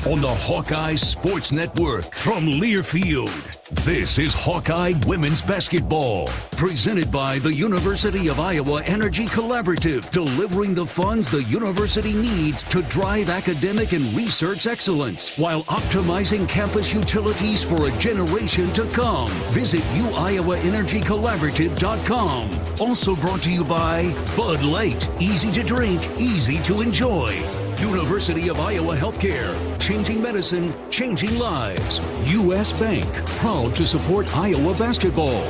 on the Hawkeyes Sports Network from Learfield. This is Hawkeye Women's Basketball, presented by the University of Iowa Energy Collaborative, delivering the funds the university needs to drive academic and research excellence while optimizing campus utilities for a generation to come. Visit uiowaenergycollaborative.com. Also brought to you by Bud Light, easy to drink, easy to enjoy. University of Iowa Healthcare, changing medicine, changing lives. U.S. Bank, proud to support Iowa basketball.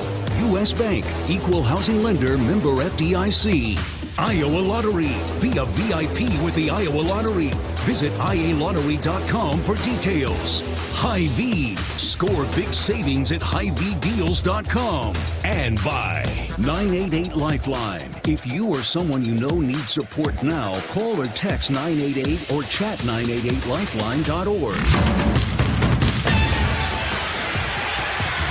U.S. Bank, equal housing lender, member FDIC. Iowa Lottery, be a VIP with the Iowa Lottery. Visit ialottery.com for details. Hy-Vee, score big savings at HyVeeDeals.com. And by 988 Lifeline. If you or someone you know needs support now, call or text 988 or chat 988lifeline.org.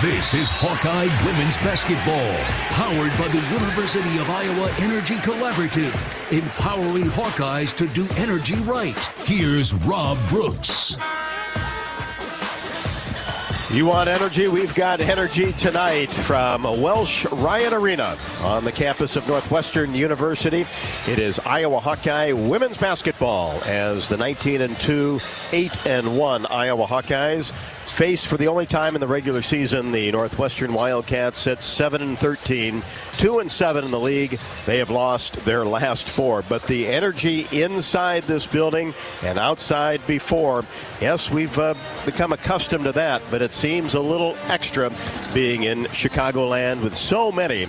This is Hawkeye Women's Basketball, powered by the University of Iowa Energy Collaborative, empowering Hawkeyes to do energy right. Here's Rob Brooks. You want energy? We've got energy tonight from Welsh Ryan Arena on the campus of Northwestern University. It is Iowa Hawkeye women's basketball as the 19-2, 8-1 Iowa Hawkeyes face for the only time in the regular season the Northwestern Wildcats at 7-13, 2-7 in the league. They have lost their last four, but the energy inside this building and outside before, yes, we've become accustomed to that, but it seems a little extra being in Chicagoland with so many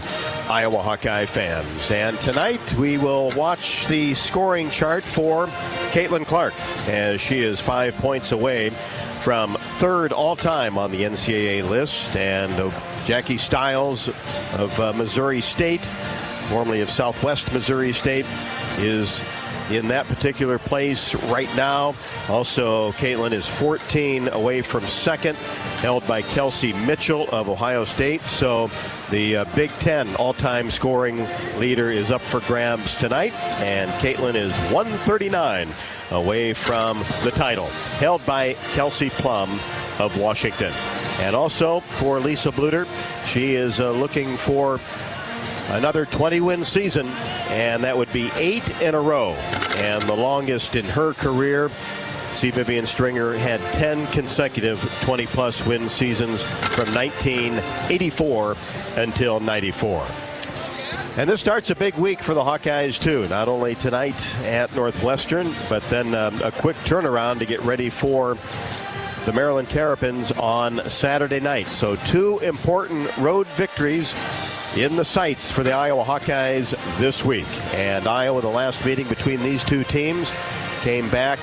Iowa Hawkeye fans. And tonight we will watch the scoring chart for Caitlyn Clark as she is 5 points away from third all-time on the NCAA list, and Jackie Stiles of Missouri State, formerly of Southwest Missouri State, is in that particular place right now. Also, Caitlyn is 14 away from second, held by Kelsey Mitchell of Ohio State. So the Big Ten all-time scoring leader is up for grabs tonight, and Caitlyn is 139 away from the title, held by Kelsey Plum of Washington. And also for Lisa Bluder, she is looking for another 20-win season, and that would be 8 in a row, and the longest in her career. C. Vivian Stringer had 10 consecutive 20-plus win seasons from 1984 until 94. And this starts a big week for the Hawkeyes, too. Not only tonight at Northwestern, but then a quick turnaround to get ready for the Maryland Terrapins on Saturday night. So 2 important road victories in the sights for the Iowa Hawkeyes this week. And Iowa, the last meeting between these two teams, came back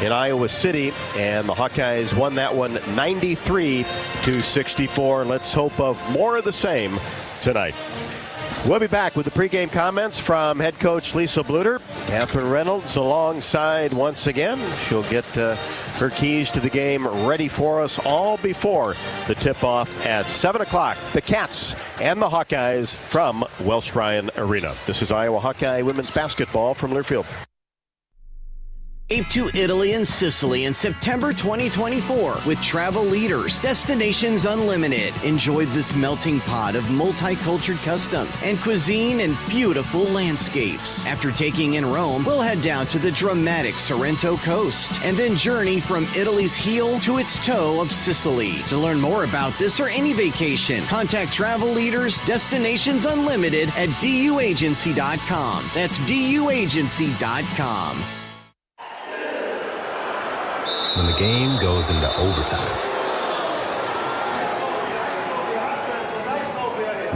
in Iowa City, and the Hawkeyes won that one 93-64. Let's hope of more of the same tonight. We'll be back with the pregame comments from head coach Lisa Bluder. Catherine Reynolds alongside once again. She'll get her keys to the game ready for us all before the tip-off at 7 o'clock. The Cats and the Hawkeyes from Welsh Ryan Arena. This is Iowa Hawkeye women's basketball from Learfield. To Italy and Sicily in September 2024 with Travel Leaders, Destinations Unlimited. Enjoy this melting pot of multicultural customs and cuisine and beautiful landscapes. After taking in Rome, we'll head down to the dramatic Sorrento coast and then journey from Italy's heel to its toe of Sicily. To learn more about this or any vacation, contact Travel Leaders, Destinations Unlimited at duagency.com. That's duagency.com. When the game goes into overtime.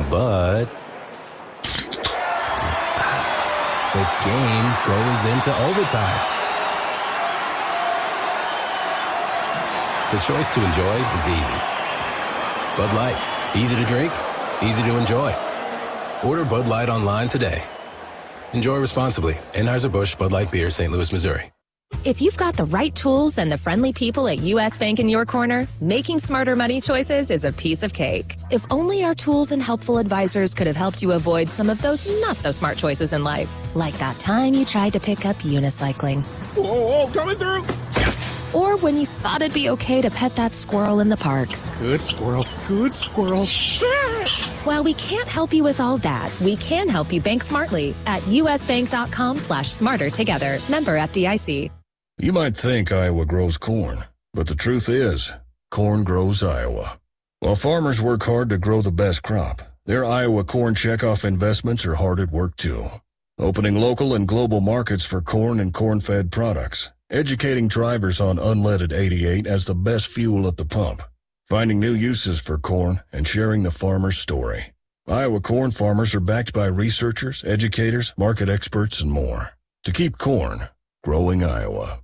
But the game goes into overtime. The choice to enjoy is easy. Bud Light, easy to drink, easy to enjoy. Order Bud Light online today. Enjoy responsibly. Anheuser-Busch Bud Light Beer, St. Louis, Missouri. If you've got the right tools and the friendly people at U.S. Bank in your corner, making smarter money choices is a piece of cake. If only our tools and helpful advisors could have helped you avoid some of those not-so-smart choices in life. Like that time you tried to pick up unicycling. Whoa, coming through! or when you thought it'd be okay to pet that squirrel in the park. Good squirrel, good squirrel. While we can't help you with all that, we can help you bank smartly at usbank.com/smarter together. Member FDIC. You might think Iowa grows corn, but the truth is, corn grows Iowa. While farmers work hard to grow the best crop, their Iowa corn checkoff investments are hard at work too. Opening local and global markets for corn and corn-fed products, educating drivers on unleaded 88 as the best fuel at the pump, finding new uses for corn, and sharing the farmer's story. Iowa corn farmers are backed by researchers, educators, market experts, and more. To keep corn growing Iowa.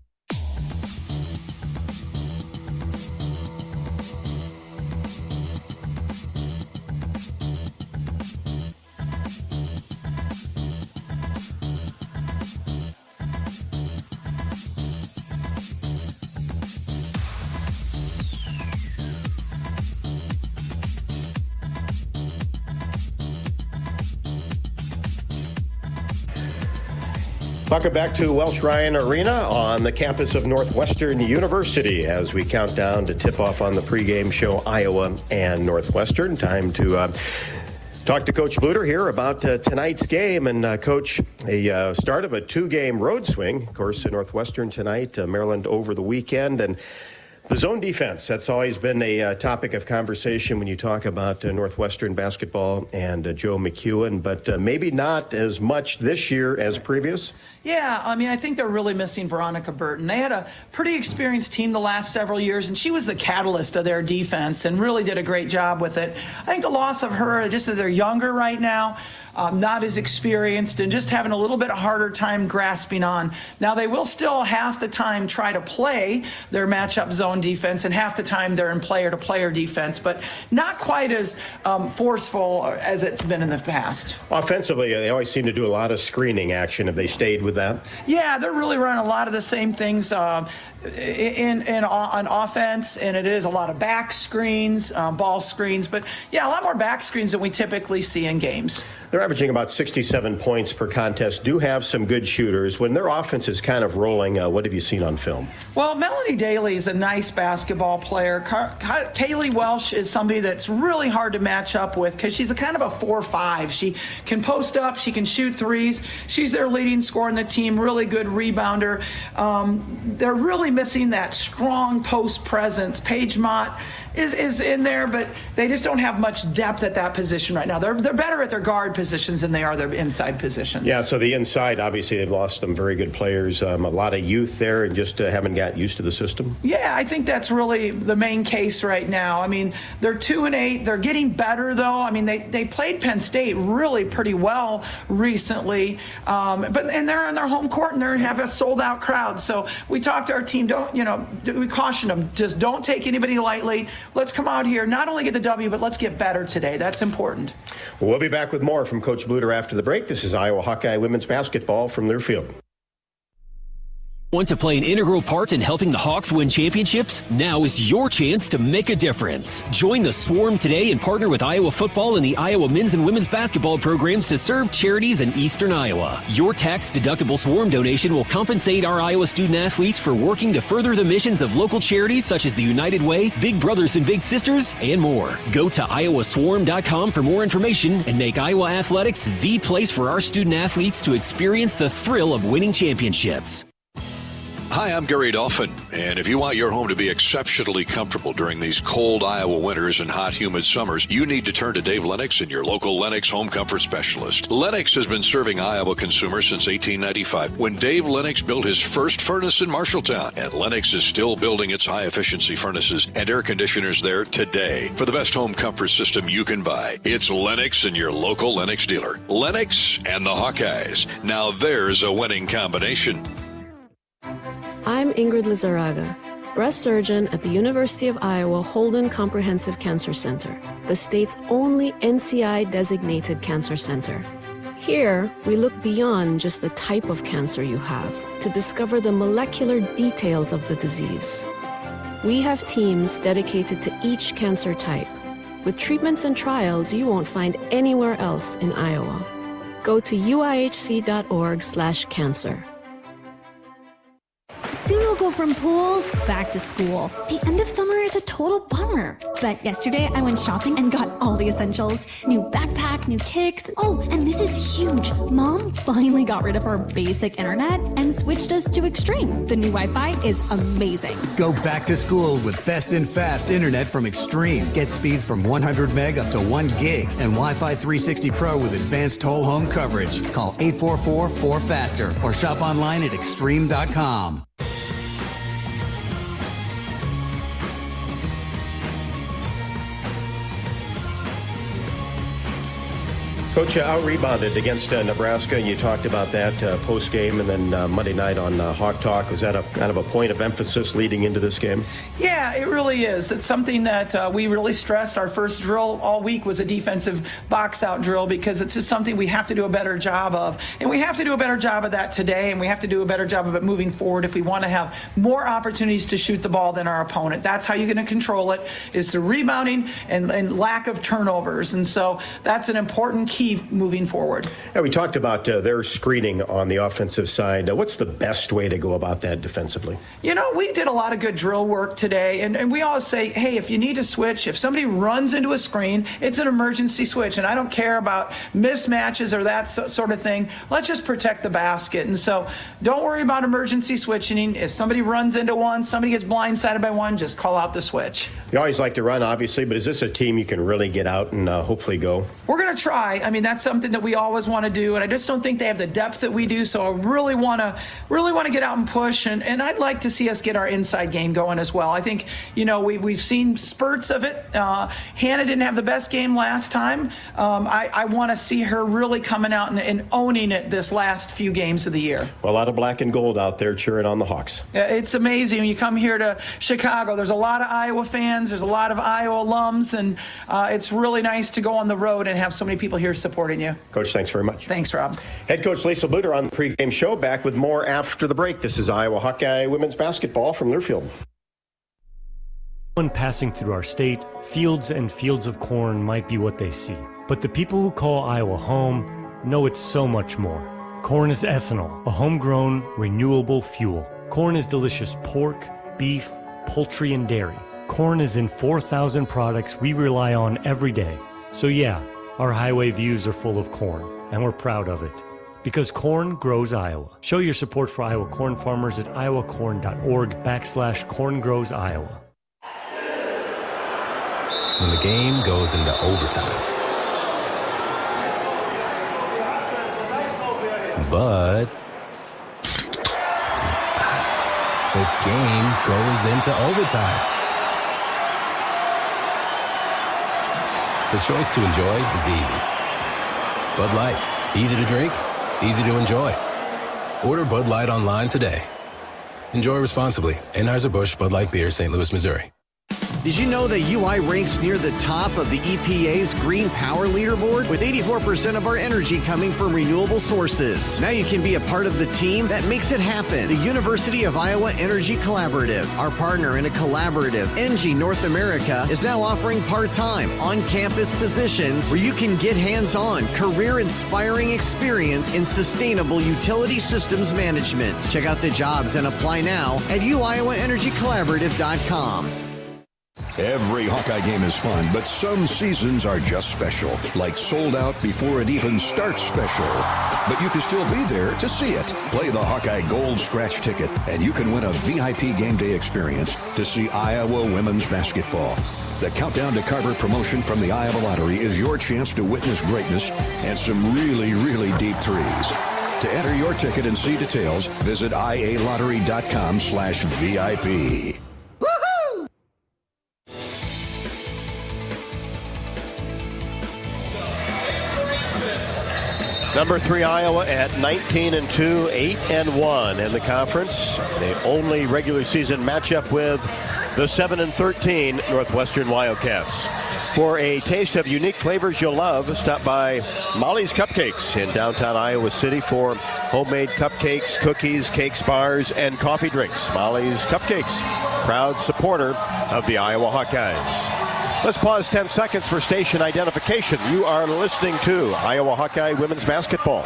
Welcome back to Welsh Ryan Arena on the campus of Northwestern University as we count down to tip off on the pregame show, Iowa and Northwestern. Time to talk to Coach Bluder here about tonight's game. And Coach, a start of a two-game road swing. Of course, in Northwestern tonight, Maryland over the weekend. And the zone defense, that's always been a topic of conversation when you talk about Northwestern basketball and Joe McEwen, but maybe not as much this year as previous. Yeah, I mean, I think they're really missing Veronica Burton. They had a pretty experienced team the last several years, and she was the catalyst of their defense and really did a great job with it. I think the loss of her, just that they're younger right now, not as experienced, and just having a little bit harder time grasping on. Now, they will still half the time try to play their matchup zone defense, and half the time they're in player-to-player defense, but not quite as forceful as it's been in the past. Offensively, they always seem to do a lot of screening action. Have they stayed with that? Yeah, they're really running a lot of the same things on offense, and it is a lot of back screens, ball screens, but yeah, a lot more back screens than we typically see in games. They're averaging about 67 points per contest, do have some good shooters. When their offense is kind of rolling, what have you seen on film? Well, Melanie Daly is a nice basketball player. Kaylee Welsh is somebody that's really hard to match up with because she's a kind of a 4-5. She can post up, she can shoot threes. She's their leading scorer in the team, really good rebounder. They're really missing that strong post presence. Paige Mott is in there, but they just don't have much depth at that position right now. They're better at their guard positions than they are their inside positions. Yeah, so the inside, obviously, they've lost some very good players, a lot of youth there, and just haven't got used to the system. Yeah, I think that's really the main case right now. I mean, they're 2-8. They're getting better, though. I mean, they played Penn State really pretty well recently, and they're in their home court, and they have a sold-out crowd. So we talked to our team, we caution them, just don't take anybody lightly. Let's come out here, not only get the W, but let's get better today. That's important. Well, we'll be back with more from Coach Bluder after the break. This is Iowa Hawkeye women's basketball from Learfield. Want to play an integral part in helping the Hawks win championships? Now is your chance to make a difference. Join the Swarm today and partner with Iowa football and the Iowa men's and women's basketball programs to serve charities in eastern Iowa. Your tax-deductible Swarm donation will compensate our Iowa student athletes for working to further the missions of local charities such as the United Way, Big Brothers and Big Sisters, and more. Go to iowaswarm.com for more information and make Iowa athletics the place for our student athletes to experience the thrill of winning championships. Hi, I'm Gary Dolphin, and if you want your home to be exceptionally comfortable during these cold Iowa winters and hot, humid summers, you need to turn to Dave Lennox and your local Lennox home comfort specialist. Lennox has been serving Iowa consumers since 1895, when Dave Lennox built his first furnace in Marshalltown, and Lennox is still building its high-efficiency furnaces and air conditioners there today for the best home comfort system you can buy. It's Lennox and your local Lennox dealer. Lennox and the Hawkeyes. Now there's a winning combination. I'm Ingrid Lizarraga, breast surgeon at the University of Iowa Holden Comprehensive Cancer Center, the state's only NCI-designated cancer center. Here, we look beyond just the type of cancer you have to discover the molecular details of the disease. We have teams dedicated to each cancer type, with treatments and trials you won't find anywhere else in Iowa. Go to uihc.org/cancer. Soon we'll go from pool back to school. The end of summer is a total bummer. But yesterday I went shopping and got all the essentials. New backpack, new kicks. Oh, and this is huge. Mom finally got rid of our basic internet and switched us to Extreme. The new Wi-Fi is amazing. Go back to school with best and fast internet from Extreme. Get speeds from 100 meg up to 1 gig and Wi-Fi 360 Pro with advanced whole home coverage. Call 844-4FASTER or shop online at extreme.com. Coach, out-rebounded against Nebraska, and you talked about that post-game and then Monday night on Hawk Talk. Was that a kind of a point of emphasis leading into this game? Yeah, it really is. It's something that we really stressed. Our first drill all week was a defensive box-out drill because it's just something we have to do a better job of. And we have to do a better job of that today, and we have to do a better job of it moving forward if we want to have more opportunities to shoot the ball than our opponent. That's how you're going to control it, is through rebounding and lack of turnovers. And so that's an important key moving forward. Yeah, we talked about their screening on the offensive side. What's the best way to go about that defensively? You know, we did a lot of good drill work today, and we always say, hey, if you need to switch, if somebody runs into a screen, it's an emergency switch, and I don't care about mismatches or that sort of thing. Let's just protect the basket. And so don't worry about emergency switching. If somebody runs into one, somebody gets blindsided by one, just call out the switch. You always like to run, obviously, but is this a team you can really get out and hopefully go? We're going to try. I mean, that's something that we always want to do, and I just don't think they have the depth that we do, so I really want to get out and push, and I'd like to see us get our inside game going as well. I think, you know, we've seen spurts of it. Hannah didn't have the best game last time. I want to see her really coming out and owning it this last few games of the year. Well, a lot of black and gold out there cheering on the Hawks. It's amazing. When you come here to Chicago, there's a lot of Iowa fans, there's a lot of Iowa alums, and it's really nice to go on the road and have so many people here supporting you. Coach, thanks very much. Thanks, Rob. Head coach Lisa Bluder on the pregame show. Back with more after the break. This is Iowa Hawkeye women's basketball from Learfield. When passing through our state, fields and fields of corn might be what they see. But the people who call Iowa home know it's so much more. Corn is ethanol, a homegrown, renewable fuel. Corn is delicious pork, beef, poultry, and dairy. Corn is in 4,000 products we rely on every day. So yeah, our highway views are full of corn, and we're proud of it. Because corn grows Iowa. Show your support for Iowa corn farmers at iowacorn.org/corn grows Iowa. When the game goes into overtime. But the game goes into overtime. The choice to enjoy is easy. Bud Light, easy to drink, easy to enjoy. Order Bud Light online today. Enjoy responsibly. Anheuser-Busch Bud Light Beer, St. Louis, Missouri. Did you know that UI ranks near the top of the EPA's Green Power Leaderboard with 84% of our energy coming from renewable sources? Now you can be a part of the team that makes it happen. The University of Iowa Energy Collaborative, our partner in a collaborative, ENGIE North America, is now offering part-time, on-campus positions where you can get hands-on, career-inspiring experience in sustainable utility systems management. Check out the jobs and apply now at uiowaenergycollaborative.com. Every Hawkeye game is fun, but some seasons are just special, like sold out before it even starts special. But you can still be there to see it. Play the Hawkeye Gold Scratch ticket, and you can win a VIP game day experience to see Iowa women's basketball. The Countdown to Carver promotion from the Iowa Lottery is your chance to witness greatness and some really, really deep threes. To enter your ticket and see details, visit ialottery.com/VIP. Number 3 Iowa at 19-2, 8-1 in the conference. The only regular season matchup with the 7-13 Northwestern Wildcats. For a taste of unique flavors you'll love, stop by Molly's Cupcakes in downtown Iowa City for homemade cupcakes, cookies, cakes, bars, and coffee drinks. Molly's Cupcakes, proud supporter of the Iowa Hawkeyes. Let's pause 10 seconds for station identification. You are listening to Iowa Hawkeye Women's Basketball.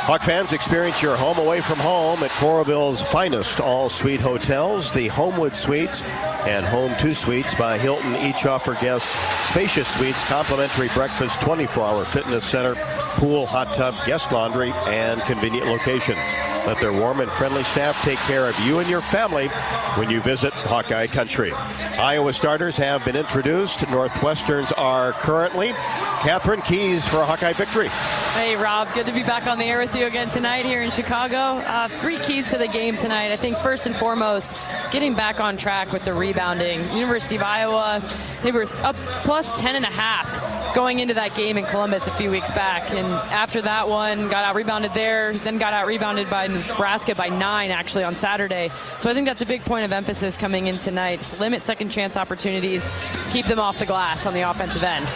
Hawk fans, experience your home away from home at Coralville's finest all-suite hotels. The Homewood Suites and Home 2 Suites by Hilton each offer guests spacious suites, complimentary breakfast, 24-hour fitness center, pool, hot tub, guest laundry, and convenient locations. Let their warm and friendly staff take care of you and your family when you visit Hawkeye Country. Iowa starters have been introduced. Northwesterns are currently. Catherine, keys for a Hawkeye victory. Hey, Rob. Good to be back on the air with you again tonight here in Chicago. 3 keys to the game tonight. I think first and foremost, getting back on track with the rebounding. University of Iowa, they were up plus 10.5 going into that game in Columbus a few weeks back. And after that one, got out-rebounded there, then got out-rebounded by Nebraska by 9, actually, on Saturday. So I think that's a big point of emphasis coming in tonight. Limit second-chance opportunities, keep them off the glass on the offensive end.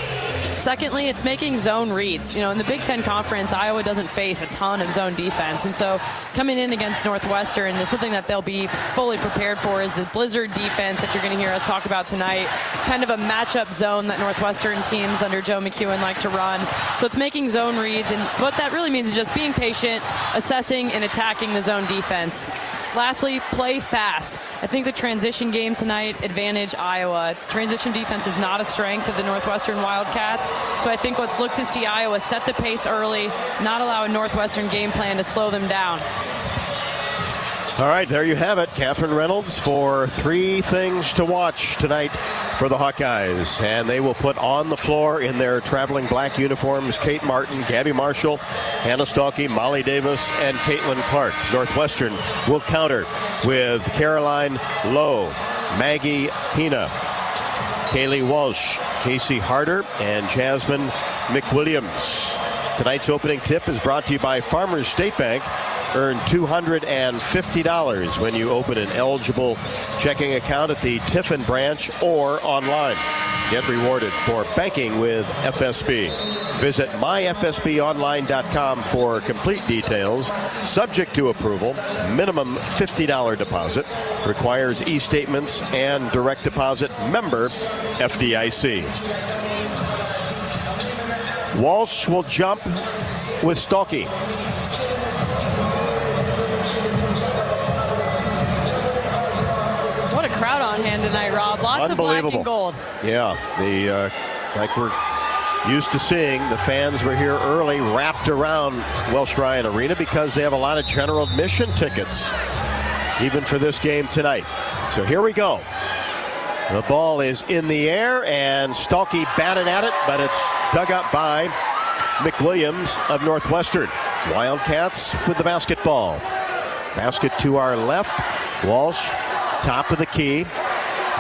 Secondly, it's making zone reads. You know, in the Big Ten Conference, Iowa doesn't face a ton of zone defense. And so coming in against Northwestern, there's something that they'll be fully prepared for is the blizzard defense that you're going to hear us talk about tonight. Kind of a matchup zone that Northwestern teams under Joe McEwen like to run. So it's making zone reads. And what that really means is just being patient, assessing and attacking the zone defense. Lastly, play fast. I think the transition game tonight, advantage Iowa. Transition defense is not a strength of the Northwestern Wildcats. So I think let's look to see Iowa set the pace early, not allow a Northwestern game plan to slow them down. All right, there you have it. Catherine Reynolds for 3 things to watch tonight for the Hawkeyes. And they will put on the floor in their traveling black uniforms Kate Martin, Gabby Marshall, Hannah Stalkey, Molly Davis, and Caitlyn Clark. Northwestern will counter with Caroline Lowe, Maggie Hina, Kaylee Walsh, Casey Harder, and Jasmine McWilliams. Tonight's opening tip is brought to you by Farmers State Bank. Earn $250 when you open an eligible checking account at the Tiffin branch or online. Get rewarded for banking with FSB. Visit myfsbonline.com for complete details. Subject to approval, minimum $50 deposit. Requires e-statements and direct deposit. Member FDIC. Walsh will jump with Stalkey. What a crowd on hand tonight, Rob. Lots of black and gold. Yeah, like we're used to seeing, the fans were here early, wrapped around Welsh Ryan Arena because they have a lot of general admission tickets, even for this game tonight. So here we go. The ball is in the air, and Stalkey batted at it, but it's dug up by McWilliams of Northwestern. Wildcats with the basketball. Basket to our left. Walsh, top of the key.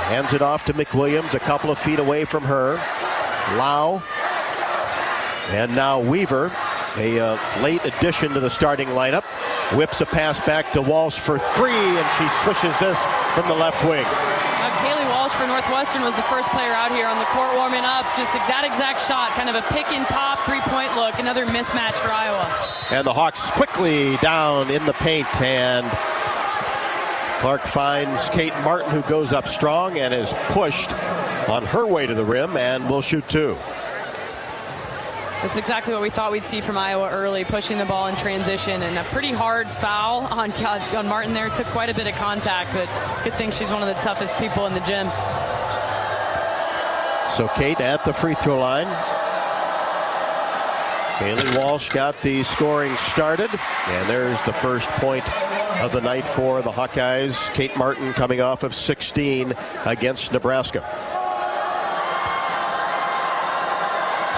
Hands it off to McWilliams, a couple of feet away from her. Lau. And now Weaver, a late addition to the starting lineup. Whips a pass back to Walsh for 3, and she swishes this from the left wing. Kaylee Walsh for Northwestern was the first player out here on the court warming up. Just that exact shot, kind of a pick and pop 3-point look. Another mismatch for Iowa. And the Hawks quickly down in the paint, and Clark finds Kate Martin, who goes up strong and is pushed on her way to the rim and will shoot 2. That's exactly what we thought we'd see from Iowa early, pushing the ball in transition, and a pretty hard foul on Martin there. Took quite a bit of contact, but good thing she's one of the toughest people in the gym. So Kate at the free throw line. Kaylee Walsh got the scoring started, and there's the first point of the night for the Hawkeyes. Kate Martin coming off of 16 against Nebraska.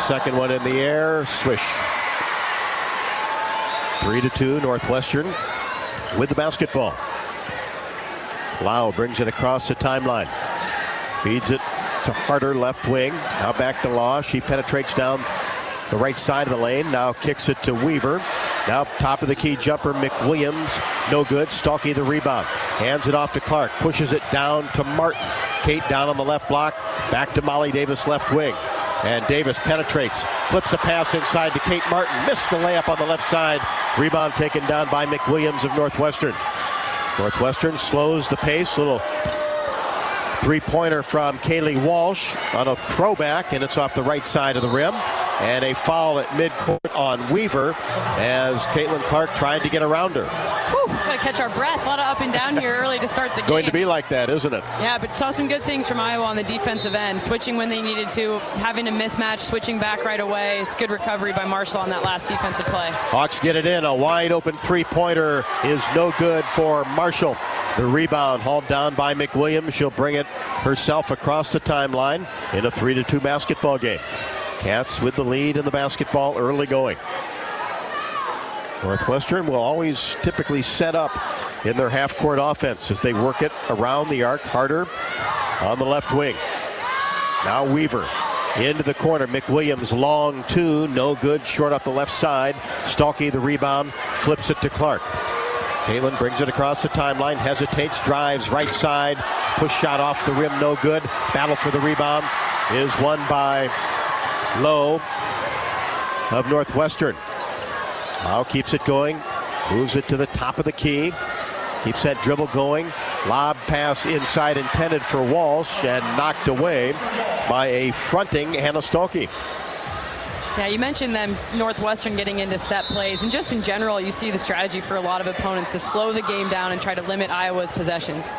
Second one in the air, swish. 3-2 Northwestern with the basketball. Lau brings it across the timeline. Feeds it to Harder, left wing. Now back to Law. She penetrates down the right side of the lane. Now kicks it to Weaver. Now top of the key jumper, McWilliams. No good. Stalkey the rebound. Hands it off to Clark. Pushes it down to Martin. Kate down on the left block. Back to Molly Davis, left wing. And Davis penetrates, flips a pass inside to Kate Martin. Missed the layup on the left side. Rebound taken down by McWilliams of Northwestern. Northwestern slows the pace. Little three-pointer from Kaylee Walsh on a throwback, and it's off the right side of the rim. and a foul at midcourt on Weaver as Caitlyn Clark tried to get around her. Got to catch our breath. A lot of up and down here early to start the game. Going to be like that, isn't it? Yeah, but saw some good things from Iowa on the defensive end. Switching when they needed to, having a mismatch, switching back right away. It's good recovery by Marshall on that last defensive play. Hawks get it in. A wide open three-pointer is no good for Marshall. The rebound hauled down by McWilliams. She'll bring it herself across the timeline in a 3-2 basketball game. Cats with the lead in the basketball early going. Northwestern will always typically set up in their half-court offense as they work it around the arc. Harder on the left wing. Now Weaver into the corner. McWilliams long two, no good, short off the left side. Stalky the rebound, flips it to Clark. Caitlyn brings it across the timeline, hesitates, drives right side, push shot off the rim, no good. Battle for the rebound is won by Lowe of Northwestern. Now keeps it going, moves it to the top of the key, keeps that dribble going. Lob pass inside intended for Walsh and knocked away by a fronting Hannah Stalky. Yeah, you mentioned them, Northwestern getting into set plays, and just in general, you see the strategy for a lot of opponents to slow the game down and try to limit Iowa's possessions.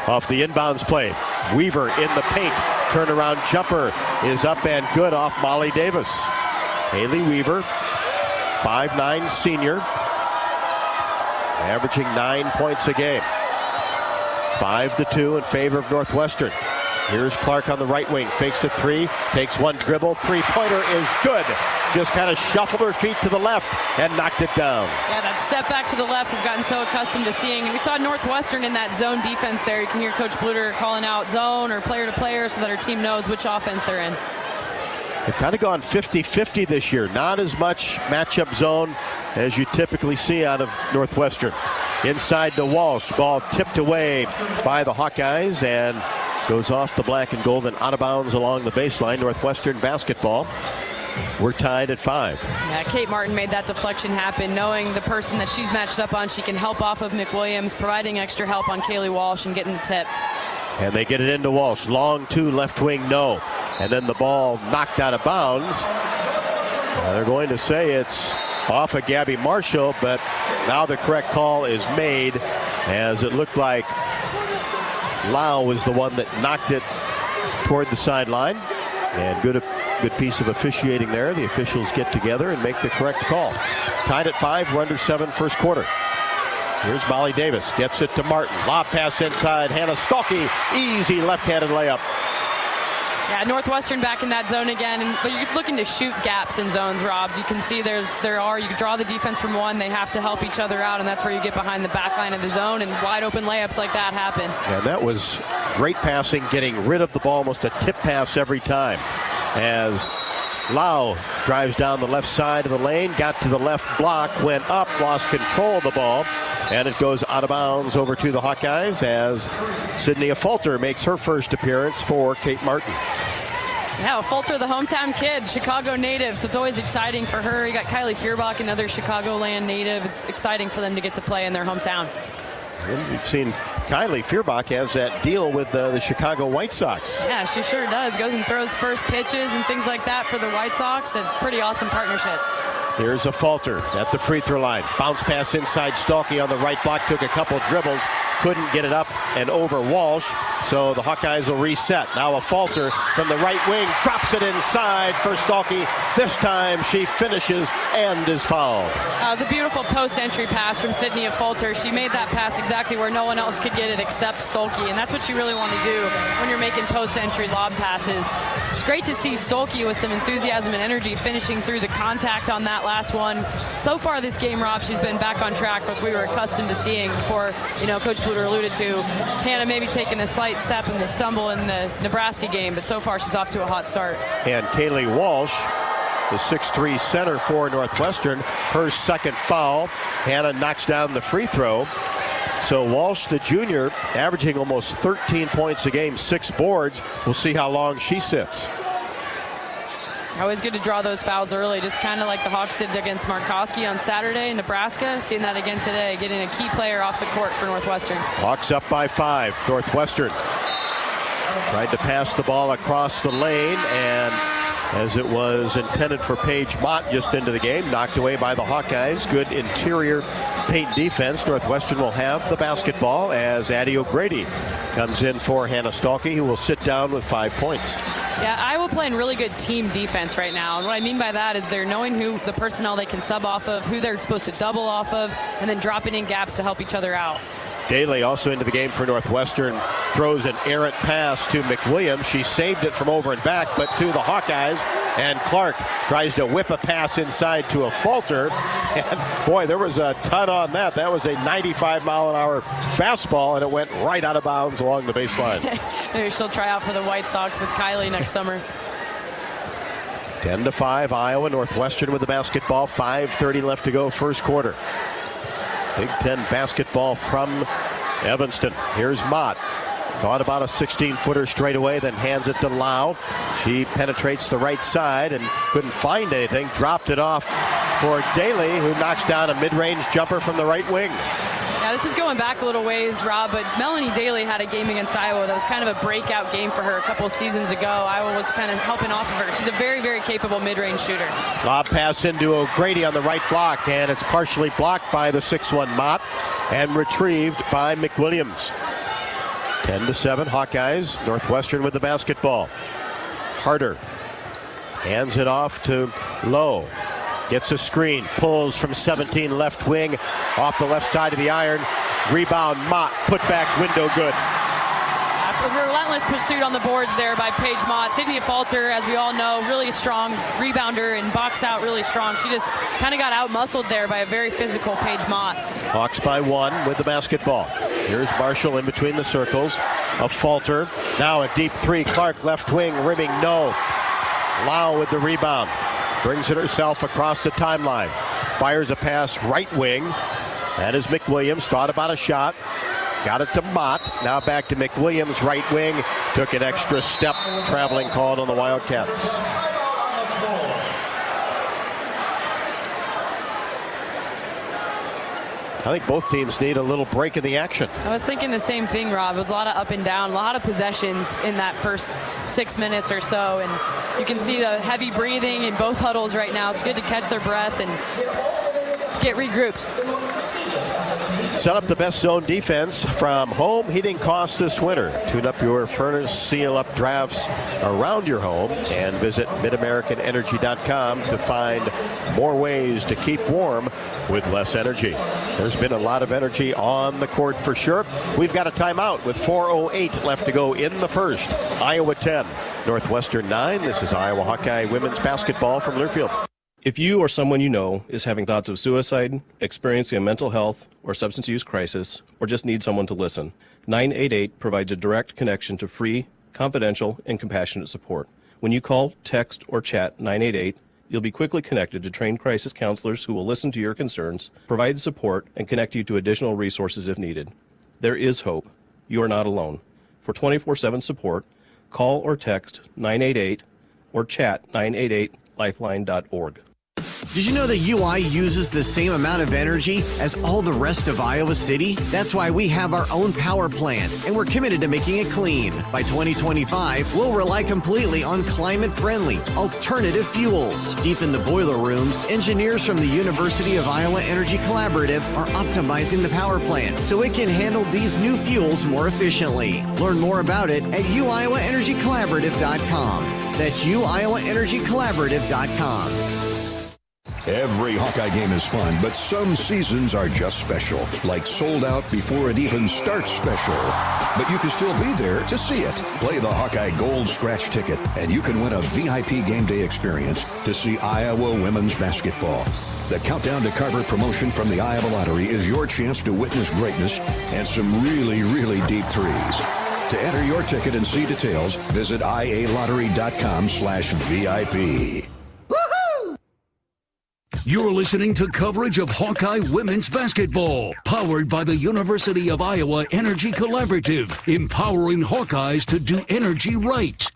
Off the inbounds play, Weaver in the paint, turnaround jumper is up and good off Molly Davis. Haley Weaver, 5'9" senior, averaging 9 points a game. 5-2 in favor of Northwestern. Here's Clark on the right wing, fakes a three, takes one dribble, three-pointer is good. Just kind of shuffled her feet to the left and knocked it down. Yeah, that step back to the left we've gotten so accustomed to seeing. We saw Northwestern in that zone defense there. You can hear Coach Bluder calling out zone or player to player so that our team knows which offense they're in. They've kind of gone 50-50 this year. Not as much matchup zone as you typically see out of Northwestern. Inside to Walsh, ball tipped away by the Hawkeyes and goes off the black and gold and out of bounds along the baseline. Northwestern basketball. We're tied at 5. Yeah, Kate Martin made that deflection happen, knowing the person that she's matched up on. She can help off of McWilliams, providing extra help on Kaylee Walsh and getting the tip. And they get it into Walsh. Long two, left wing, no. And then the ball knocked out of bounds. They're going to say it's off of Gabby Marshall, but now the correct call is made as it looked like Lau was the one that knocked it toward the sideline. And good piece of officiating there. The officials get together and make the correct call. Tied at 5, we're under 7 first quarter. Here's Molly Davis, gets it to Martin. Lob pass inside, Hannah Stalky, easy left-handed layup. Yeah, Northwestern back in that zone again, but you're looking to shoot gaps in zones, Rob. You can see you can draw the defense from one, they have to help each other out, and that's where you get behind the back line of the zone, and wide open layups like that happen. And that was great passing, getting rid of the ball, almost a tip pass every time. As Lau drives down the left side of the lane, got to the left block, went up, lost control of the ball, and it goes out of bounds over to the Hawkeyes as Sydney Falter makes her first appearance for Kate Martin. Yeah, Falter, the hometown kid, Chicago native, so it's always exciting for her. You got Kylie Feuerbach, another Chicagoland native. It's exciting for them to get to play in their hometown. And we've seen Kylie Feuerbach has that deal with the Chicago White Sox. Yeah, she sure does. Goes and throws first pitches and things like that for the White Sox. A pretty awesome partnership. Here's a Falter at the free throw line. Bounce pass inside, Stalky on the right block, took a couple dribbles, couldn't get it up and over Walsh. So the Hawkeyes will reset. Now a Falter from the right wing, drops it inside for Stalky. This time she finishes and is fouled. It was a beautiful post-entry pass from Sydney Falter. She made that pass exactly where no one else could get it except Stolke, and that's what you really want to do when you're making post-entry lob passes. It's great to see Stolke with some enthusiasm and energy finishing through the contact on that last one. So far this game, Rob, she's been back on track, like we were accustomed to seeing before, Coach Bluder alluded to. Hannah maybe taking a slight step in the stumble in the Nebraska game, but so far she's off to a hot start. And Kaylee Walsh, the 6'3" center for Northwestern, her second foul. Hannah knocks down the free throw. So Walsh, the junior, averaging almost 13 points a game, 6 boards. We'll see how long she sits. Always good to draw those fouls early, just kind of like the Hawks did against Markowski on Saturday in Nebraska. Seeing that again today, getting a key player off the court for Northwestern. Hawks up by 5. Northwestern tried to pass the ball across the lane, and as it was intended for Paige Mott just into the game. Knocked away by the Hawkeyes. Good interior paint defense. Northwestern will have the basketball as Addie O'Grady comes in for Hannah Stalkey, who will sit down with 5 points. Yeah, Iowa playing really good team defense right now. And what I mean by that is they're knowing who the personnel they can sub off of, who they're supposed to double off of, and then dropping in gaps to help each other out. Daly also into the game for Northwestern, throws an errant pass to McWilliams. She saved it from over and back, but to the Hawkeyes, and Clark tries to whip a pass inside to a Falter. And boy, there was a ton on that. That was a 95-mile-an-hour fastball, and it went right out of bounds along the baseline. Maybe she'll try out for the White Sox with Kylie next summer. 10-5, Iowa. Northwestern with the basketball. 5:30 left to go, first quarter. Big Ten basketball from Evanston. Here's Mott. Thought about a 16-footer straight away, then hands it to Lau. She penetrates the right side and couldn't find anything. Dropped it off for Daly, who knocks down a mid-range jumper from the right wing. Yeah, this is going back a little ways, Rob, but Melanie Daly had a game against Iowa that was kind of a breakout game for her a couple seasons ago. Iowa was kind of helping off of her. She's a very, very capable mid-range shooter. Lob pass into O'Grady on the right block, and it's partially blocked by the 6'1 Mott and retrieved by McWilliams. 10-7, Hawkeyes. Northwestern with the basketball. Harder hands it off to Lowe. Gets a screen, pulls from 17 left wing, off the left side of the iron. Rebound, Mott, put back, window good. A relentless pursuit on the boards there by Paige Mott. Sydney Falter, as we all know, really strong rebounder and box out really strong. She just kind of got out-muscled there by a very physical Paige Mott. Hawks by 1 with the basketball. Here's Marshall in between the circles. A Falter. Now a deep three. Clark left wing, rimming no. Lau with the rebound. Brings it herself across the timeline. Fires a pass right wing. That is McWilliams. Thought about a shot. Got it to Mott. Now back to McWilliams, right wing. Took an extra step. Traveling called on the Wildcats. I think both teams need a little break in the action. I was thinking the same thing, Rob. It was a lot of up and down, a lot of possessions in that first 6 minutes or so. And you can see the heavy breathing in both huddles right now. It's good to catch their breath and get regrouped. Set up the best zone defense from home heating costs this winter. Tune up your furnace, seal up drafts around your home, and visit midamericanenergy.com to find more ways to keep warm with less energy. There's been a lot of energy on the court for sure. We've got a timeout with 4:08 left to go in the first. Iowa 10, Northwestern 9. This is Iowa Hawkeye women's basketball from Learfield. If you or someone you know is having thoughts of suicide, experiencing a mental health or substance use crisis, or just need someone to listen, 988 provides a direct connection to free, confidential, and compassionate support. When you call, text, or chat 988, you'll be quickly connected to trained crisis counselors who will listen to your concerns, provide support, and connect you to additional resources if needed. There is hope. You are not alone. For 24/7 support, call or text 988 or chat 988lifeline.org. Did you know that UI uses the same amount of energy as all the rest of Iowa City? That's why we have our own power plant, and we're committed to making it clean. By 2025, we'll rely completely on climate-friendly, alternative fuels. Deep in the boiler rooms, engineers from the University of Iowa Energy Collaborative are optimizing the power plant so it can handle these new fuels more efficiently. Learn more about it at uiowaenergycollaborative.com. That's uiowaenergycollaborative.com. Every Hawkeye game is fun, but some seasons are just special, like sold out before it even starts special. But you can still be there to see it. Play the Hawkeye Gold Scratch ticket, and you can win a VIP game day experience to see Iowa women's basketball. The Countdown to Carver promotion from the Iowa Lottery is your chance to witness greatness and some really, really deep threes. To enter your ticket and see details, visit ialottery.com/VIP. You're listening to coverage of Hawkeye women's basketball, powered by the University of Iowa Energy Collaborative, empowering Hawkeyes to do energy right.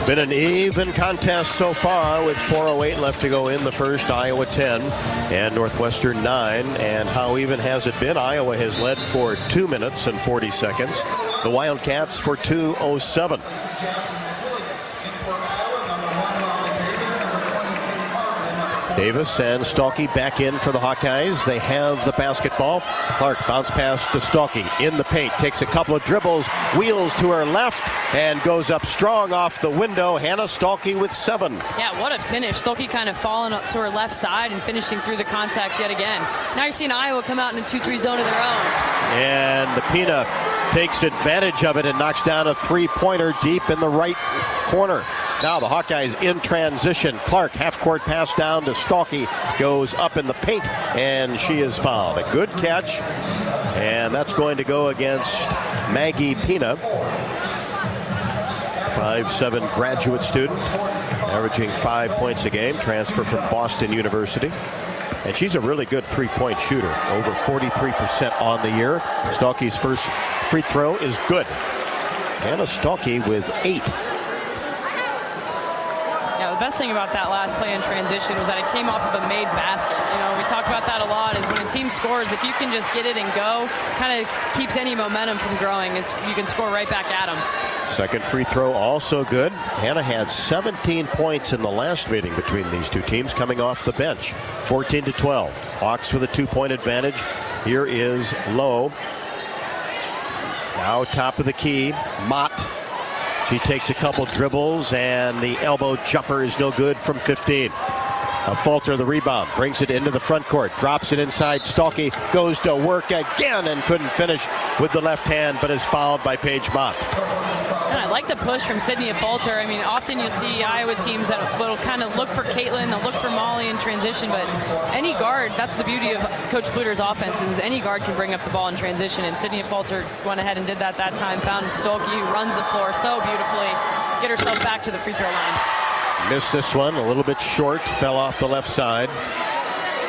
Been an even contest so far with 4:08 left to go in the first. Iowa 10 and Northwestern 9. And how even has it been? Iowa has led for 2 minutes and 40 seconds. the Wildcats for 2:07. Davis and Stalkey back in for the Hawkeyes. They have the basketball. Clark bounce pass to Stalkey in the paint. Takes a couple of dribbles, wheels to her left, and goes up strong off the window. Hannah Stalkey with 7. Yeah, what a finish. Stalkey kind of falling up to her left side and finishing through the contact yet again. Now you're seeing Iowa come out in a 2-3 zone of their own. And Pina takes advantage of it and knocks down a three-pointer deep in the right corner. Now the Hawkeyes in transition. Clark, half-court pass down to Stalkey, goes up in the paint, and she is fouled. A good catch, and that's going to go against Maggie Pina, 5'7" graduate student, averaging 5 points a game, transfer from Boston University. And she's a really good three-point shooter, over 43% on the year. Stalkey's first free throw is good. Hannah Stalkey with 8. Yeah, the best thing about that last play in transition was that it came off of a made basket. You know, we talk about that a lot, is when a team scores, if you can just get it and go, kind of keeps any momentum from growing, as you can score right back at them. Second free throw also good. Hannah had 17 points in the last meeting between these two teams coming off the bench. 14-12. Hawks with a 2-point advantage. Here is Lowe. Now top of the key, Mott. She takes a couple dribbles, and the elbow jumper is no good from 15. Falter the rebound, brings it into the front court, drops it inside. Stalkey goes to work again and couldn't finish with the left hand, but is fouled by Paige Mott. And I like the push from Sydney Falter. I mean, often you see Iowa teams that will kind of look for Caitlyn, they'll look for Molly in transition, but any guard, that's the beauty of Coach Bluder's offense, is any guard can bring up the ball in transition, and Sydney Falter went ahead and did that time, found Stalkey, who runs the floor so beautifully, get herself back to the free throw line. Missed this one, a little bit short, fell off the left side.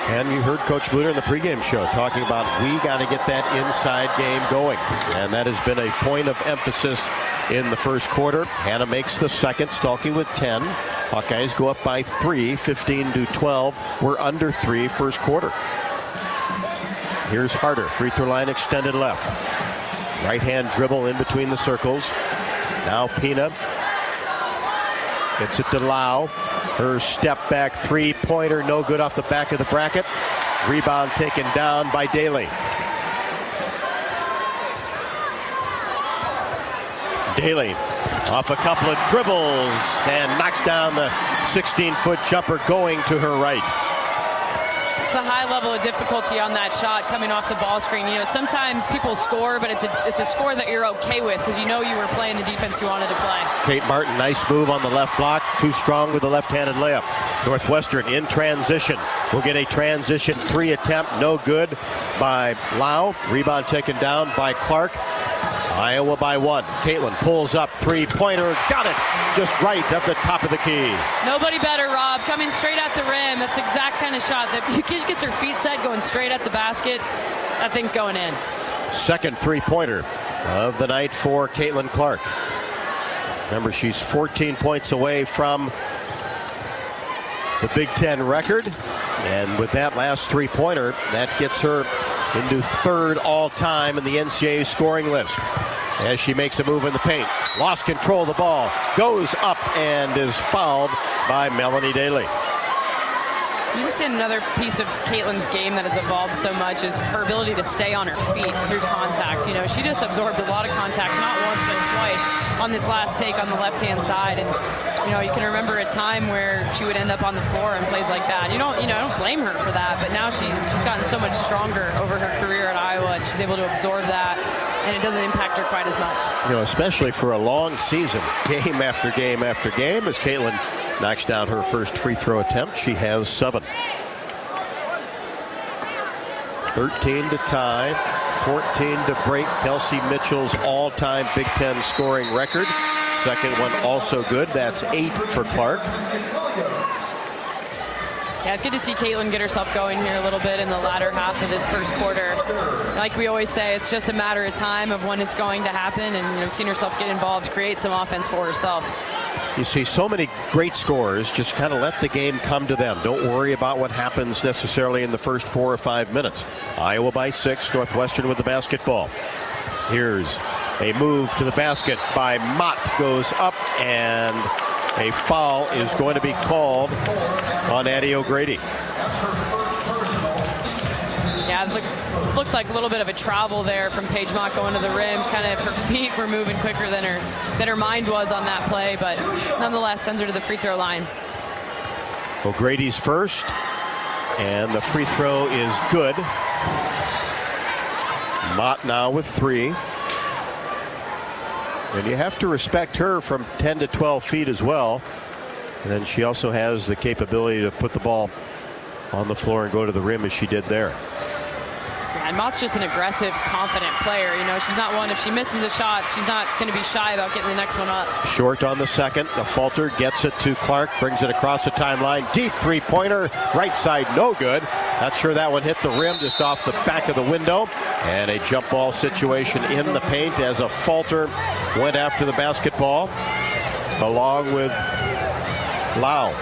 And you heard Coach Bluder in the pregame show talking about we got to get that inside game going. And that has been a point of emphasis in the first quarter. Hannah makes the second, Stalkey with 10. Hawkeyes go up by 3, 15-12. We're under 3 first quarter. Here's Harder, free throw line extended left. Right hand dribble in between the circles. Now Pina gets it to Lau. Her step back three-pointer, no good off the back of the bracket. Rebound taken down by Daly. Daly off a couple of dribbles and knocks down the 16-foot jumper going to her right. It's a high level of difficulty on that shot coming off the ball screen. You know, sometimes people score, but it's a score that you're okay with because you know you were playing the defense you wanted to play. Kate Martin, nice move on the left block. Too strong with the left-handed layup. Northwestern in transition. We'll get a transition 3 attempt. No good by Lau. Rebound taken down by Clark. Iowa by 1. Caitlyn pulls up, three-pointer, got it just right at the top of the key. Nobody better, Rob, coming straight at the rim. That's the exact kind of shot that just gets her feet set, going straight at the basket. That thing's going in. Second three-pointer of the night for Caitlyn Clark. Remember, she's 14 points away from the Big Ten record, and with that last three-pointer, that gets her into third all-time in the NCAA scoring list. As she makes a move in the paint, lost control of the ball, goes up and is fouled by Melanie Daly. You've seen another piece of Caitlyn's game that has evolved so much is her ability to stay on her feet through contact. You know, she just absorbed a lot of contact, not once but twice on this last take on the left-hand side. And you know, you can remember a time where she would end up on the floor in plays like that. I don't blame her for that, but now she's gotten so much stronger over her career at Iowa, and she's able to absorb that, and it doesn't impact her quite as much. You know, especially for a long season, game after game after game, as Caitlyn knocks down her first free throw attempt. She has 7. 13 to tie, 14 to break Kelsey Mitchell's all-time Big Ten scoring record. Second one also good. That's 8 for Clark. Yeah, it's good to see Caitlyn get herself going here a little bit in the latter half of this first quarter. Like we always say, it's just a matter of time of when it's going to happen, and seeing herself get involved, create some offense for herself. You see so many great scorers just kind of let the game come to them. Don't worry about what happens necessarily in the first 4 or 5 minutes. Iowa by 6, Northwestern with the basketball. Here's A move to the basket by Mott goes up, and a foul is going to be called on Addie O'Grady. Yeah, it looked like a little bit of a travel there from Paige Mott going to the rim. Kind of her feet were moving quicker than her mind was on that play, but nonetheless sends her to the free throw line. O'Grady's first, and the free throw is good. Mott now with 3. And you have to respect her from 10 to 12 feet as well. And then she also has the capability to put the ball on the floor and go to the rim as she did there. And Mott's just an aggressive, confident player. You know, she's not one, if she misses a shot, she's not going to be shy about getting the next one up. Short on the second. The Falter gets it to Clark, brings it across the timeline. Deep three-pointer, right side, no good. Not sure that one hit the rim, just off the back of the window. And a jump ball situation in the paint as a Falter went after the basketball, along with Lau.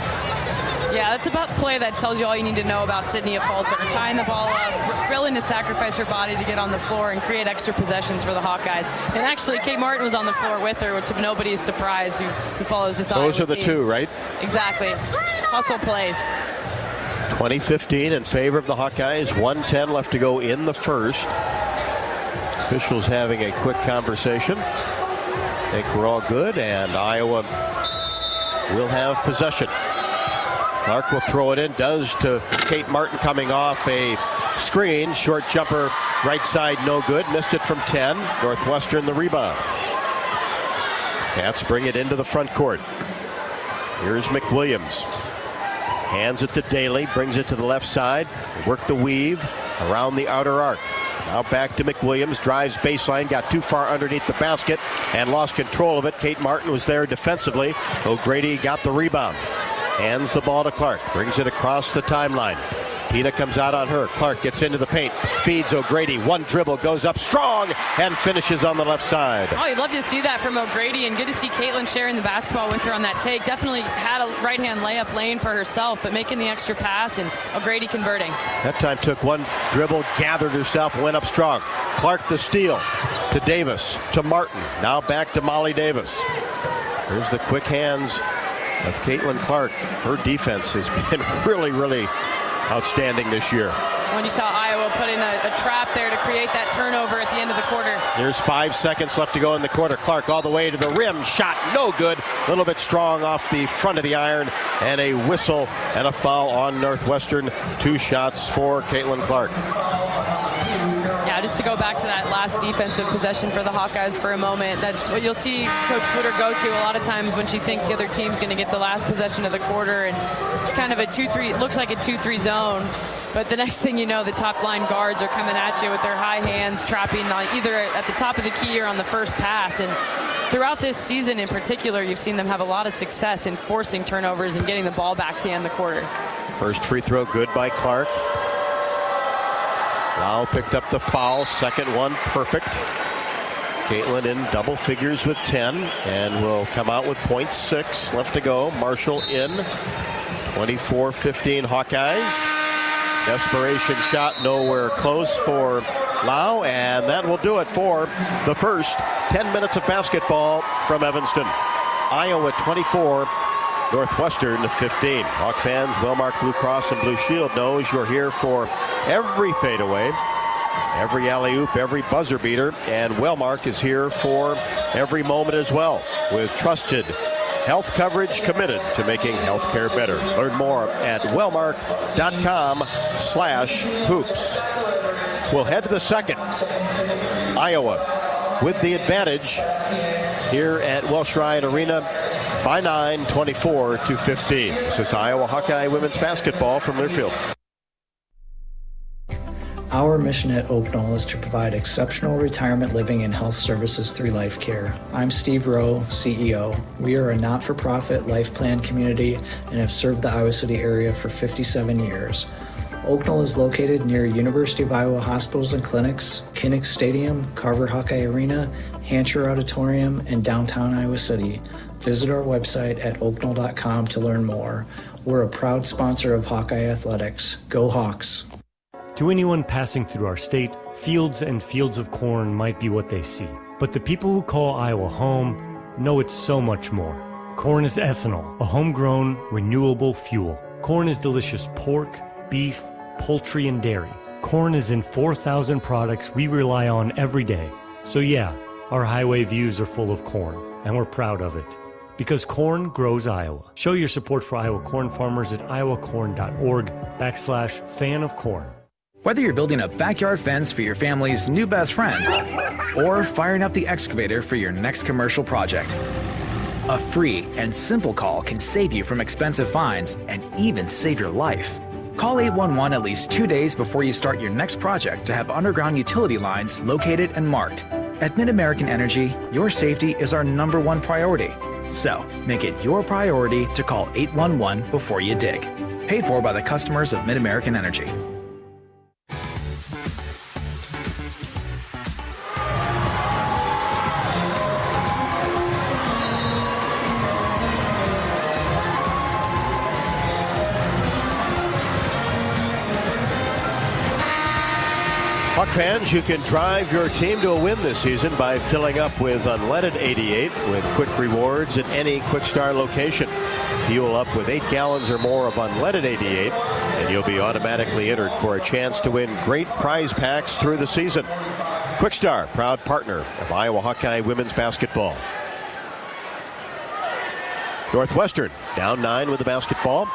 Yeah, that's about play that tells you all you need to know about Sydney Falter. Tying the ball up, willing to sacrifice her body to get on the floor and create extra possessions for the Hawkeyes. And actually, Kate Martin was on the floor with her, which to nobody's surprise who follows this Iowa Those are the team. two, right? Exactly. Hustle plays. 20-15 in favor of the Hawkeyes. 1:10 left to go in the first. Officials having a quick conversation. I think we're all good, and Iowa will have possession. Clark will throw it in, does to Kate Martin coming off a screen. Short jumper, right side, no good. Missed it from 10. Northwestern the rebound. Cats bring it into the front court. Here's McWilliams. Hands it to Daly, brings it to the left side. Work the weave around the outer arc. Now back to McWilliams, drives baseline, got too far underneath the basket and lost control of it. Kate Martin was there defensively. O'Grady got the rebound. Hands the ball to Clark, brings it across the timeline. Pina comes out on her. Clark gets into the paint, feeds O'Grady. One dribble, goes up strong, and finishes on the left side. Oh, you'd love to see that from O'Grady, and good to see Caitlyn sharing the basketball with her on that take. Definitely had a right-hand layup lane for herself, but making the extra pass, and O'Grady converting. That time took one dribble, gathered herself, went up strong. Clark the steal to Davis, to Martin. Now back to Molly Davis. Here's the quick hands of Caitlyn Clark. Her defense has been really, really outstanding this year. When you saw Iowa put in a trap there to create that turnover at the end of the quarter. There's 5 seconds left to go in the quarter. Clark all the way to the rim. Shot no good. A little bit strong off the front of the iron. And a whistle and a foul on Northwestern. 2 shots for Caitlyn Clark. Yeah, just to go back to that last defensive possession for the Hawkeyes for a moment, that's what you'll see Coach Bluder go to a lot of times when she thinks the other team's going to get the last possession of the quarter, and it's kind of a 2-3, it looks like a 2-3 zone, but the next thing you know, the top line guards are coming at you with their high hands, trapping either at the top of the key or on the first pass, and throughout this season in particular, you've seen them have a lot of success in forcing turnovers and getting the ball back to end the quarter. First free throw good by Clark. Lau picked up the foul, second one perfect. Caitlyn in double figures with 10 and will come out with .6 left to go. Marshall in. 24-15 Hawkeyes. Desperation shot nowhere close for Lau, and that will do it for the first 10 minutes of basketball from Evanston. Iowa 24, Northwestern 15. Hawk fans, Wellmark Blue Cross and Blue Shield knows you're here for every fadeaway, every alley-oop, every buzzer beater, and Wellmark is here for every moment as well, with trusted health coverage committed to making healthcare better. Learn more at wellmark.com/hoops. We'll head to the second. Iowa with the advantage here at Welsh Ryan Arena by 9, 24-15. This is Iowa Hawkeye women's basketball from Learfield. Our mission at Oak Knoll is to provide exceptional retirement living and health services through Life Care. I'm Steve Rowe, CEO. We are a not-for-profit life plan community and have served the Iowa City area for 57 years. Oak Knoll is located near University of Iowa hospitals and clinics, Kinnick Stadium, Carver Hawkeye Arena, Hancher Auditorium, and downtown Iowa City. Visit our website at oaknoll.com to learn more. We're a proud sponsor of Hawkeye Athletics. Go Hawks! To anyone passing through our state, fields and fields of corn might be what they see. But the people who call Iowa home know it's so much more. Corn is ethanol, a homegrown, renewable fuel. Corn is delicious pork, beef, poultry, and dairy. Corn is in 4,000 products we rely on every day. So yeah, our highway views are full of corn, and we're proud of it. Because corn grows Iowa. Show your support for Iowa corn farmers at iowacorn.org/fan of corn. Whether you're building a backyard fence for your family's new best friend or firing up the excavator for your next commercial project, a free and simple call can save you from expensive fines and even save your life. Call 811 at least 2 days before you start your next project to have underground utility lines located and marked. At Mid-American Energy, your safety is our #1 priority. So, make it your priority to call 811 before you dig. Paid for by the customers of Mid-American Energy. Hawk fans, you can drive your team to a win this season by filling up with unleaded 88 with quick rewards at any Quick-Star location. Fuel up with 8 gallons or more of unleaded 88, and you'll be automatically entered for a chance to win great prize packs through the season. Quick-Star, proud partner of Iowa Hawkeye women's basketball. Northwestern down 9 with the basketball.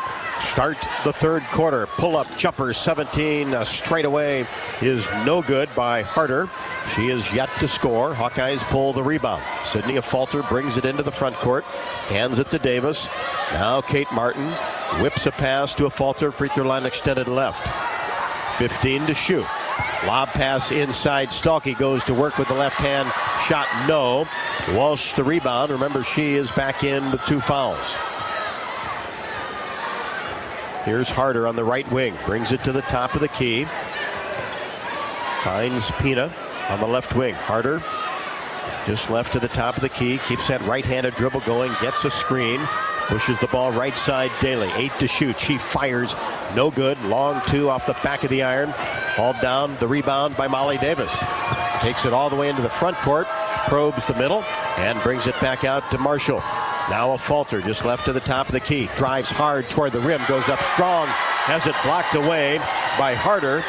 Start the third quarter. Pull-up jumper 17 straight away is no good by Harder. She is yet to score. Hawkeyes pull the rebound. Sydney Falter brings it into the front court. Hands it to Davis. Now Kate Martin whips a pass to a Falter. Free throw line extended left. 15 to shoot. Lob pass inside. Stalky goes to work with the left hand. Shot no. Walsh the rebound. Remember, she is back in with 2 fouls. Here's Harder on the right wing. Brings it to the top of the key. Finds Pina on the left wing. Harder just left to the top of the key. Keeps that right-handed dribble going. Gets a screen. Pushes the ball right side. Daly, 8 to shoot. She fires. No good. Long 2 off the back of the iron. Hauled down. The rebound by Molly Davis. Takes it all the way into the front court. Probes the middle and brings it back out to Marshall. Now a Falter just left to the top of the key. Drives hard toward the rim. Goes up strong. Has it blocked away by Harder.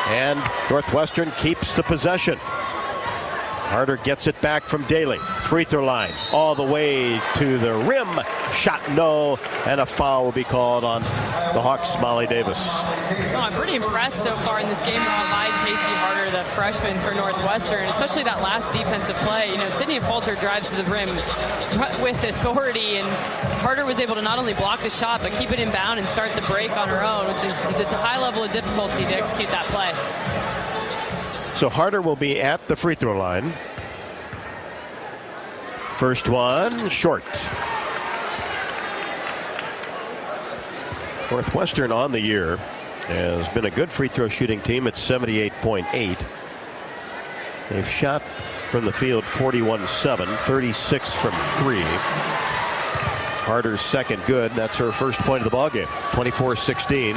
And Northwestern keeps the possession. Harder gets it back from Daly. Free throw line all the way to the rim. Shot no, and a foul will be called on the Hawks' Molly Davis. Well, I'm pretty impressed so far in this game by Casey Harder, the freshman for Northwestern, especially that last defensive play. You know, Sydney Falter drives to the rim with authority, and Harder was able to not only block the shot, but keep it inbound and start the break on her own, which is at the high level of difficulty to execute that play. So Harder will be at the free throw line. First one, short. Northwestern on the year has been a good free throw shooting team at 78.8. They've shot from the field 41-7, 36 from 3. Harder's second good. That's her first point of the ballgame, 24-16.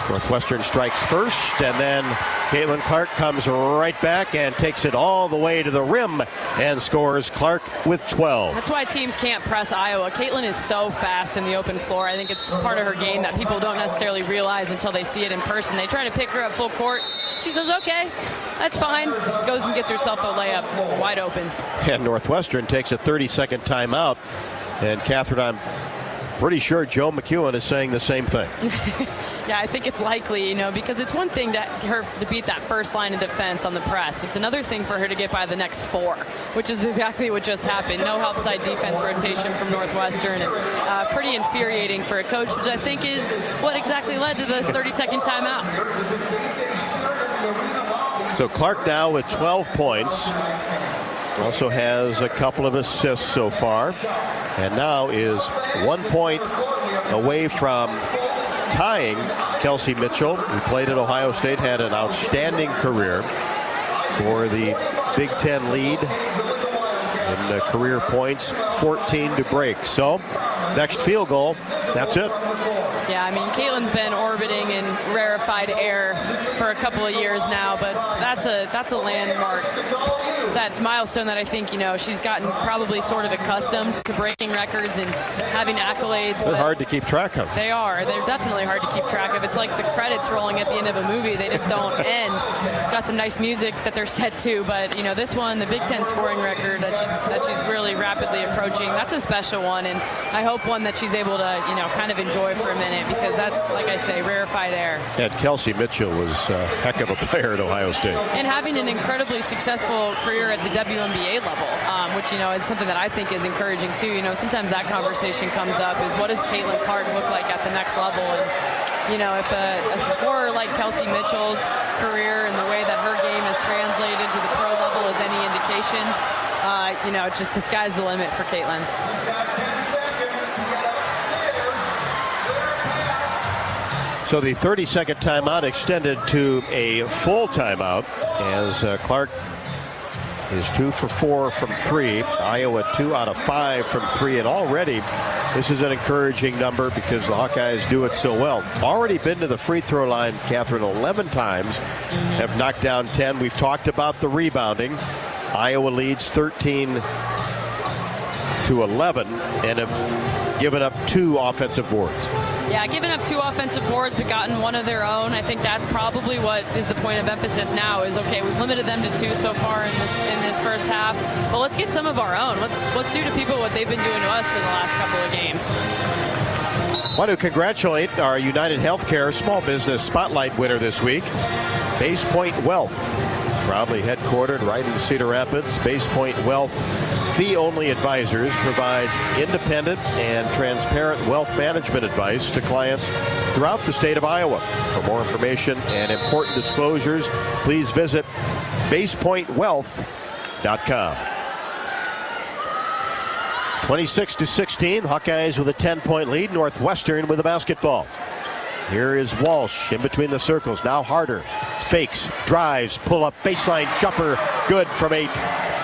Northwestern strikes first, and then Caitlyn Clark comes right back and takes it all the way to the rim and scores. Clark with 12. That's why teams can't press Iowa. Caitlyn is so fast in the open floor. I think it's part of her game that people don't necessarily realize until they see it in person. They try to pick her up full court. She says, okay, that's fine. Goes and gets herself a layup wide open. And Northwestern takes a 30-second timeout. And Catherine, I'm pretty sure Joe McEwen is saying the same thing. Yeah, I think it's likely, you know, because it's one thing to beat that first line of defense on the press. It's another thing for her to get by the next 4, which is exactly what just happened. No help side defense rotation from Northwestern. And, pretty infuriating for a coach, which I think is what exactly led to this 30-second timeout. So Clark now with 12 points. Also has a couple of assists so far. And now is 1 point away from tying Kelsey Mitchell, who played at Ohio State, had an outstanding career for the Big Ten lead in the career points, 14 to break. So next field goal, that's it. Yeah, I mean, Caitlyn's been orbiting in rarefied air for a couple of years now, but that's a landmark, that milestone that I think, she's gotten probably sort of accustomed to breaking records and having accolades. They're hard to keep track of. They are. They're definitely hard to keep track of. It's like the credits rolling at the end of a movie. They just don't end. It's got some nice music that they're set to, but, this one, the Big Ten scoring record that she's really rapidly approaching, that's a special one, and I hope one that she's able to, kind of enjoy for a minute, because that's, like I say, rarefied air. And Kelsey Mitchell was a heck of a player at Ohio State. And having an incredibly successful career at the WNBA level, which, is something that I think is encouraging too. Sometimes that conversation comes up, is what does Caitlyn Clark look like at the next level? And, if a scorer like Kelsey Mitchell's career and the way that her game has translated to the pro level is any indication, just the sky's the limit for Caitlyn. So the 30-second timeout extended to a full timeout as Clark is 2 for 4 from 3. Iowa 2 out of 5 from 3. And already this is an encouraging number because the Hawkeyes do it so well. Already been to the free throw line, Catherine, 11 times. Have knocked down 10. We've talked about the rebounding. Iowa leads 13-11 and have given up 2 offensive boards. Yeah, given up 2 offensive boards but gotten 1 of their own. I think that's probably what is the point of emphasis now is, okay, we've limited them to 2 so far in this first half, but let's get some of our own. Let's do to people what they've been doing to us for the last couple of games. I want to congratulate our United Healthcare Small Business Spotlight winner this week, Base Point Wealth. Proudly headquartered right in Cedar Rapids, Base Point Wealth fee-only advisors provide independent and transparent wealth management advice to clients throughout the state of Iowa. For more information and important disclosures, please visit basepointwealth.com. 26-16, Hawkeyes with a 10-point lead, Northwestern with a basketball. Here is Walsh in between the circles. Now Harder fakes, drives, pull up, baseline jumper, good from 8.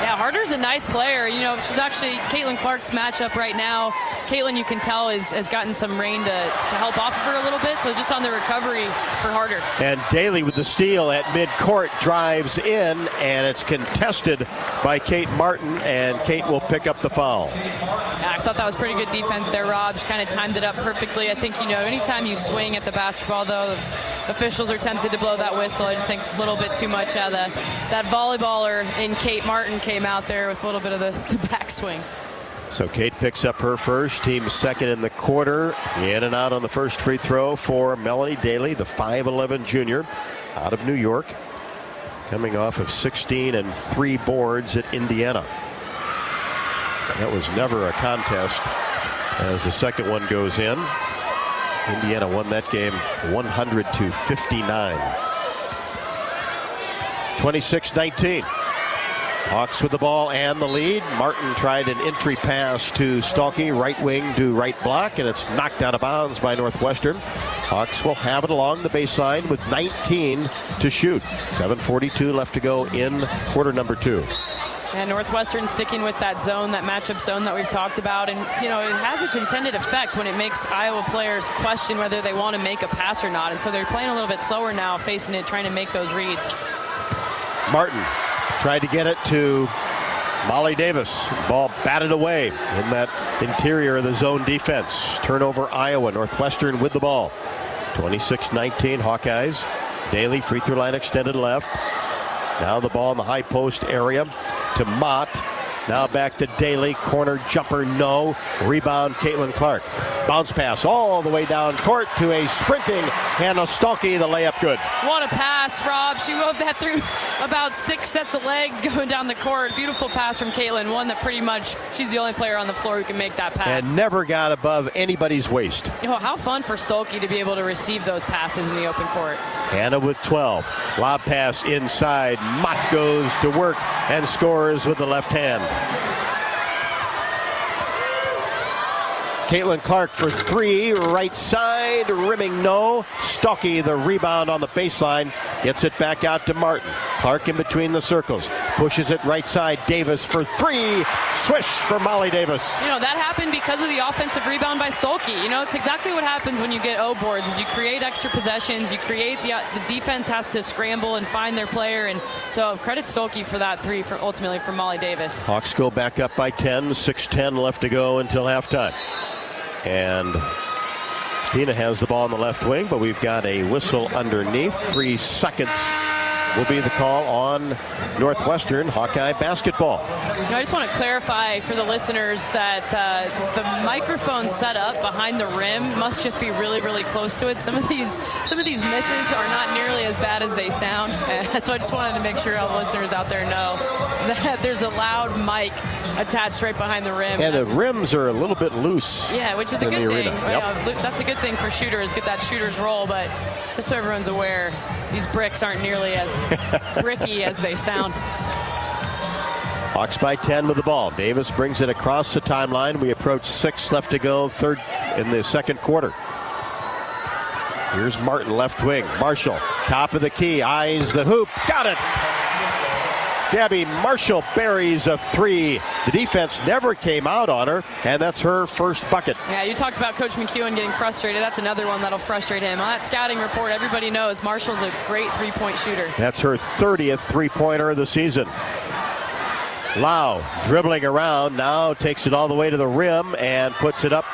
Yeah, Harder's a nice player. She's actually Caitlyn Clark's matchup right now. Caitlyn, you can tell, has gotten some rain to help off of her a little bit, so just on the recovery for Harder. And Daly with the steal at midcourt, drives in, and it's contested by Kate Martin, and Kate will pick up the foul. Yeah, I thought that was pretty good defense there, Rob. She kind of timed it up perfectly. I think, anytime you swing at the basketball, though, the officials are tempted to blow that whistle. I just think a little bit too much. That volleyballer in Kate Martin came out there with a little bit of the backswing. So Kate picks up her first, team second in the quarter. In and out on the first free throw for Melanie Daly, the 5'11 junior out of New York, coming off of 16 and 3 boards at Indiana. That was never a contest as the second one goes in. Indiana won that game 100-59. 26-19. Hawks with the ball and the lead. Martin tried an entry pass to Stalky, right wing to right block, and it's knocked out of bounds by Northwestern. Hawks will have it along the baseline with 19 to shoot. 7:42 left to go in quarter number 2. And Northwestern sticking with that zone, that matchup zone that we've talked about. And, it has its intended effect when it makes Iowa players question whether they want to make a pass or not. And so they're playing a little bit slower now, facing it, trying to make those reads. Martin tried to get it to Molly Davis. Ball batted away in that interior of the zone defense. Turnover Iowa. Northwestern with the ball. 26-19 Hawkeyes. Daly free throw line extended left. Now the ball in the high post area to Mott. Now back to Daly. Corner jumper, no. Rebound, Caitlyn Clark. Bounce pass all the way down court to a sprinting Hannah Stalky. The layup good. What a pass, Rob. She wove that through about 6 sets of legs going down the court. Beautiful pass from Caitlyn. One that pretty much, she's the only player on the floor who can make that pass. And never got above anybody's waist. How fun for Stolke to be able to receive those passes in the open court. Hannah with 12. Lob pass inside. Mott goes to work and scores with the left hand. Caitlyn Clark for 3, right side, rimming no. Stalky the rebound on the baseline, gets it back out to Martin. Clark in between the circles, pushes it right side. Davis for three. Swish for Molly Davis. You know, that happened because of the offensive rebound by Stolke. You know, it's exactly what happens when you get O boards is you create extra possessions. You create the defense has to scramble and find their player. And so credit Stolke for that three ultimately for Molly Davis. Hawks go back up by 10. 6:10 left to go until halftime. And Pina has the ball on the left wing, but we've got a whistle underneath. 3 seconds will be the call on Northwestern Hawkeye basketball. You know, I just want to clarify for the listeners that the microphone set up behind the rim must just be really, really close to it. Some of these misses are not nearly as bad as they sound. So I just wanted to make sure all the listeners out there know that there's a loud mic attached right behind the rim. And the rims are a little bit loose. Yeah, which is a good thing. Yep. That's a good thing for shooters, get that shooter's roll, but just so everyone's aware, these bricks aren't nearly as bricky as they sound. Hawks by 10 with the ball. Davis brings it across the timeline. We approach 6 left to go, third in the second quarter. Here's Martin, left wing. Marshall, top of the key, eyes the hoop. Got it! Gabby Marshall buries a three. The defense never came out on her, and that's her first bucket. Yeah, you talked about Coach McEwen getting frustrated. That's another one that'll frustrate him. On that scouting report, everybody knows Marshall's a great three-point shooter. That's her 30th three-pointer of the season. Lau dribbling around, now takes it all the way to the rim and puts it up.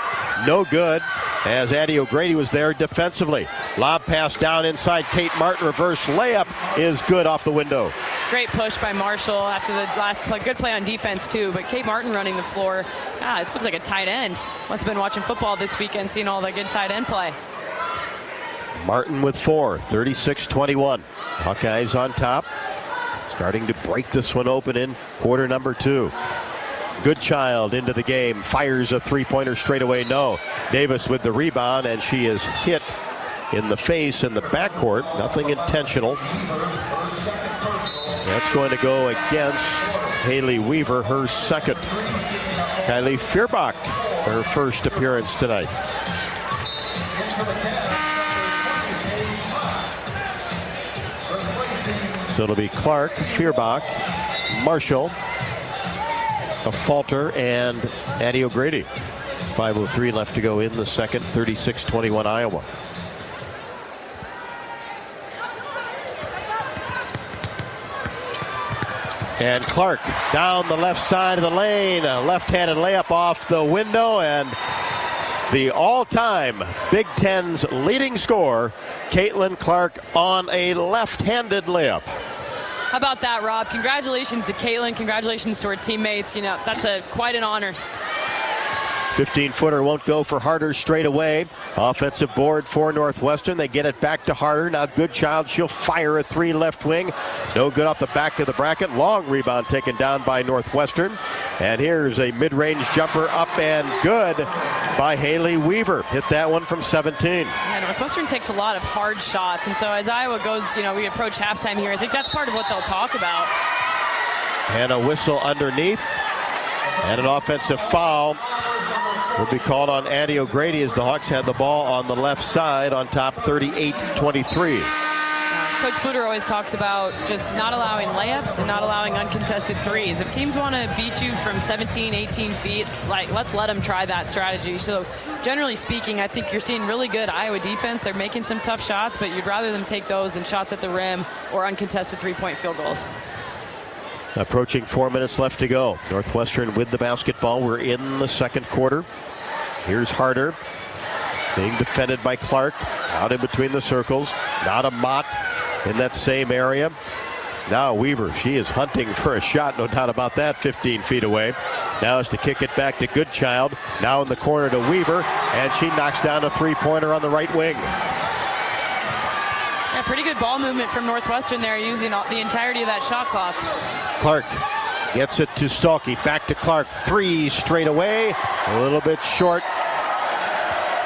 No good, as Addie O'Grady was there defensively. Lob pass down inside. Kate Martin, reverse layup is good off the window. Great push by Marshall after the last play. Good play on defense, too. But Kate Martin running the floor. This looks like a tight end. Must have been watching football this weekend, seeing all the good tight end play. Martin with 4, 36-21. Hawkeyes on top. Starting to break this one open in quarter number 2. Goodchild into the game. Fires a three-pointer straight away. No. Davis with the rebound, and she is hit in the face in the backcourt. Nothing intentional. That's going to go against Haley Weaver, her second. Kylie Fierbach, her first appearance tonight. So it'll be Clark, Fierbach, Marshall, a Falter, and Addie O'Grady. 5:03 left to go in the second. 36-21 Iowa. And Clark down the left side of the lane, a left-handed layup off the window, and the all-time Big Ten's leading scorer, Caitlyn Clark, on a left-handed layup. How about that, Rob? Congratulations to Caitlyn. Congratulations to her teammates. You know, that's quite an honor. 15-footer won't go for Harder straight away. Offensive board for Northwestern. They get it back to Harder. Now Goodchild, she'll fire a three left wing. No good off the back of the bracket. Long rebound taken down by Northwestern. And here's a mid-range jumper up and good by Haley Weaver. Hit that one from 17. Yeah, Northwestern takes a lot of hard shots. And so as Iowa goes, we approach halftime here, I think that's part of what they'll talk about. And a whistle underneath. And an offensive foul will be called on Addie O'Grady as the Hawks had the ball on the left side on top, 38-23. Coach Bluder always talks about just not allowing layups and not allowing uncontested threes. If teams want to beat you from 17, 18 feet, let's let them try that strategy. So generally speaking, I think you're seeing really good Iowa defense. They're making some tough shots, but you'd rather them take those than shots at the rim or uncontested three-point field goals. Approaching 4 minutes left to go. Northwestern with the basketball. We're in the second quarter. Here's Harder being defended by Clark. Out in between the circles. Not a Mott in that same area. Now Weaver, she is hunting for a shot, no doubt about that, 15 feet away. Now is to kick it back to Goodchild. Now in the corner to Weaver, and she knocks down a three-pointer on the right wing. Yeah, pretty good ball movement from Northwestern there, using the entirety of that shot clock. Clark gets it to Stolke. Back to Clark. Three straight away. A little bit short.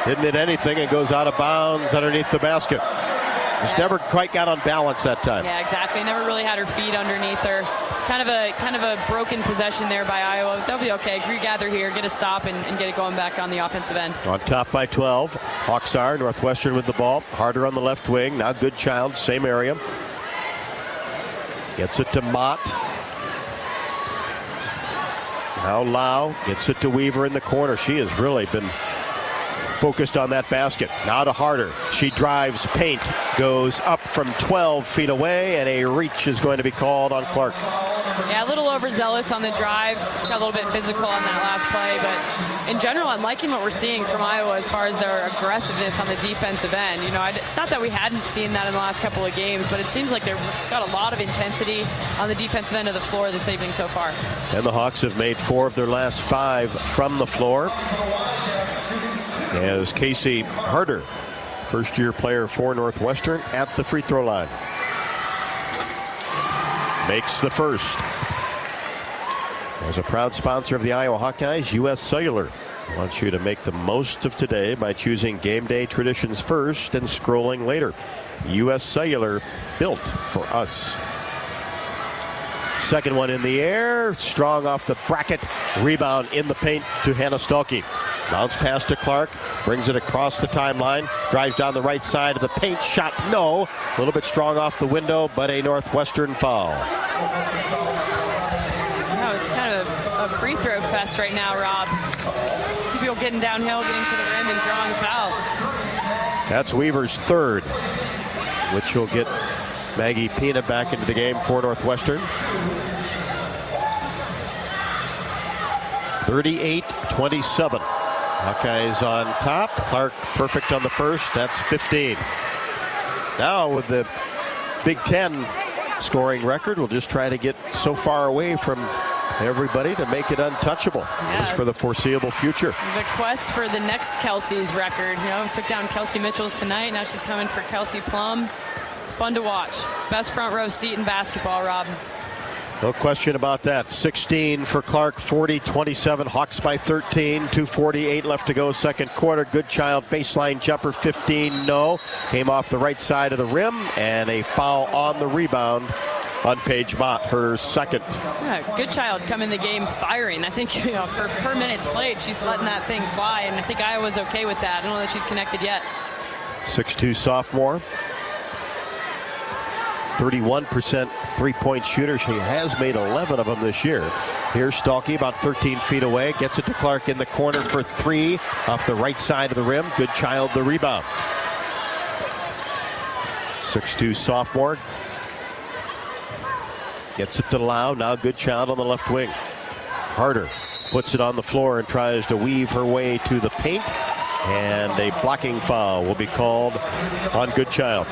Didn't hit anything and goes out of bounds underneath the basket. Just never quite got on balance that time. Yeah, exactly. Never really had her feet underneath her. Kind of a broken possession there by Iowa. They'll be okay. Regather here, get a stop, and get it going back on the offensive end. On top by 12. Hawks are. Northwestern with the ball. Harder on the left wing. Now Goodchild, same area. Gets it to Mott. Now Lau gets it to Weaver in the corner. She has really been focused on that basket. Now to Harder. She drives paint, goes up from 12 feet away, and a reach is going to be called on Clark. Yeah, a little overzealous on the drive. Just got a little bit physical on that last play. But in general, I'm liking what we're seeing from Iowa as far as their aggressiveness on the defensive end. You know, I thought that we hadn't seen that in the last couple of games, but it seems like they've got a lot of intensity on the defensive end of the floor this evening so far. And the Hawks have made 4 of their last 5 from the floor. As Casey Harder, first-year player for Northwestern, at the free throw line. Makes the first. As a proud sponsor of the Iowa Hawkeyes, U.S. Cellular wants you to make the most of today by choosing game day traditions first and scrolling later. U.S. Cellular, built for us. Second one in the air, strong off the bracket. Rebound in the paint to Hannah Stuelke. Bounce pass to Clark, brings it across the timeline, drives down the right side of the paint, shot no. A little bit strong off the window, but a Northwestern foul. No, it's kind of a free throw fest right now, Rob. Two people getting downhill, getting to the rim and drawing fouls. That's Weaver's third, which will get Maggie Pina back into the game for Northwestern. 38-27. Hawkeyes on top. Clark perfect on the first. That's 15. Now with the Big Ten scoring record, we'll just try to get so far away from everybody to make it untouchable, at least for the foreseeable future. The quest for the next Kelsey's record. You know, took down Kelsey Mitchell's tonight. Now she's coming for Kelsey Plum. It's fun to watch. Best front row seat in basketball, Rob. No question about that. 16 for Clark, 40-27. Hawks by 13. 2:48 left to go, second quarter. Goodchild baseline jumper, 15, no. Came off the right side of the rim, and a foul on the rebound on Paige Mott, her second. Yeah, Goodchild come in the game firing. I think, you know, for per minutes played, she's letting that thing fly, and I think Iowa's okay with that. I don't know that she's connected yet. 6'2" sophomore. 31% three-point shooter. She has made 11 of them this year. Here's Stuelke about 13 feet away. Gets it to Clark in the corner for 3 off the right side of the rim. Goodchild the rebound. 6'2" sophomore. Gets it to Lau. Now Goodchild on the left wing. Harder puts it on the floor and tries to weave her way to the paint. And a blocking foul will be called on Goodchild.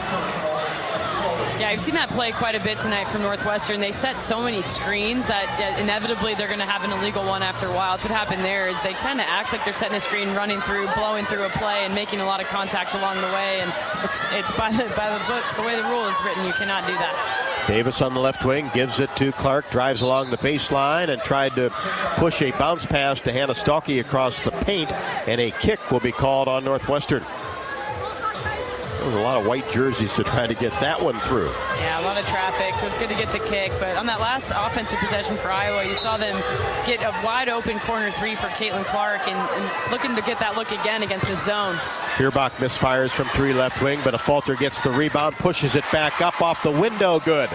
Yeah, I've seen that play quite a bit tonight from Northwestern. They set so many screens that inevitably they're going to have an illegal one after a while. That's what happened there is they kind of act like they're setting a screen, running through, blowing through a play, and making a lot of contact along the way. And it's by the way the rule is written, you cannot do that. Davis on the left wing gives it to Clark, drives along the baseline and tried to push a bounce pass to Hannah Stuelke across the paint, and a kick will be called on Northwestern. There was a lot of white jerseys to try to get that one through. Yeah, a lot of traffic. It was good to get the kick, but on that last offensive possession for Iowa, you saw them get a wide open corner 3 for Caitlyn Clark and looking to get that look again against the zone. Feuerbach misfires from 3 left wing, but a Falter gets the rebound, pushes it back up off the window. Good.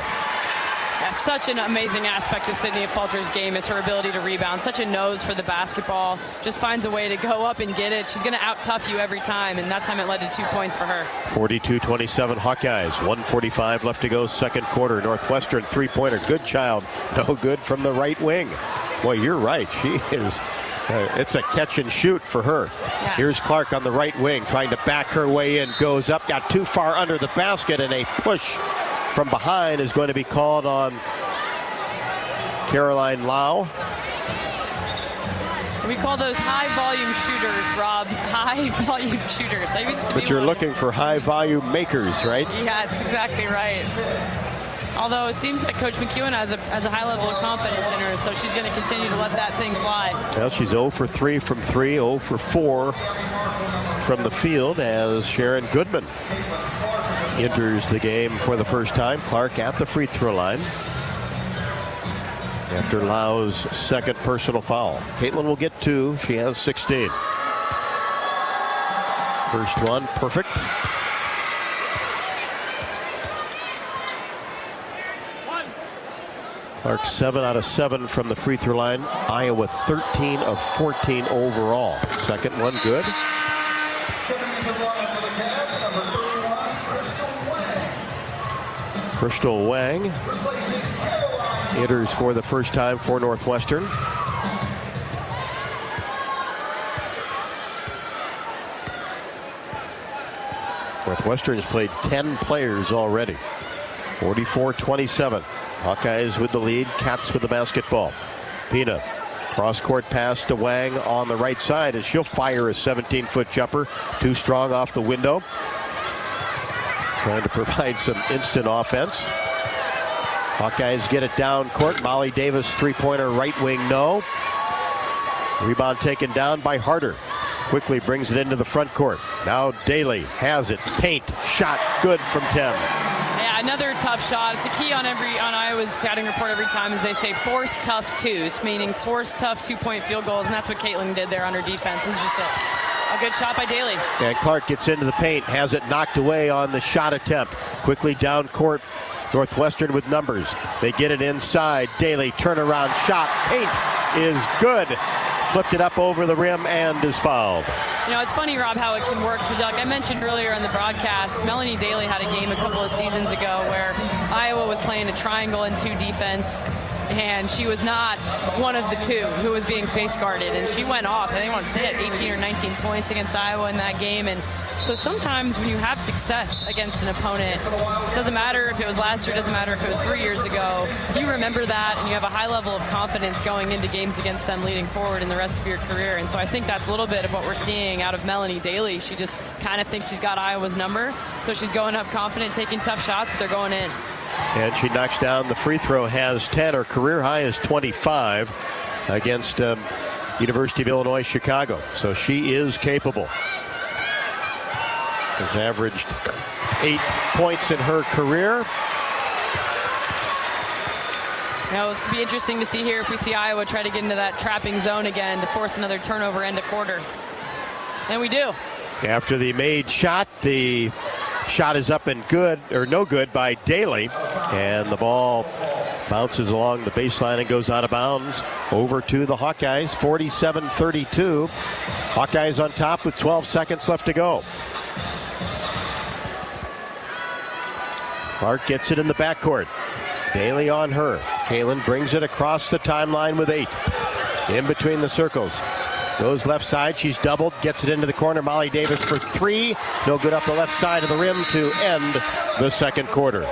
Yeah, such an amazing aspect of Sydney Falter's game is her ability to rebound. Such a nose for the basketball. Just finds a way to go up and get it. She's going to out-tough you every time, and that time it led to 2 points for her. 42-27 Hawkeyes. 1:45 left to go, second quarter. Northwestern three-pointer. Goodchild. No good from the right wing. Boy, you're right. She is... it's a catch and shoot for her. Yeah. Here's Clark on the right wing, trying to back her way in. Goes up, got too far under the basket, and a push from behind is going to be called on Caroline Lau. We call those high-volume shooters, Rob. High-volume shooters. I used to be But you're looking for high-volume makers, right? Yeah, that's exactly right. Although it seems like Coach McEwen has a high level of confidence in her, so she's going to continue to let that thing fly. Well, she's 0 for 3 from 3, 0 for 4 from the field as Sharon Goodman enters the game for the first time. Clark at the free throw line after Lau's second personal foul. Caitlyn will get 2. She has 16. First one, perfect. Clark 7 out of 7 from the free throw line. Iowa 13 of 14 overall. Second one good. Crystal Wang enters for the first time for Northwestern. Northwestern has played 10 players already. 44-27. Hawkeyes with the lead. Cats with the basketball. Pina. Cross-court pass to Wang on the right side as she'll fire a 17-foot jumper. Too strong off the window. Trying to provide some instant offense. Hawkeyes get it down court. Molly Davis three-pointer right wing no. Rebound taken down by Harder. Quickly brings it into the front court. Now Daly has it. Paint. Shot. Good from 10. Yeah, another tough shot. It's a key on Iowa's scouting report every time is they say force tough twos, meaning force tough two-point field goals, and that's what Caitlyn did there on her defense. It was just a good shot by Daly. And Clark gets into the paint, has it knocked away on the shot attempt. Quickly down court. Northwestern with numbers. They get it inside. Daly turnaround shot. Paint is good. Flipped it up over the rim and is fouled. You know, it's funny, Rob, how it can work. Like I mentioned earlier in the broadcast, Melanie Daly had a game a couple of seasons ago where Iowa was playing a triangle and 2 defense, and she was not one of the 2 who was being face guarded, and she went off. I think I want to say at 18 or 19 points against Iowa in that game. And so sometimes when you have success against an opponent, it doesn't matter if it was last year, it doesn't matter if it was 3 years ago, you remember that and you have a high level of confidence going into games against them leading forward in the rest of your career. And so I think that's a little bit of what we're seeing out of Melanie Daly. She just kind of thinks she's got Iowa's number, so she's going up confident, taking tough shots, but they're going in. And she knocks down the free throw, has 10. Her career high is 25 against University of Illinois Chicago. So she is capable. Has averaged 8 points in her career. Now, it'll be interesting to see here if we see Iowa try to get into that trapping zone again to force another turnover end of quarter. And we do. After the made shot, the shot is up and good, or no good, by Daly. And the ball bounces along the baseline and goes out of bounds over to the Hawkeyes. 47-32. Hawkeyes on top with 12 seconds left to go. Clark gets it in the backcourt. Daly on her. Caitlyn brings it across the timeline with 8. In between the circles. Goes left side. She's doubled. Gets it into the corner. Molly Davis for 3. No good up the left side of the rim to end the second quarter.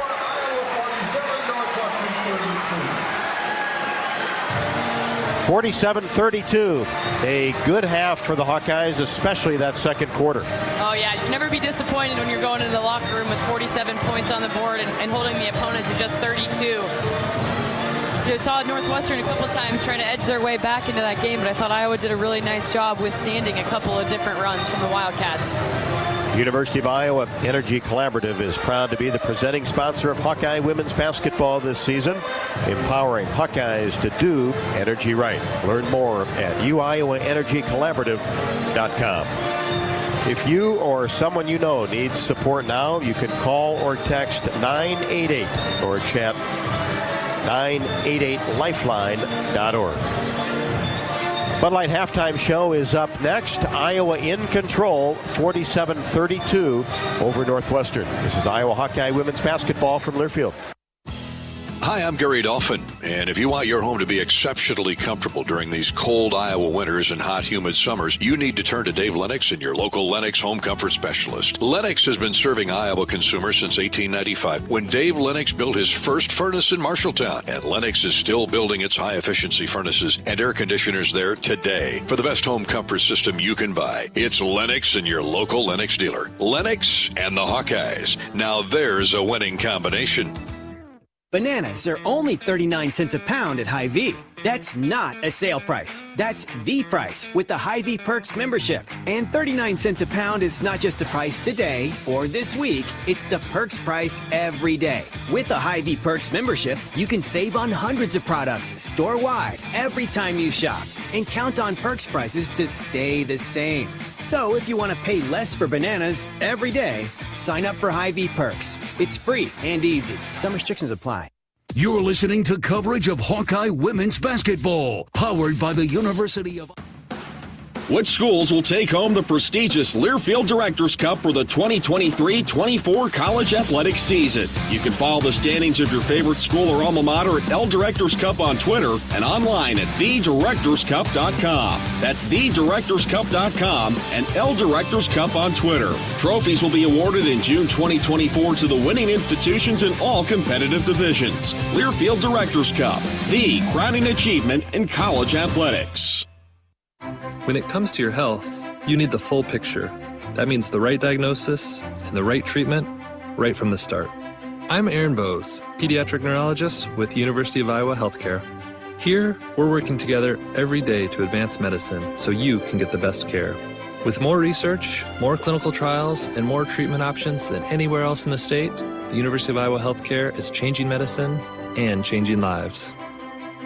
(47-32). A good half for the Hawkeyes, especially that second quarter. Oh, yeah. You never be disappointed when you're going into the locker room with 47 points on the board and holding the opponent to just 32. You saw Northwestern a couple times trying to edge their way back into that game, but I thought Iowa did a really nice job withstanding a couple of different runs from the Wildcats. University of Iowa Energy Collaborative is proud to be the presenting sponsor of Hawkeye women's basketball this season, empowering Hawkeyes to do energy right. Learn more at uiowaenergycollaborative.com. If you or someone you know needs support now, you can call or text 988 or chat 988lifeline.org. Bud Light halftime show is up next. Iowa in control, 47-32 over Northwestern. This is Iowa Hawkeye women's basketball from Learfield. Hi, I'm Gary Dolphin, and if you want your home to be exceptionally comfortable during these cold Iowa winters and hot, humid summers, you need to turn to Dave Lennox and your local Lennox home comfort specialist. Lennox has been serving Iowa consumers since 1895, when Dave Lennox built his first furnace in Marshalltown, and Lennox is still building its high-efficiency furnaces and air conditioners there today. For the best home comfort system you can buy, it's Lennox and your local Lennox dealer. Lennox and the Hawkeyes. Now there's a winning combination. Bananas are only 39 cents a pound at Hy-Vee. That's not a sale price. That's the price with the Hy-Vee Perks membership. And 39 cents a pound is not just the price today or this week. It's the Perks price every day. With the Hy-Vee Perks membership, you can save on hundreds of products store-wide every time you shop. And count on Perks prices to stay the same. So if you want to pay less for bananas every day, sign up for Hy-Vee Perks. It's free and easy. Some restrictions apply. You're listening to coverage of Hawkeye women's basketball, powered by the University of... Which schools will take home the prestigious Learfield Directors Cup for the 2023-24 college athletics season? You can follow the standings of your favorite school or alma mater at L Directors Cup on Twitter and online at thedirectorscup.com. That's thedirectorscup.com and L Directors Cup on Twitter. Trophies will be awarded in June 2024 to the winning institutions in all competitive divisions. Learfield Directors Cup, the crowning achievement in college athletics. When it comes to your health, you need the full picture. That means the right diagnosis and the right treatment right from the start. I'm Aaron Bose, pediatric neurologist with University of Iowa Healthcare. Here, we're working together every day to advance medicine so you can get the best care. With more research, more clinical trials, and more treatment options than anywhere else in the state, the University of Iowa Healthcare is changing medicine and changing lives.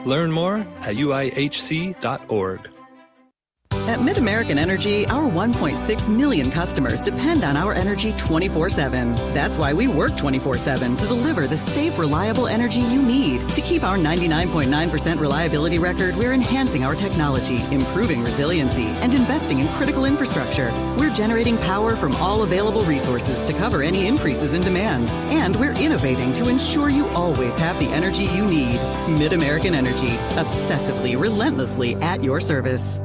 Learn more at uihc.org. At Mid-American Energy, our 1.6 million customers depend on our energy 24/7. That's why we work 24/7 to deliver the safe, reliable energy you need. To keep our 99.9% reliability record, we're enhancing our technology, improving resiliency, and investing in critical infrastructure. We're generating power from all available resources to cover any increases in demand. And we're innovating to ensure you always have the energy you need. Mid-American Energy, obsessively, relentlessly at your service.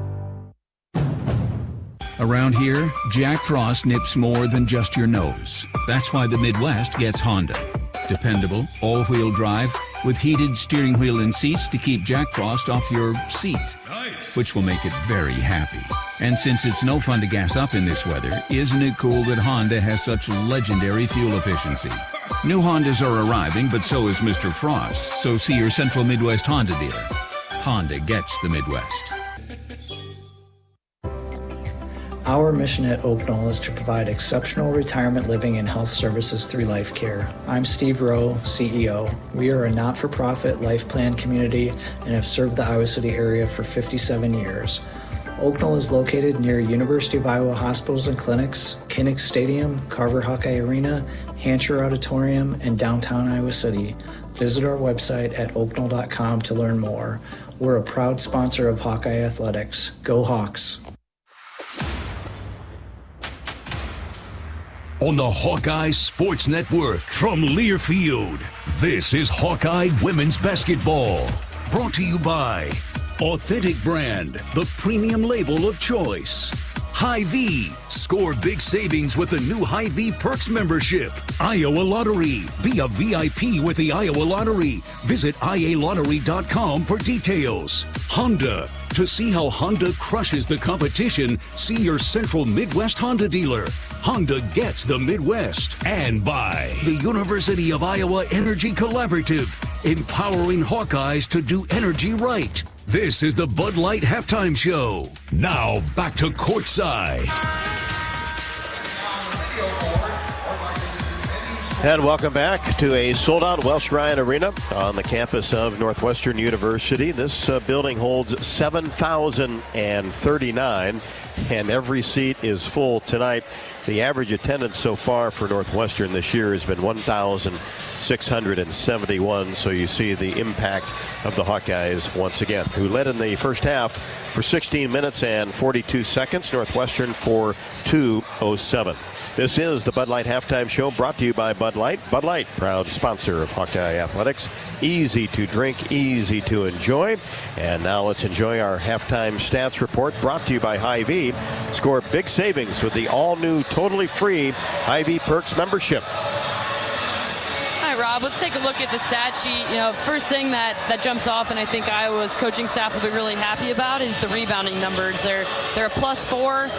Around here, Jack Frost nips more than just your nose. That's why the Midwest gets Honda. Dependable, all-wheel drive, with heated steering wheel and seats to keep Jack Frost off your seat, which will make it very happy. And since it's no fun to gas up in this weather, isn't it cool that Honda has such legendary fuel efficiency? New Hondas are arriving, but so is Mr. Frost, so see your Central Midwest Honda dealer. Honda gets the Midwest. Our mission at Oak Knoll is to provide exceptional retirement living and health services through life care. I'm Steve Rowe, CEO. We are a not-for-profit life plan community and have served the Iowa City area for 57 years. Oak Knoll is located near University of Iowa hospitals and clinics, Kinnick Stadium, Carver Hawkeye Arena, Hancher Auditorium, and downtown Iowa City. Visit our website at oakknoll.com to learn more. We're a proud sponsor of Hawkeye Athletics. Go Hawks! On the Hawkeye Sports Network from Learfield, this is Hawkeye Women's Basketball. Brought to you by Authentic Brand, the premium label of choice. Hy-Vee, score big savings with the new Hy-Vee Perks membership. Iowa Lottery, be a VIP with the Iowa Lottery. Visit ialottery.com for details. Honda, to see how Honda crushes the competition, see your Central Midwest Honda dealer. Honda gets the Midwest. And by the University of Iowa Energy Collaborative, empowering Hawkeyes to do energy right. This is the Bud Light Halftime Show. Now back to courtside. And welcome back to a sold-out Welsh Ryan Arena on the campus of Northwestern University. This building holds 7,039, and every seat is full tonight. The average attendance so far for Northwestern this year has been 1,671, so you see the impact of the Hawkeyes once again, who led in the first half for 16 minutes and 42 seconds. Northwestern for 2:07. This is the Bud Light Halftime Show, brought to you by Bud Light. Bud Light, proud sponsor of Hawkeye Athletics. Easy to drink, easy to enjoy. And now let's enjoy our halftime stats report, brought to you by Hy-Vee. Score big savings with the all-new, totally free Hy-Vee Perks membership. Hi, Rob. Let's take a look at the stat sheet. You know, first thing that jumps off, and I think Iowa's coaching staff will be really happy about, is the rebounding numbers. They're a +4.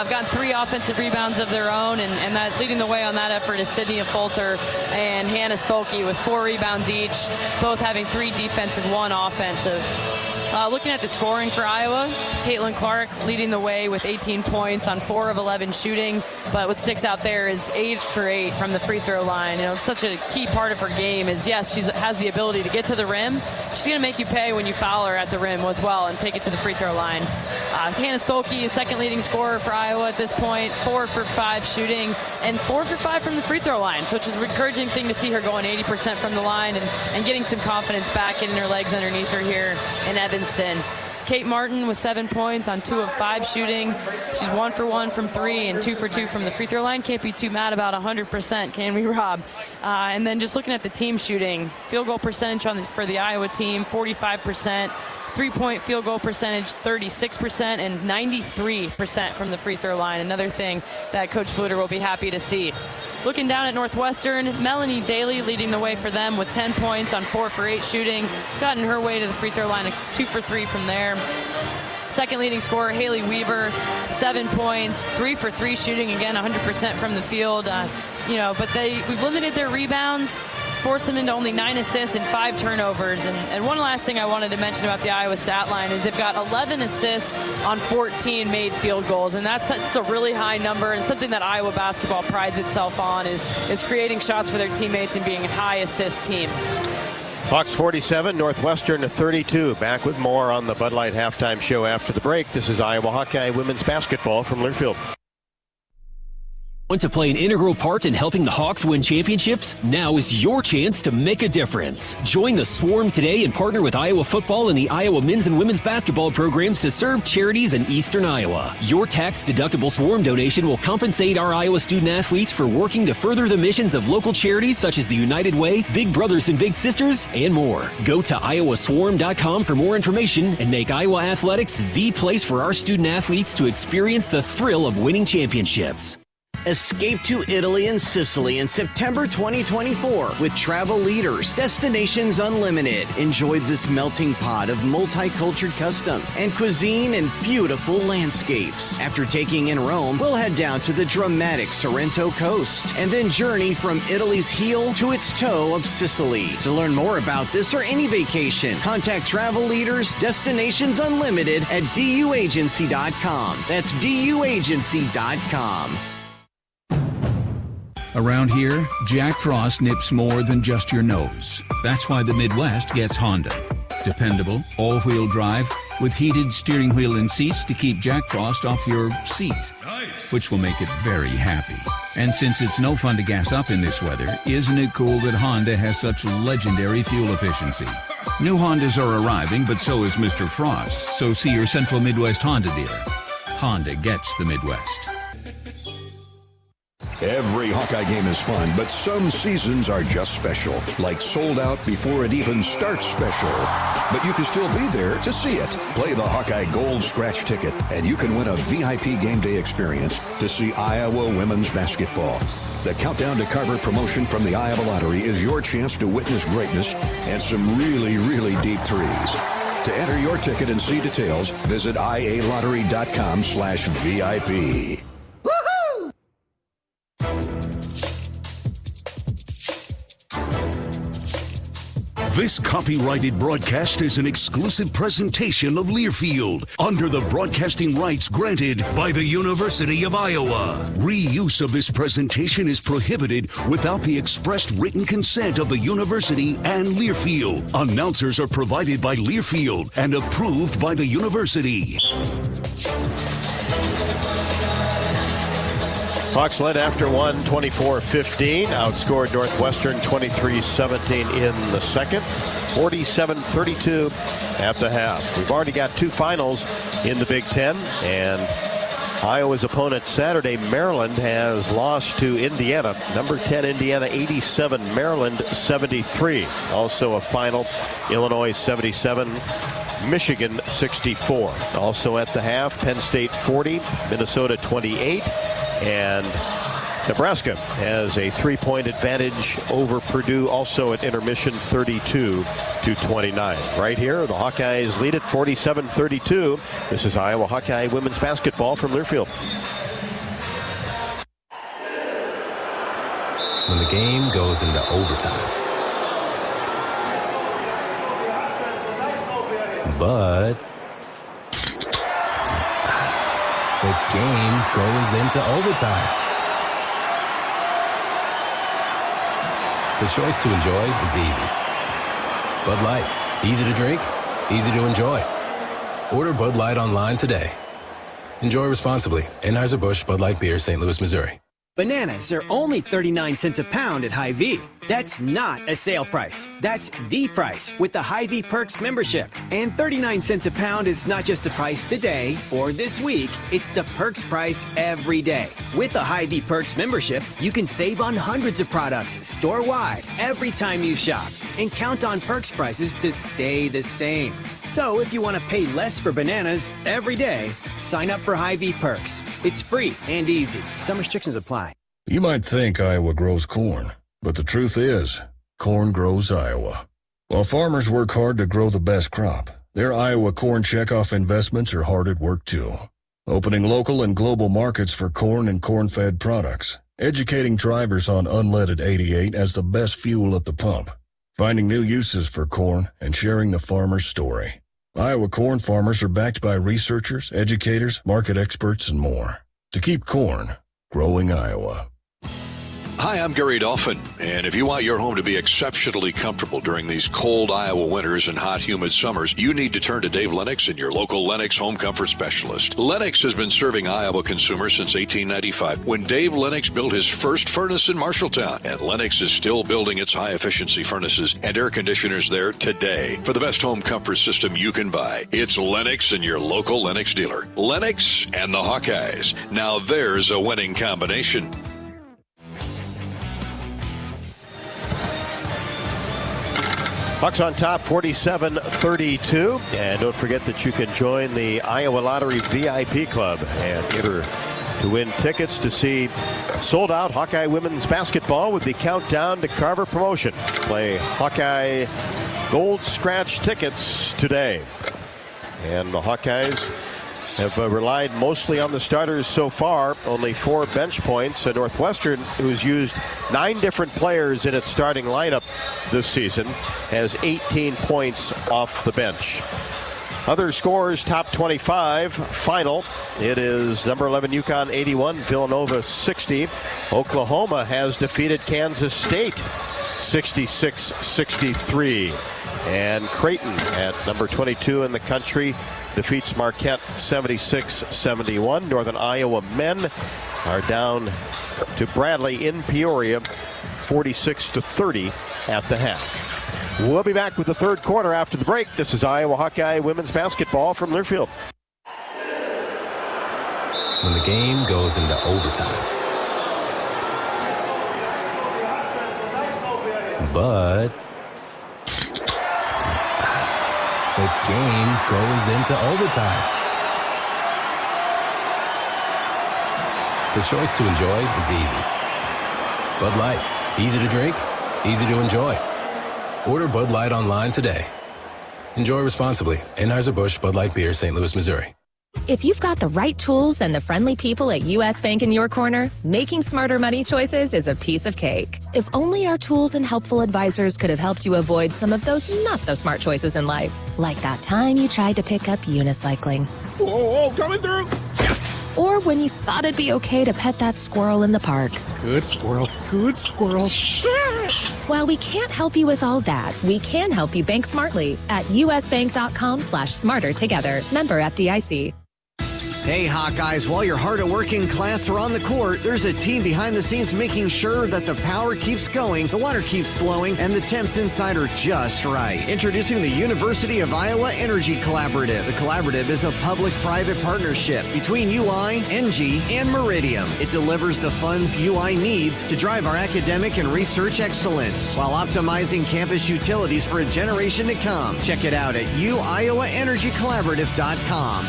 Gotten 3 offensive rebounds of their own, and that leading the way on that effort is Sydney Fulter and Hannah Stolke with 4 rebounds each, both having 3 defensive, 1 offensive. Looking at the scoring for Iowa, Caitlyn Clark leading the way with 18 points on 4 of 11 shooting. But what sticks out there is 8 for 8 from the free throw line. You know, it's such a key part of her game is, yes, she has the ability to get to the rim. She's going to make you pay when you foul her at the rim as well and take it to the free throw line. Hannah Stolke is second leading scorer for Iowa at this point, 4 for 5 shooting and 4 for 5 from the free throw line, which is an encouraging thing to see her going 80% from the line and getting some confidence back, getting her legs underneath her here in Evanston. Kate Martin with 7 points on 2 of 5 shooting. She's 1 for 1 from 3 and 2 for 2 from the free throw line. Can't be too mad about 100%, can we, Rob? And then just looking at the team shooting, field goal percentage for the Iowa team, 45%. 3-point field goal percentage, 36%, and 93% from the free throw line. Another thing that Coach Bluder will be happy to see. Looking down at Northwestern, Melanie Daly leading the way for them with 10 points on 4 for 8 shooting. Gotten her way to the free throw line, 2 for 3 from there. Second leading scorer, Haley Weaver, 7 points, 3 for 3 shooting, again 100% from the field. But we've limited their rebounds, forced them into only 9 assists and 5 turnovers. And one last thing I wanted to mention about the Iowa stat line is they've got 11 assists on 14 made field goals, and that's a really high number, and something that Iowa basketball prides itself on is creating shots for their teammates and being a high assist team. Hawks 47, Northwestern 32. Back with more on the Bud Light halftime show after the break. This is Iowa Hawkeye women's basketball from Learfield. Want to play an integral part in helping the Hawks win championships? Now is your chance to make a difference. Join the Swarm today and partner with Iowa football and the Iowa men's and women's basketball programs to serve charities in eastern Iowa. Your tax-deductible Swarm donation will compensate our Iowa student athletes for working to further the missions of local charities such as the United Way, Big Brothers and Big Sisters, and more. Go to iowaswarm.com for more information and make Iowa athletics the place for our student athletes to experience the thrill of winning championships. Escape to Italy and Sicily in September 2024 with travel leaders, Destinations Unlimited. Enjoy this melting pot of multicultural customs and cuisine and beautiful landscapes. After taking in Rome, we'll head down to the dramatic Sorrento coast and then journey from Italy's heel to its toe of Sicily. To learn more about this or any vacation, contact travel leaders, Destinations Unlimited at duagency.com. That's duagency.com. Around here, Jack Frost nips more than just your nose. That's why the Midwest gets Honda. Dependable, all-wheel drive with heated steering wheel and seats to keep Jack Frost off your seat, which will make it very happy. And since it's no fun to gas up in this weather, isn't it cool that Honda has such legendary fuel efficiency? New Hondas are arriving, but so is Mr. Frost, so see your Central Midwest Honda dealer. Honda gets the Midwest. Every Hawkeye game is fun, but some seasons are just special, like sold out before it even starts special. But you can still be there to see it. Play the Hawkeye Gold Scratch ticket, and you can win a VIP game day experience to see Iowa women's basketball. The Countdown to Carver promotion from the Iowa Lottery is your chance to witness greatness and some really, really deep threes. To enter your ticket and see details, visit ialottery.com/VIP. This copyrighted broadcast is an exclusive presentation of Learfield under the broadcasting rights granted by the University of Iowa. Reuse of this presentation is prohibited without the expressed written consent of the university and Learfield. Announcers are provided by Learfield and approved by the university. Hawks led after one, 24-15. Outscored Northwestern 23-17 in the second. 47-32 at the half. We've already got 2 finals in the Big Ten, and Iowa's opponent Saturday, Maryland, has lost to Indiana. Number 10 Indiana 87, Maryland 73. Also a final, Illinois 77. Michigan 64. Also at the half, Penn State 40, Minnesota 28, and Nebraska has a 3-point advantage over Purdue, also at intermission 32-29. Right here, the Hawkeyes lead at 47-32. This is Iowa Hawkeye women's basketball from Learfield. When the game goes into overtime, But the game goes into overtime. The choice to enjoy is easy. Bud Light, easy to drink, easy to enjoy. Order Bud Light online today. Enjoy responsibly. Anheuser-Busch Bud Light Beer, St. Louis, Missouri. Bananas are only 39 cents a pound at Hy-Vee. That's not a sale price. That's the price with the Hy-Vee Perks membership. And 39 cents a pound is not just the price today or this week. It's the Perks price every day. With the Hy-Vee Perks membership, you can save on hundreds of products store-wide every time you shop. And count on Perks prices to stay the same. So if you want to pay less for bananas every day, sign up for Hy-Vee Perks. It's free and easy. Some restrictions apply. You might think Iowa grows corn, but the truth is, corn grows Iowa. While farmers work hard to grow the best crop, their Iowa corn checkoff investments are hard at work too. Opening local and global markets for corn and corn-fed products, educating drivers on unleaded 88 as the best fuel at the pump, finding new uses for corn, and sharing the farmer's story. Iowa corn farmers are backed by researchers, educators, market experts, and more. To keep corn growing Iowa. Hi, I'm Gary Dolphin, and if you want your home to be exceptionally comfortable during these cold Iowa winters and hot, humid summers, you need to turn to Dave Lennox and your local Lennox home comfort specialist. Lennox has been serving Iowa consumers since 1895, when Dave Lennox built his first furnace in Marshalltown, and Lennox is still building its high-efficiency furnaces and air conditioners there today. For the best home comfort system you can buy, it's Lennox and your local Lennox dealer. Lennox and the Hawkeyes. Now there's a winning combination. Bucks on top, 47-32. And don't forget that you can join the Iowa Lottery VIP Club and enter to win tickets to see sold-out Hawkeye women's basketball with the Countdown to Carver promotion. Play Hawkeye Gold Scratch tickets today. And the Hawkeyes have relied mostly on the starters so far. Only 4 bench points. Northwestern, who's used 9 different players in its starting lineup this season, has 18 points off the bench. Other scores, top 25 final. It is number 11 UConn 81, Villanova 60. Oklahoma has defeated Kansas State 66-63. And Creighton at number 22 in the country defeats Marquette 76-71. Northern Iowa men are down to Bradley in Peoria 46-30 at the half. We'll be back with the third quarter after the break. This is Iowa Hawkeye women's basketball from Learfield. When the game goes into overtime. But the game goes into overtime. The choice to enjoy is easy. Bud Light, easy to drink, easy to enjoy. Order Bud Light online today. Enjoy responsibly. Anheuser-Busch Bud Light Beer, St. Louis, Missouri. If you've got the right tools and the friendly people at U.S. Bank in your corner, making smarter money choices is a piece of cake. If only our tools and helpful advisors could have helped you avoid some of those not-so-smart choices in life. Like that time you tried to pick up unicycling. Whoa, coming through! Or when you thought it'd be okay to pet that squirrel in the park. Good squirrel, good squirrel. While we can't help you with all that, we can help you bank smartly at usbank.com/smarter together. Member FDIC. Hey, Hawkeyes, while you're hard at work in class or on the court, there's a team behind the scenes making sure that the power keeps going, the water keeps flowing, and the temps inside are just right. Introducing the University of Iowa Energy Collaborative. The collaborative is a public-private partnership between UI, NG, and Meridium. It delivers the funds UI needs to drive our academic and research excellence while optimizing campus utilities for a generation to come. Check it out at uiowaenergycollaborative.com.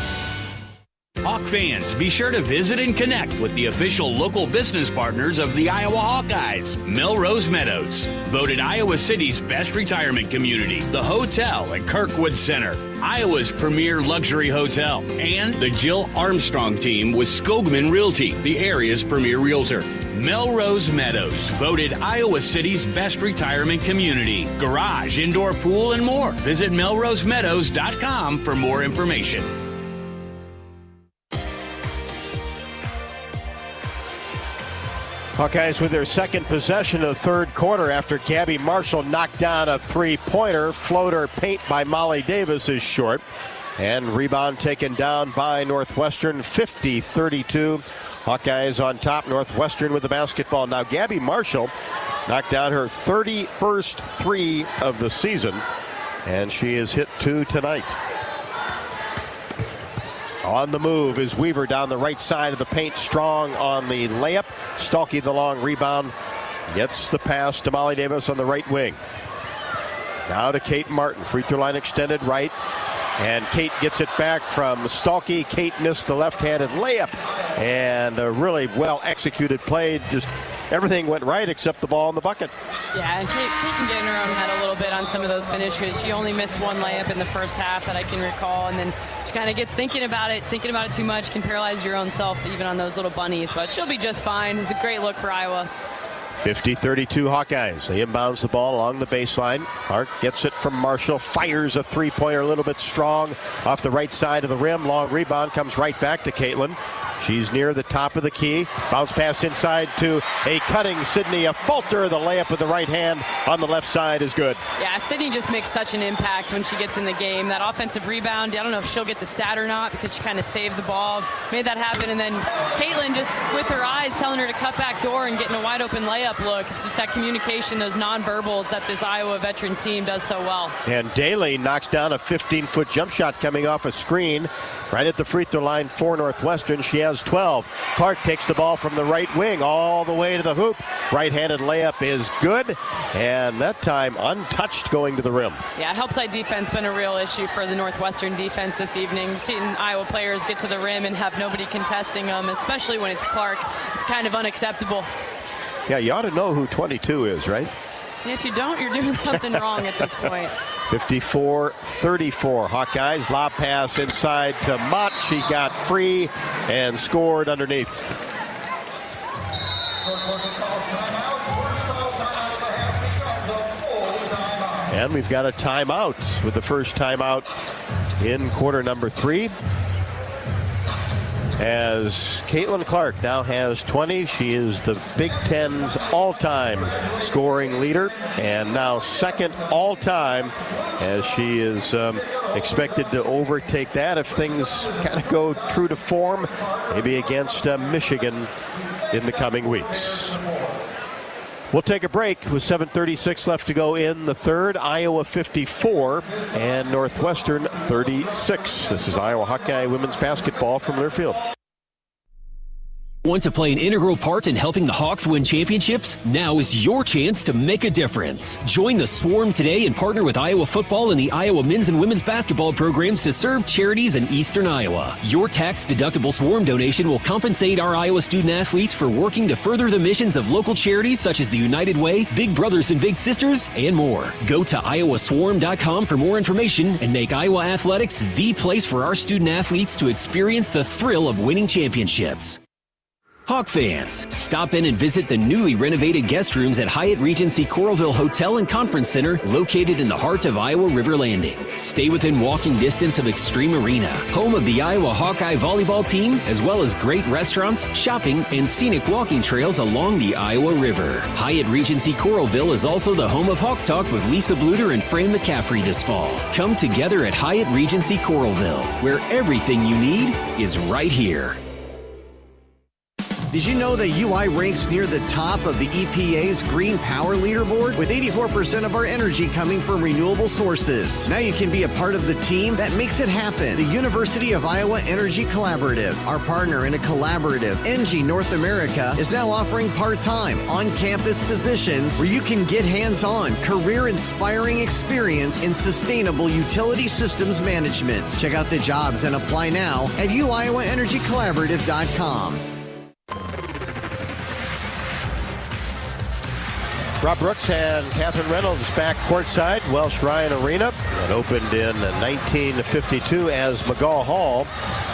Hawk fans, be sure to visit and connect with the official local business partners of the Iowa Hawkeyes. Melrose Meadows, voted Iowa City's best retirement community, the hotel at Kirkwood Center, Iowa's premier luxury hotel, and the Jill Armstrong team with Skogman Realty, the area's premier realtor. Melrose Meadows, voted Iowa City's best retirement community. Garage, indoor pool, and more. Visit melrosemeadows.com for more information. Hawkeyes with their second possession of the third quarter after Gabby Marshall knocked down a three-pointer. Floater paint by Molly Davis is short. And rebound taken down by Northwestern, 50-32. Hawkeyes on top, Northwestern with the basketball. Now Gabby Marshall knocked down her 31st three of the season, and she has hit 2 tonight. On the move is Weaver down the right side of the paint, strong on the layup. Stalky the long rebound, gets the pass to Molly Davis on the right wing. Now to Kate Martin, free throw line extended right. And Kate gets it back from Stalky. Kate missed the left-handed layup. And a really well-executed play. Just everything went right except the ball in the bucket. Yeah, and Kate can get in her own head a little bit on some of those finishes. She only missed one layup in the first half that I can recall. And then she kind of gets thinking about it too much, can paralyze your own self even on those little bunnies. But she'll be just fine. It was a great look for Iowa. 50-32 Hawkeyes. They inbounds the ball along the baseline. Clark gets it from Marshall, fires a three-pointer a little bit strong off the right side of the rim. Long rebound comes right back to Caitlyn. She's near the top of the key. Bounce pass inside to a cutting Sydney. A falter. The layup with the right hand on the left side is good. Yeah, Sydney just makes such an impact when she gets in the game. That offensive rebound, I don't know if she'll get the stat or not because she kind of saved the ball, made that happen. And then Caitlyn just with her eyes telling her to cut back door and getting a wide open layup look. It's just that communication, those nonverbals that this Iowa veteran team does so well. And Daly knocks down a 15-foot jump shot coming off a screen right at the free throw line for Northwestern. She has 12. Clark takes the ball from the right wing all the way to the hoop. Right-handed layup is good, and that time untouched going to the rim. Yeah, help side defense been a real issue for the Northwestern defense this evening. We've seen Iowa players get to the rim and have nobody contesting them, especially when it's Clark. It's kind of unacceptable. Yeah, you ought to know who 22 is, right? If you don't, you're doing something wrong at this point. 54-34. Hawkeyes lob pass inside to Mott. She got free and scored underneath. And we've got a timeout with the first timeout in quarter number 3. As Caitlyn Clark now has 20. She is the Big Ten's all-time scoring leader and now second all-time, as she is expected to overtake that if things kind of go true to form, maybe against Michigan in the coming weeks. We'll take a break with 7:36 left to go in the third. Iowa 54 and Northwestern 36. This is Iowa Hawkeye women's basketball from Learfield. Want to play an integral part in helping the Hawks win championships? Now is your chance to make a difference. Join the Swarm today and partner with Iowa football and the Iowa men's and women's basketball programs to serve charities in eastern Iowa. Your tax-deductible Swarm donation will compensate our Iowa student athletes for working to further the missions of local charities such as the United Way, Big Brothers and Big Sisters, and more. Go to iowaswarm.com for more information and make Iowa athletics the place for our student athletes to experience the thrill of winning championships. Hawk fans, stop in and visit the newly renovated guest rooms at Hyatt Regency Coralville Hotel and Conference Center, located in the heart of Iowa River Landing. Stay within walking distance of Extreme Arena, home of the Iowa Hawkeye volleyball team, as well as great restaurants, shopping, and scenic walking trails along the Iowa River. Hyatt Regency Coralville is also the home of Hawk Talk with Lisa Bluder and Fran McCaffrey this fall. Come together at Hyatt Regency Coralville, where everything you need is right here. Did you know that UI ranks near the top of the EPA's Green Power Leaderboard? With 84% of our energy coming from renewable sources. Now you can be a part of the team that makes it happen. The University of Iowa Energy Collaborative, our partner in a collaborative, ENGIE North America, is now offering part-time, on-campus positions where you can get hands-on, career-inspiring experience in sustainable utility systems management. Check out the jobs and apply now at uiowaenergycollaborative.com. Rob Brooks and Catherine Reynolds back courtside, Welsh Ryan Arena. It opened in 1952 as McGaw Hall.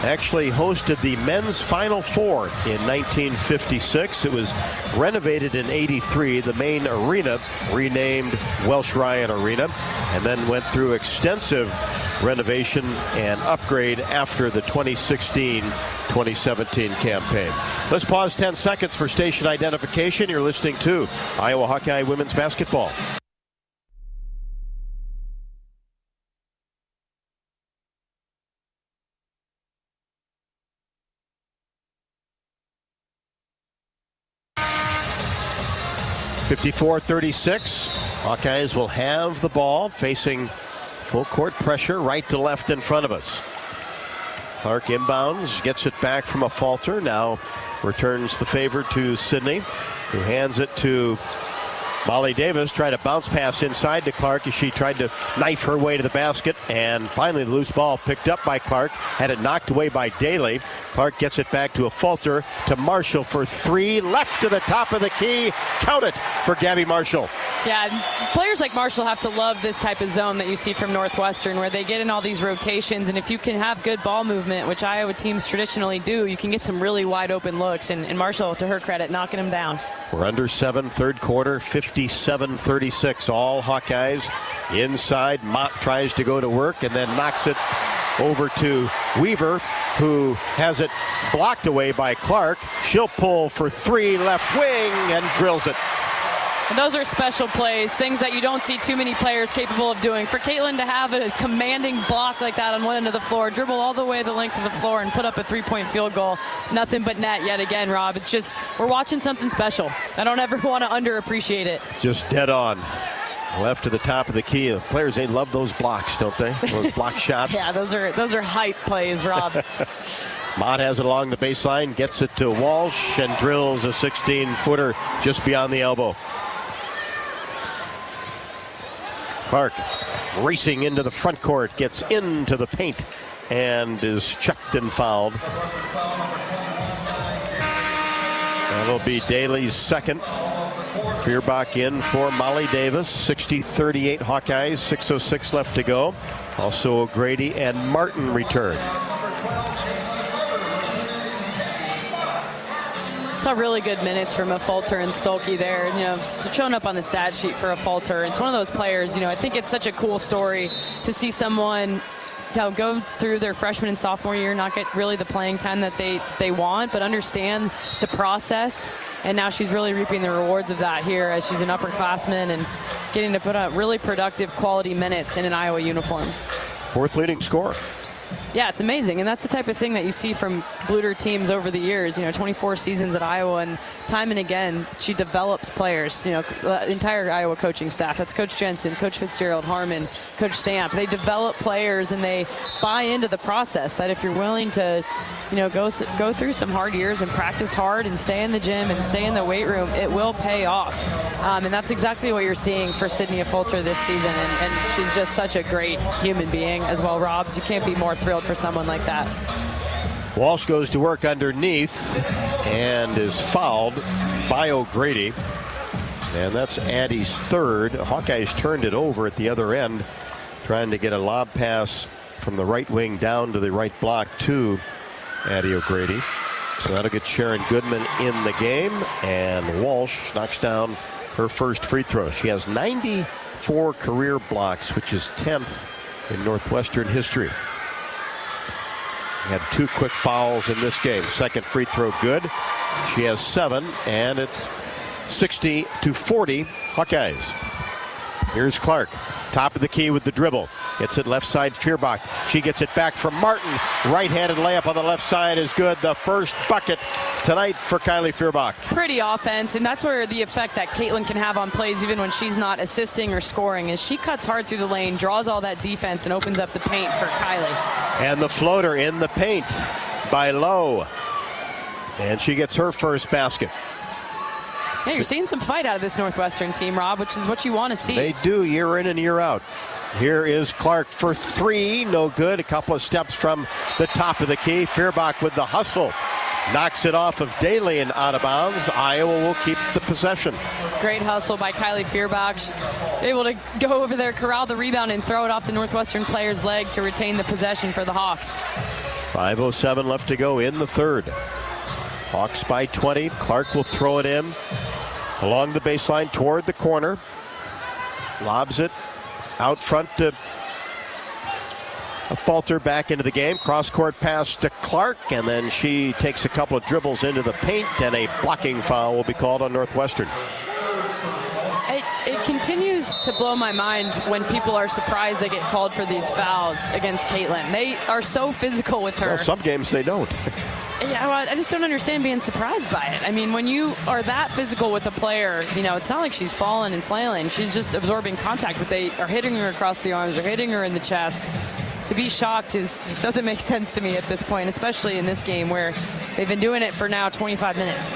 Actually hosted the men's Final Four in 1956. It was renovated in 83. The main arena renamed Welsh Ryan Arena, and then went through extensive renovation and upgrade after the 2016-2017 campaign. Let's pause 10 seconds for station identification. You're listening to Iowa Hawkeye Women's Basketball. (54-36). Hawkeyes will have the ball, facing full court pressure right to left in front of us. Clark inbounds, gets it back from a falter, now returns the favor to Sydney, who hands it to Molly Davis. Tried a bounce pass inside to Clark as she tried to knife her way to the basket, and finally the loose ball picked up by Clark, had it knocked away by Daly. Clark gets it back to a falter to Marshall for three, left to the top of the key. Count it for Gabby Marshall. Yeah, players like Marshall have to love this type of zone that you see from Northwestern, where they get in all these rotations, and if you can have good ball movement, which Iowa teams traditionally do, you can get some really wide open looks, and Marshall, to her credit, knocking them down. We're under 7, third quarter, 57-36. All Hawkeyes inside. Mott tries to go to work and then knocks it over to Weaver, who has it blocked away by Clark. She'll pull for three, left wing, and drills it. And those are special plays, things that you don't see too many players capable of doing. For Caitlyn to have a commanding block like that on one end of the floor, dribble all the way the length of the floor, and put up a three-point field goal, nothing but net yet again, Rob. It's just, we're watching something special. I don't ever want to underappreciate it. Just dead on. Left to the top of the key. The players, they love those blocks, don't they? Those block shots. Yeah, those are hype plays, Rob. Mott has it along the baseline, gets it to Walsh, and drills a 16-footer just beyond the elbow. Clark racing into the front court, gets into the paint, and is checked and fouled. That'll be Daly's second. Feuerbach in for Molly Davis. 60-38 Hawkeyes, 6:06 left to go. Also O'Grady and Martin return. Saw really good minutes from a Falter and Stolke there. You know, showing up on the stat sheet for a Falter. It's one of those players, you know, I think it's such a cool story to see someone go through their freshman and sophomore year, not get really the playing time that they want, but understand the process. And now she's really reaping the rewards of that here as she's an upperclassman and getting to put out really productive quality minutes in an Iowa uniform. Fourth leading scorer. Yeah, it's amazing, and that's the type of thing that you see from Bluder teams over the years. You know, 24 seasons at Iowa, and time and again, she develops players. You know, the entire Iowa coaching staff. That's Coach Jensen, Coach Fitzgerald, Harmon, Coach Stamp. They develop players, and they buy into the process. That if you're willing to, you know, go through some hard years and practice hard and stay in the gym and stay in the weight room, it will pay off. And that's exactly what you're seeing for Sydney Fulter this season, and she's just such a great human being as well, Robs. You can't be more thrilled for someone like that. Walsh goes to work underneath and is fouled by O'Grady. And that's Addie's third. Hawkeyes turned it over at the other end, trying to get a lob pass from the right wing down to the right block to Addie O'Grady. So that'll get Sharon Goodman in the game, and Walsh knocks down her first free throw. She has 94 career blocks, which is 10th in Northwestern history. Had two quick fouls in this game. Second free throw good. She has 7, and it's 60-40 Hawkeyes. Here's Clark, top of the key with the dribble. Gets it left side, Feuerbach. She gets it back from Martin. Right-handed layup on the left side is good. The first bucket tonight for Kylie Feuerbach. Pretty offense, and that's where the effect that Caitlyn can have on plays, even when she's not assisting or scoring, is she cuts hard through the lane, draws all that defense, and opens up the paint for Kylie. And the floater in the paint by Lowe. And she gets her first basket. Yeah, you're seeing some fight out of this Northwestern team, Rob, which is what you want to see. They do, year in and year out. Here is Clark for 3, no good. A couple of steps from the top of the key. Feuerbach with the hustle knocks it off of Daly and out of bounds. Iowa will keep the possession. Great hustle by Kylie Feuerbach. Able to go over there, corral the rebound, and throw it off the Northwestern player's leg to retain the possession for the Hawks. 5:07 left to go in the third. Hawks by 20. Clark will throw it in along the baseline toward the corner. Lobs it out front to Falter back into the game. Cross-court pass to Clark, and then she takes a couple of dribbles into the paint, and a blocking foul will be called on Northwestern. It continues to blow my mind when people are surprised they get called for these fouls against Caitlyn. They are so physical with her. Well, some games they don't. Yeah, well, I just don't understand being surprised by it. I mean, when you are that physical with a player, you know, it's not like she's falling and flailing. She's just absorbing contact, but they are hitting her across the arms, they're hitting her in the chest. To be shocked just doesn't make sense to me at this point, especially in this game where they've been doing it for now 25 minutes.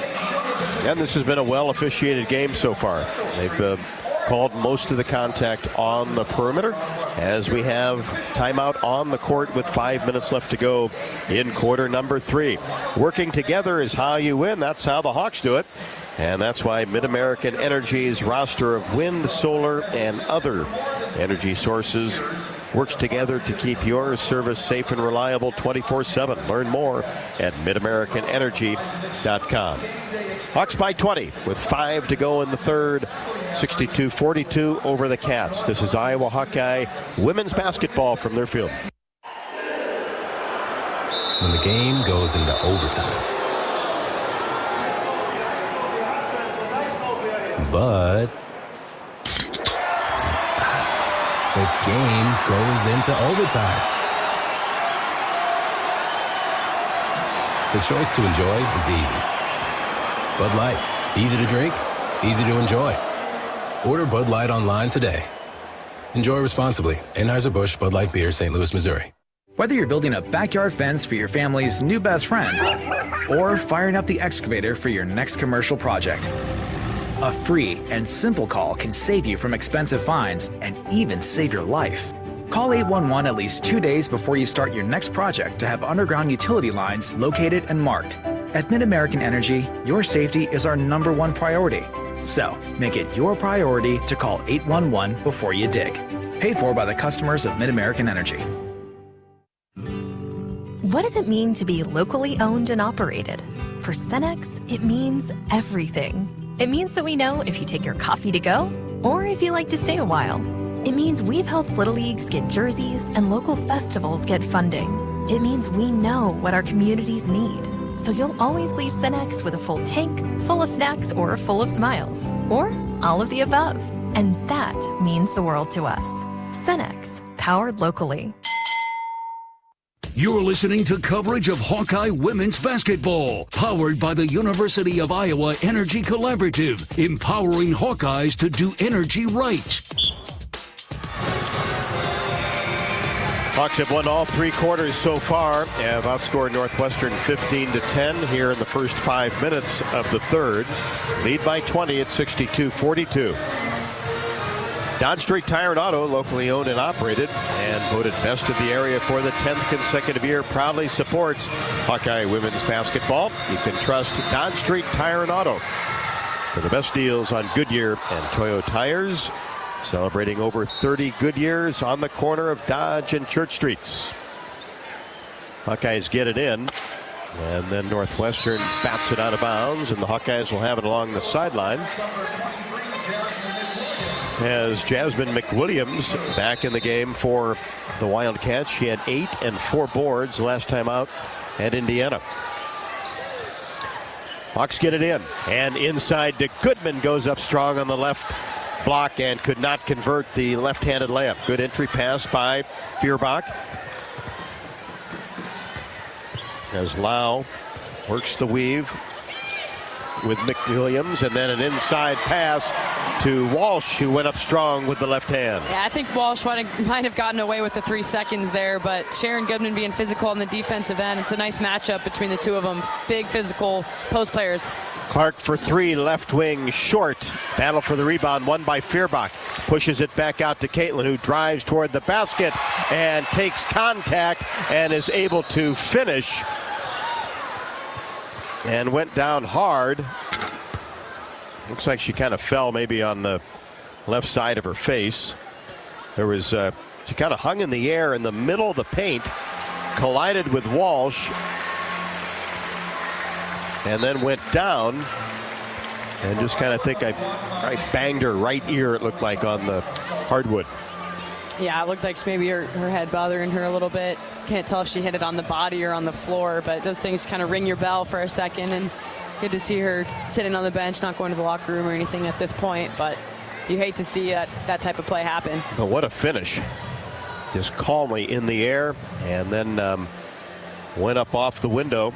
And this has been a well-officiated game so far. They've called most of the contact on the perimeter as we have timeout on the court with 5 minutes left to go in quarter number 3. Working together is how you win. That's how the Hawks do it. And that's why Mid-American Energy's roster of wind, solar, and other energy sources works together to keep your service safe and reliable 24/7. Learn more at midamericanenergy.com. Hawks by 20 with 5 to go in the third. 62-42 over the Cats. This is Iowa Hawkeye women's basketball from their field. When the game goes into overtime. But the game goes into overtime. The choice to enjoy is easy. Bud Light, easy to drink, easy to enjoy. Order Bud Light online today. Enjoy responsibly. Anheuser-Busch Bud Light Beer, St. Louis, Missouri. Whether you're building a backyard fence for your family's new best friend or firing up the excavator for your next commercial project, a free and simple call can save you from expensive fines and even save your life. Call 811 at least 2 days before you start your next project to have underground utility lines located and marked. At Mid-American Energy, your safety is our #1 priority. So, make it your priority to call 811 before you dig. Paid for by the customers of Mid-American Energy. What does it mean to be locally owned and operated? For Cenex, it means everything. It means that we know if you take your coffee to go or if you like to stay a while. It means we've helped Little Leagues get jerseys and local festivals get funding. It means we know what our communities need. So you'll always leave Cenex with a full tank, full of snacks, or full of smiles. Or all of the above. And that means the world to us. Cenex, powered locally. You're listening to coverage of Hawkeye women's basketball, powered by the University of Iowa Energy Collaborative, empowering Hawkeyes to do energy right. Hawks have won all 3 quarters so far, have outscored Northwestern 15-10 here in the first 5 minutes of the third. Lead by 20 at 62-42. Dodge Street Tire and Auto, locally owned and operated, and voted best of the area for the 10th consecutive year, proudly supports Hawkeye women's basketball. You can trust Dodge Street Tire and Auto for the best deals on Goodyear and Toyo tires. Celebrating over 30 good years on the corner of Dodge and Church Streets. Hawkeyes get it in, and then Northwestern bats it out of bounds, and the Hawkeyes will have it along the sideline. As Jasmine McWilliams back in the game for the Wildcats. She had 8 and 4 boards last time out at Indiana. Hawks get it in, and inside to Goodman, goes up strong on the left block and could not convert the left-handed layup. Good entry pass by Feuerbach. As Lau works the weave with McWilliams, and then an inside pass to Walsh, who went up strong with the left hand. Yeah, I think Walsh might have gotten away with the 3 seconds there, but Sharon Goodman being physical on the defensive end. It's a nice matchup between the two of them. Big physical post players. Clark for 3, left wing, short. Battle for the rebound, won by Feuerbach. Pushes it back out to Caitlyn, who drives toward the basket and takes contact and is able to finish. and went down hard. Looks like she kind of fell maybe on the left side of her face. There was she kind of hung in the air in the middle of the paint, collided with Walsh, and then went down. And just kind of think I banged her right ear, it looked like, on the hardwood. Yeah, it looked like maybe her head bothering her a little bit. Can't tell if she hit it on the body or on the floor, but those things kind of ring your bell for a second. And good to see her sitting on the bench, not going to the locker room or anything at this point. But you hate to see that type of play happen. But what a finish. Just calmly in the air, and then went up off the window.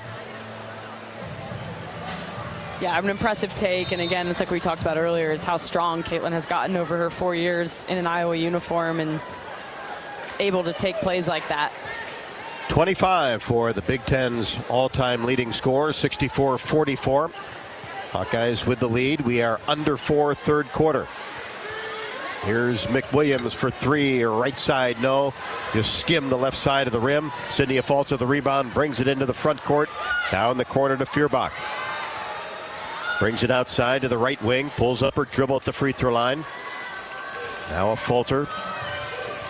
Yeah, an impressive take, and again, it's like we talked about earlier, is how strong Caitlyn has gotten over her 4 years in an Iowa uniform and able to take plays like that. 25 for the Big Ten's all-time leading scorer, 64-44. Hawkeyes with the lead. We are under 4, third quarter. Here's McWilliams for three, right side, no. Just skim the left side of the rim. Sydney Afalta the rebound, brings it into the front court. Down the corner to Feuerbach. Brings it outside to the right wing, pulls up her dribble at the free throw line. Now Afalta,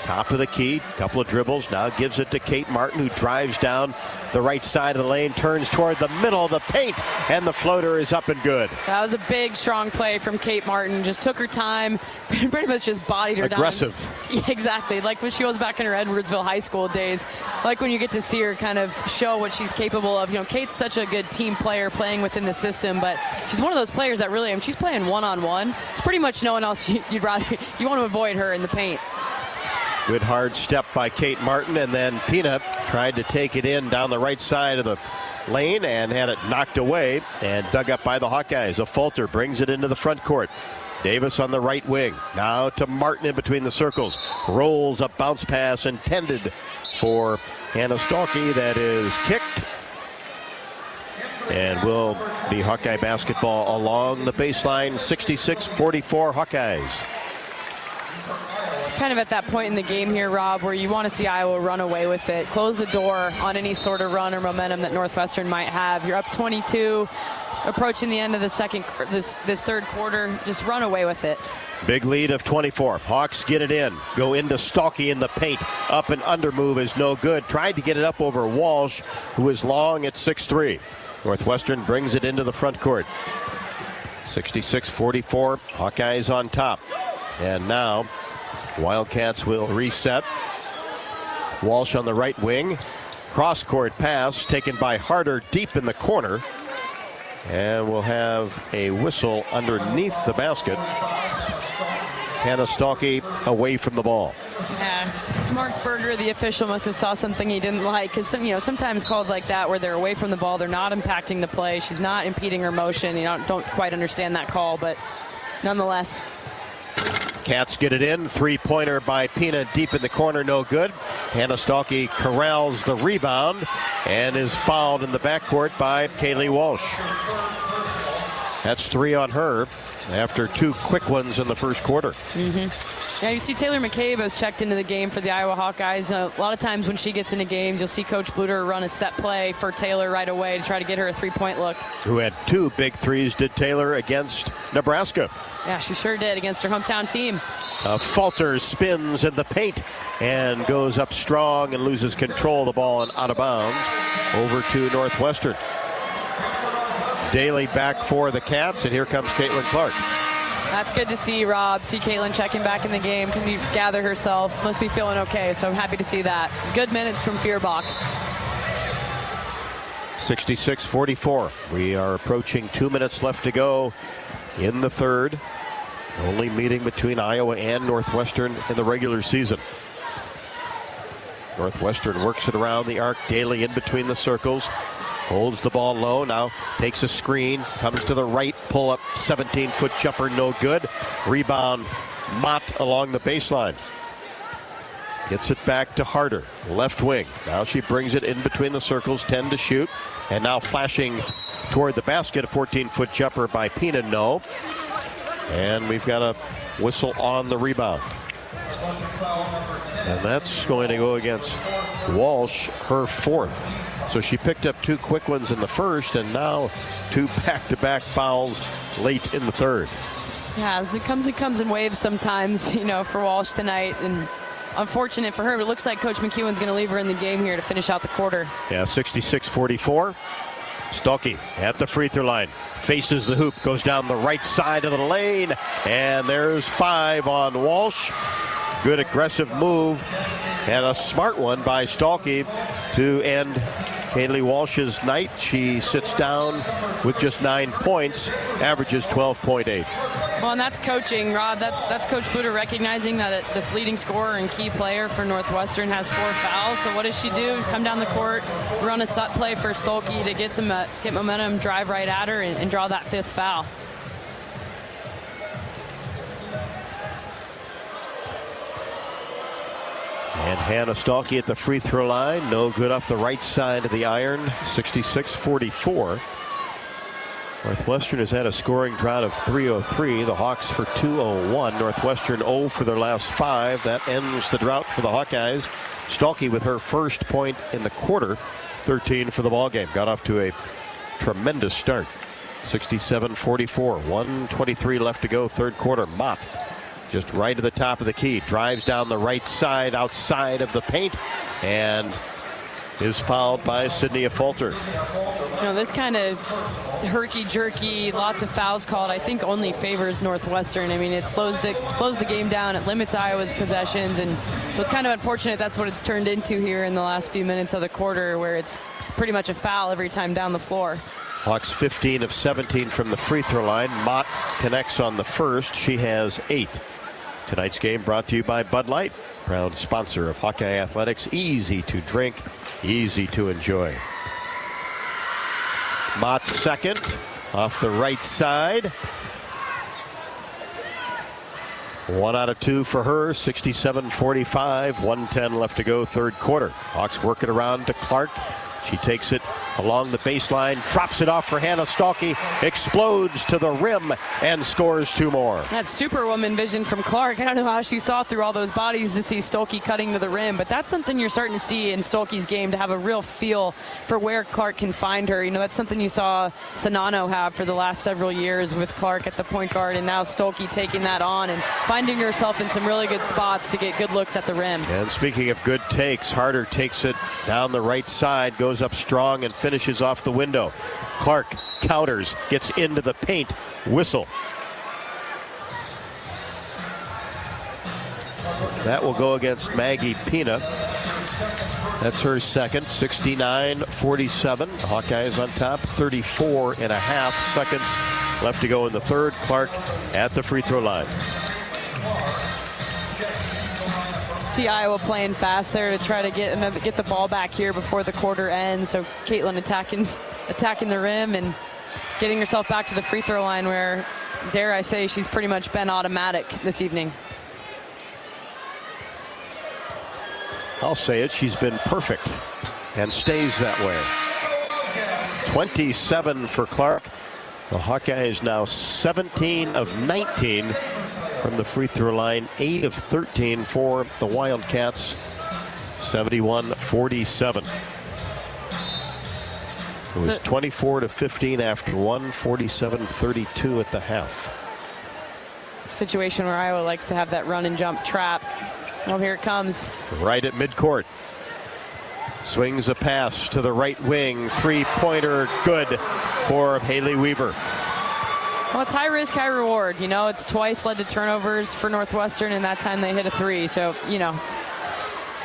top of the key, couple of dribbles, now gives it to Kate Martin, who drives down the right side of the lane, turns toward the middle of the paint, and the floater is up and good. That was a big, strong play from Kate Martin. Just took her time, pretty much just bodied her aggressive. Down. Yeah, exactly, like when she was back in her Edwardsville high school days. Like when you get to see her kind of show what she's capable of. You know, Kate's such a good team player playing within the system, but she's one of those players that really, I mean, she's playing one-on-one. There's pretty much no one else you want to avoid her in the paint. Good hard step by Kate Martin, and then Pina tried to take it in down the right side of the lane and had it knocked away and dug up by the Hawkeyes. Afalta brings it into the front court. Davis on the right wing. Now to Martin in between the circles. Rolls a bounce pass intended for Hannah Stalkey that is kicked. And will be Hawkeye basketball along the baseline. 66-44 Hawkeyes. Kind of at that point in the game here, Rob, where you want to see Iowa run away with it, close the door on any sort of run or momentum that Northwestern might have. You're up 22, approaching the end of the this third quarter. Just run away with it. Big lead of 24. Hawks get it in, go into Stalkey in the paint. Up and under move is no good. Tried to get it up over Walsh, who is long at 6'3". Northwestern brings it into the front court. 66-44, Hawkeyes on top. And now Wildcats will reset. Walsh on the right wing. Cross-court pass taken by Harder deep in the corner. And we'll have a whistle underneath the basket. Hannah Stalkey away from the ball. Yeah, Mark Berger, the official, must have saw something he didn't like, because sometimes calls like that where they're away from the ball, they're not impacting the play. She's not impeding her motion. Don't quite understand that call, but nonetheless. Cats get it in. Three-pointer by Pina deep in the corner, no good. Hannah Stalkey corrals the rebound and is fouled in the backcourt by Kaylee Walsh. That's three on her after two quick ones in the first quarter. Yeah, you see Taylor McCabe has checked into the game for the Iowa Hawkeyes. A lot of times when she gets into games, you'll see Coach Bluder run a set play for Taylor right away to try to get her a three-point look. Who had two big threes, did Taylor, against Nebraska. Yeah, she sure did against her hometown team. Falter spins in the paint and goes up strong and loses control of the ball and out of bounds over to Northwestern. Daly back for the Cats, and here comes Caitlyn Clark. That's good to see, Rob. See Caitlyn checking back in the game. Can you gather herself? Must be feeling okay, so I'm happy to see that. Good minutes from Feuerbach. 66-44. We are approaching 2 minutes left to go in the third. Only meeting between Iowa and Northwestern in the regular season. Northwestern works it around the arc. Daly in between the circles. Holds the ball low, now takes a screen, comes to the right, pull up, 17-foot jumper, no good. Rebound, Mott along the baseline. Gets it back to Harder, left wing. Now she brings it in between the circles, 10 to shoot. And now flashing toward the basket, a 14-foot jumper by Pina, no. And we've got a whistle on the rebound. And that's going to go against Walsh, her 4th. So she picked up 2 quick ones in the first, and now 2 back-to-back fouls late in the 3rd. Yeah, as it comes in waves sometimes, for Walsh tonight. And unfortunate for her, but it looks like Coach McEwen's going to leave her in the game here to finish out the quarter. Yeah, 66-44. Stolke at the free throw line, faces the hoop, goes down the right side of the lane, and there's 5 on Walsh. Good aggressive move and a smart one by Stolke to end Kaylee Walsh's night. She sits down with just 9 points, averages 12.8. Well, and that's coaching, Rob. That's Coach Bluder recognizing that this leading scorer and key player for Northwestern has 4 fouls. So what does she do? Come down the court, run a set play for Stolke to get get momentum, drive right at her, and draw that 5th foul. And Hannah Stolke at the free throw line. No good off the right side of the iron. 66-44. Northwestern has had a scoring drought of 303. The Hawks for 201. Northwestern 0 for their last 5. That ends the drought for the Hawkeyes. Stolke with her first point in the quarter. 13 for the ballgame. Got off to a tremendous start. 67-44. 1:23 left to go, 3rd quarter. Mott just right to the top of the key. Drives down the right side outside of the paint and is fouled by Sydney Fulter. This kind of herky-jerky, lots of fouls called, I think only favors Northwestern. I mean, it slows the game down. It limits Iowa's possessions, and it's kind of unfortunate that's what it's turned into here in the last few minutes of the quarter, where it's pretty much a foul every time down the floor. Hawks 15 of 17 from the free throw line. Mott connects on the first. She has 8. Tonight's game brought to you by Bud Light, proud sponsor of Hawkeye Athletics. Easy to drink, easy to enjoy. Mott's second off the right side. 1 out of 2 for her. 67-45. 1:10 left to go, 3rd quarter. Hawks work it around to Clark. She takes it along the baseline, drops it off for Hannah Stolke, explodes to the rim, and scores 2 more. That's superwoman vision from Clark. I don't know how she saw through all those bodies to see Stolke cutting to the rim, but that's something you're starting to see in Stolke's game, to have a real feel for where Clark can find her. That's something you saw Sonano have for the last several years with Clark at the point guard, and now Stolke taking that on and finding herself in some really good spots to get good looks at the rim. And speaking of good takes, Harder takes it down the right side, goes up strong and finishes off the window. Clark counters, gets into the paint, whistle. That will go against Maggie Pina. That's her second. 69-47. The Hawkeyes on top, 34.5 seconds left to go in the 3rd. Clark at the free throw line. See Iowa playing fast there to try to get the ball back here before the quarter ends. So Caitlyn attacking the rim and getting herself back to the free throw line, where, dare I say, she's pretty much been automatic this evening. I'll say it, she's been perfect and stays that way. 27 for Clark. The Hawkeyes now 17 of 19 from the free throw line, 8 of 13 for the Wildcats. 71-47. It was 24-15 after 1, 47-32 at the half. Situation where Iowa likes to have that run and jump trap. Oh, here it comes. Right at midcourt. Swings a pass to the right wing. 3-pointer, good for Haley Weaver. Well, it's high risk, high reward. It's twice led to turnovers for Northwestern, and that time they hit a 3. So,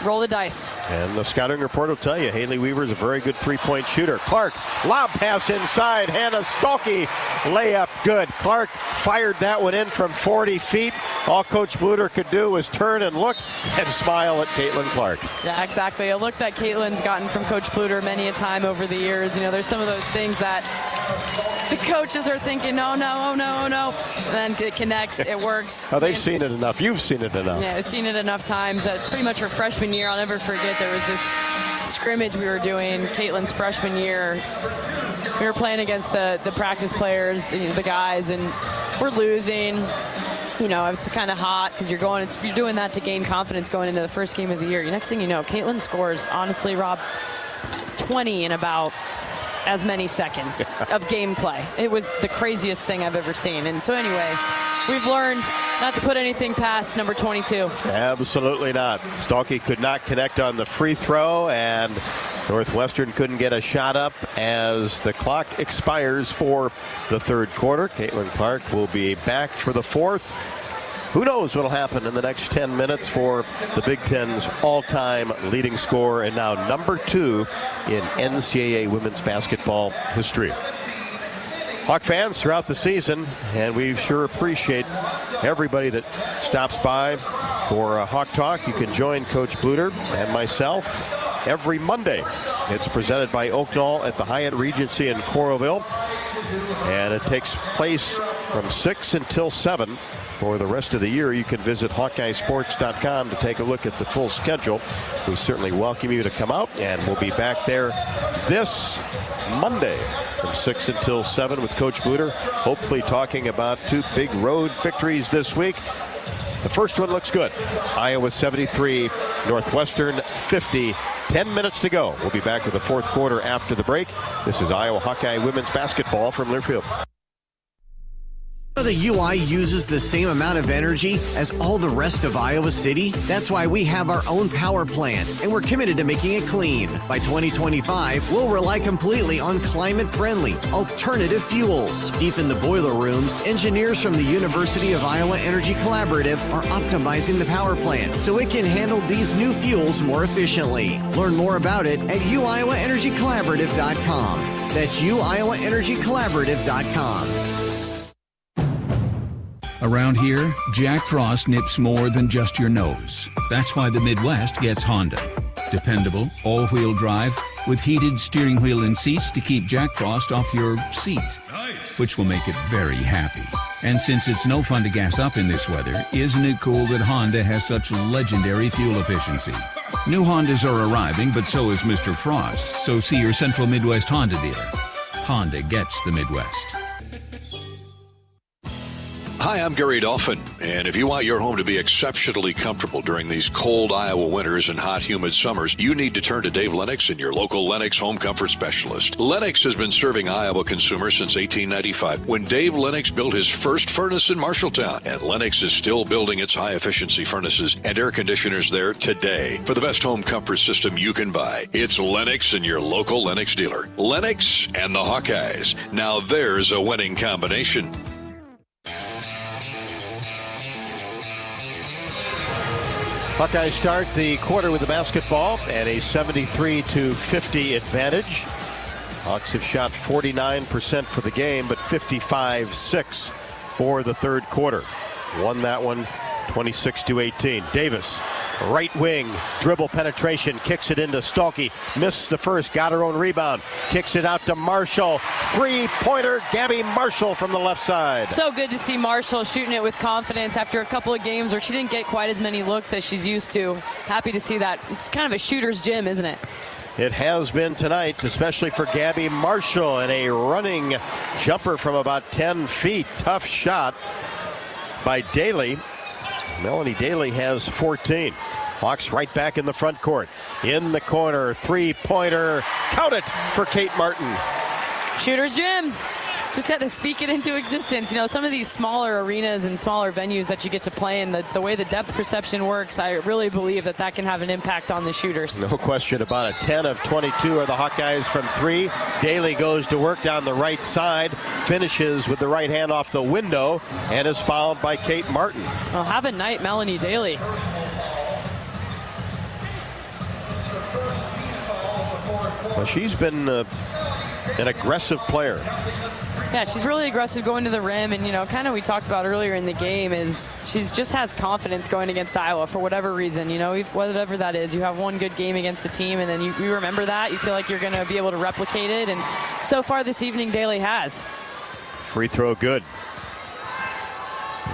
roll the dice. And the scouting report will tell you Haley Weaver is a very good 3-point shooter. Clark, lob pass inside. Hannah Stolke, layup good. Clark fired that one in from 40 feet. All Coach Bluder could do was turn and look and smile at Caitlyn Clark. Yeah, exactly. A look that Caitlyn's gotten from Coach Bluder many a time over the years. There's some of those things that the coaches are thinking, oh no. And then it connects, it works. Oh, they've seen it enough. You've seen it enough. Yeah, I've seen it enough times. Pretty much her freshman year, I'll never forget, there was this scrimmage we were doing, Caitlin's freshman year. We were playing against the practice players, the guys, and we're losing. it's kind of hot because you're doing that to gain confidence going into the first game of the year. Next thing you know, Caitlyn scores, honestly, Rob, 20 in about as many seconds of gameplay. It was the craziest thing I've ever seen. And so anyway, we've learned not to put anything past number 22. Absolutely not. Stalky could not connect on the free throw, and Northwestern couldn't get a shot up as the clock expires for the third quarter. Caitlyn Clark will be back for the fourth. Who knows what will happen in the next 10 minutes for the Big Ten's all-time leading scorer and now number 2 in NCAA women's basketball history. Hawk fans throughout the season, and we sure appreciate everybody that stops by for Hawk Talk. You can join Coach Bluder and myself every Monday. It's presented by Oaknall at the Hyatt Regency in Coralville, and it takes place from 6 until 7. For the rest of the year, you can visit HawkeyeSports.com to take a look at the full schedule. We certainly welcome you to come out, and we'll be back there this Monday from 6 until 7 with Coach Bluder, hopefully talking about 2 big road victories this week. The first one looks good. Iowa 73, Northwestern 50. 10 minutes to go. We'll be back with the fourth quarter after the break. This is Iowa Hawkeye women's basketball from Learfield. The UI uses the same amount of energy as all the rest of Iowa City. That's why we have our own power plant, and we're committed to making it clean. By 2025, we'll rely completely on climate-friendly, alternative fuels. Deep in the boiler rooms, engineers from the University of Iowa Energy Collaborative are optimizing the power plant so it can handle these new fuels more efficiently. Learn more about it at uiowaenergycollaborative.com. That's uiowaenergycollaborative.com. Around here, Jack Frost nips more than just your nose. That's why the Midwest gets Honda. Dependable, all-wheel drive with heated steering wheel and seats to keep Jack Frost off your seat, which will make it very happy. And since it's no fun to gas up in this weather, isn't it cool that Honda has such legendary fuel efficiency? New Hondas are arriving, but so is Mr. Frost, so see your Central Midwest Honda dealer. Honda gets the Midwest. Hi, I'm Gary Dolphin, and if you want your home to be exceptionally comfortable during these cold Iowa winters and hot, humid summers, you need to turn to Dave Lennox and your local Lennox home comfort specialist. Lennox has been serving Iowa consumers since 1895, when Dave Lennox built his first furnace in Marshalltown, and Lennox is still building its high-efficiency furnaces and air conditioners there today. For the best home comfort system you can buy, it's Lennox and your local Lennox dealer. Lennox and the Hawkeyes. Now there's a winning combination. Hawkeyes start the quarter with the basketball and a 73-50 advantage. Hawks have shot 49% for the game, but 55-6 for the third quarter. Won that one 26-18. Davis, right wing, dribble penetration, kicks it into Stalky. Missed the first, got her own rebound. Kicks it out to Marshall. Three-pointer, Gabby Marshall from the left side. So good to see Marshall shooting it with confidence after a couple of games where she didn't get quite as many looks as she's used to. Happy to see that. It's kind of a shooter's gym, isn't it? It has been tonight, especially for Gabby Marshall, and a running jumper from about 10 feet. Tough shot by Daly. Melanie Daly has 14. Hawks right back in the front court. In the corner, three-pointer. Count it for Kate Martin. Shooter's gym. Just had to speak it into existence. You know, some of these smaller arenas and smaller venues that you get to play in, the way the depth perception works, I really believe that can have an impact on the shooters. No question about it. 10 of 22 are the Hawkeyes from three. Daly goes to work down the right side, finishes with the right hand off the window, and is fouled by Kate Martin. Well, have a night, Melanie Daly. Well, she's been an aggressive player. Yeah, she's really aggressive going to the rim, and, you know, kind of we talked about earlier in the game is she's just has confidence going against Iowa for whatever reason. You know, whatever that is, you have one good game against the team, and then you remember that. You feel like you're going to be able to replicate it, and so far this evening, Daly has. Free throw good.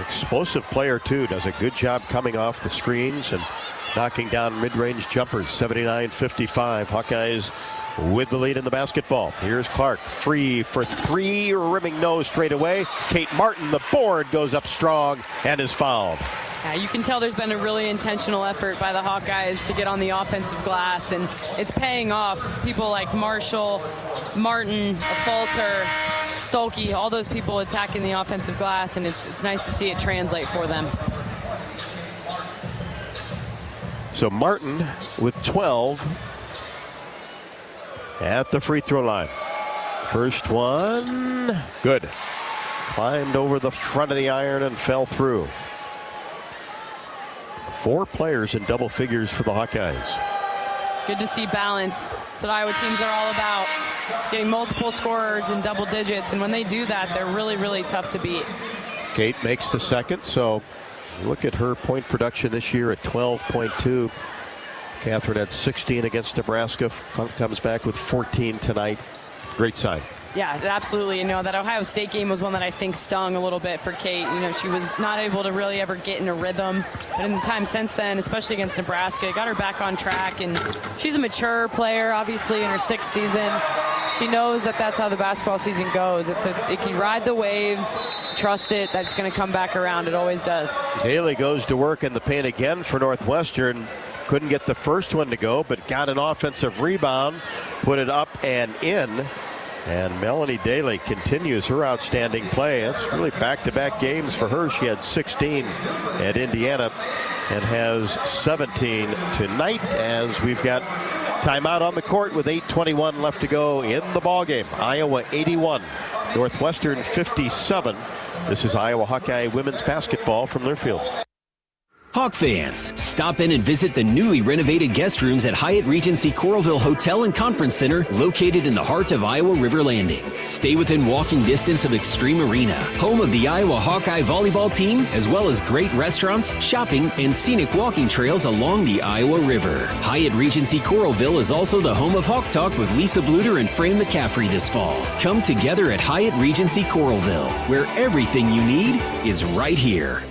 Explosive player, too. Does a good job coming off the screens and knocking down mid-range jumpers. 79-55. Hawkeyes with the lead in the basketball. Here's Clark, free for three, rimming no straight away. Kate Martin, the board, goes up strong and is fouled. Yeah, you can tell there's been a really intentional effort by the Hawkeyes to get on the offensive glass, and it's paying off. People like Marshall, Martin, Falter, Stolke, all those people attacking the offensive glass, and it's nice to see it translate for them. So Martin with 12 at the free throw line. First one, good. Climbed over the front of the iron and fell through. 4 players in double figures for the Hawkeyes. Good to see balance. That's what Iowa teams are all about. Getting multiple scorers in double digits, and when they do that, they're really, really tough to beat. Kate makes the second, so look at her point production this year at 12.2. Catherine had 16 against Nebraska, comes back with 14 tonight. Great sign. Yeah, absolutely. You know, that Ohio State game was one that I think stung a little bit for Kate. You know, she was not able to really ever get in a rhythm. But in the time since then, especially against Nebraska, it got her back on track. And she's a mature player, obviously, in her 6th season. She knows that that's how the basketball season goes. It can ride the waves, trust it, that's going to come back around. It always does. Daly goes to work in the paint again for Northwestern. Couldn't get the first one to go, but got an offensive rebound, put it up and in. And Melanie Daly continues her outstanding play. It's really back-to-back games for her. She had 16 at Indiana and has 17 tonight, as we've got timeout on the court with 8:21 left to go in the ballgame. Iowa 81, Northwestern 57. This is Iowa Hawkeye women's basketball from Learfield. Hawk fans, stop in and visit the newly renovated guest rooms at Hyatt Regency Coralville Hotel and Conference Center, located in the heart of Iowa River Landing. Stay within walking distance of Extreme Arena, home of the Iowa Hawkeye volleyball team, as well as great restaurants, shopping, and scenic walking trails along the Iowa River. Hyatt Regency Coralville is also the home of Hawk Talk with Lisa Bluder and Fran McCaffrey this fall. Come together at Hyatt Regency Coralville, where everything you need is right here.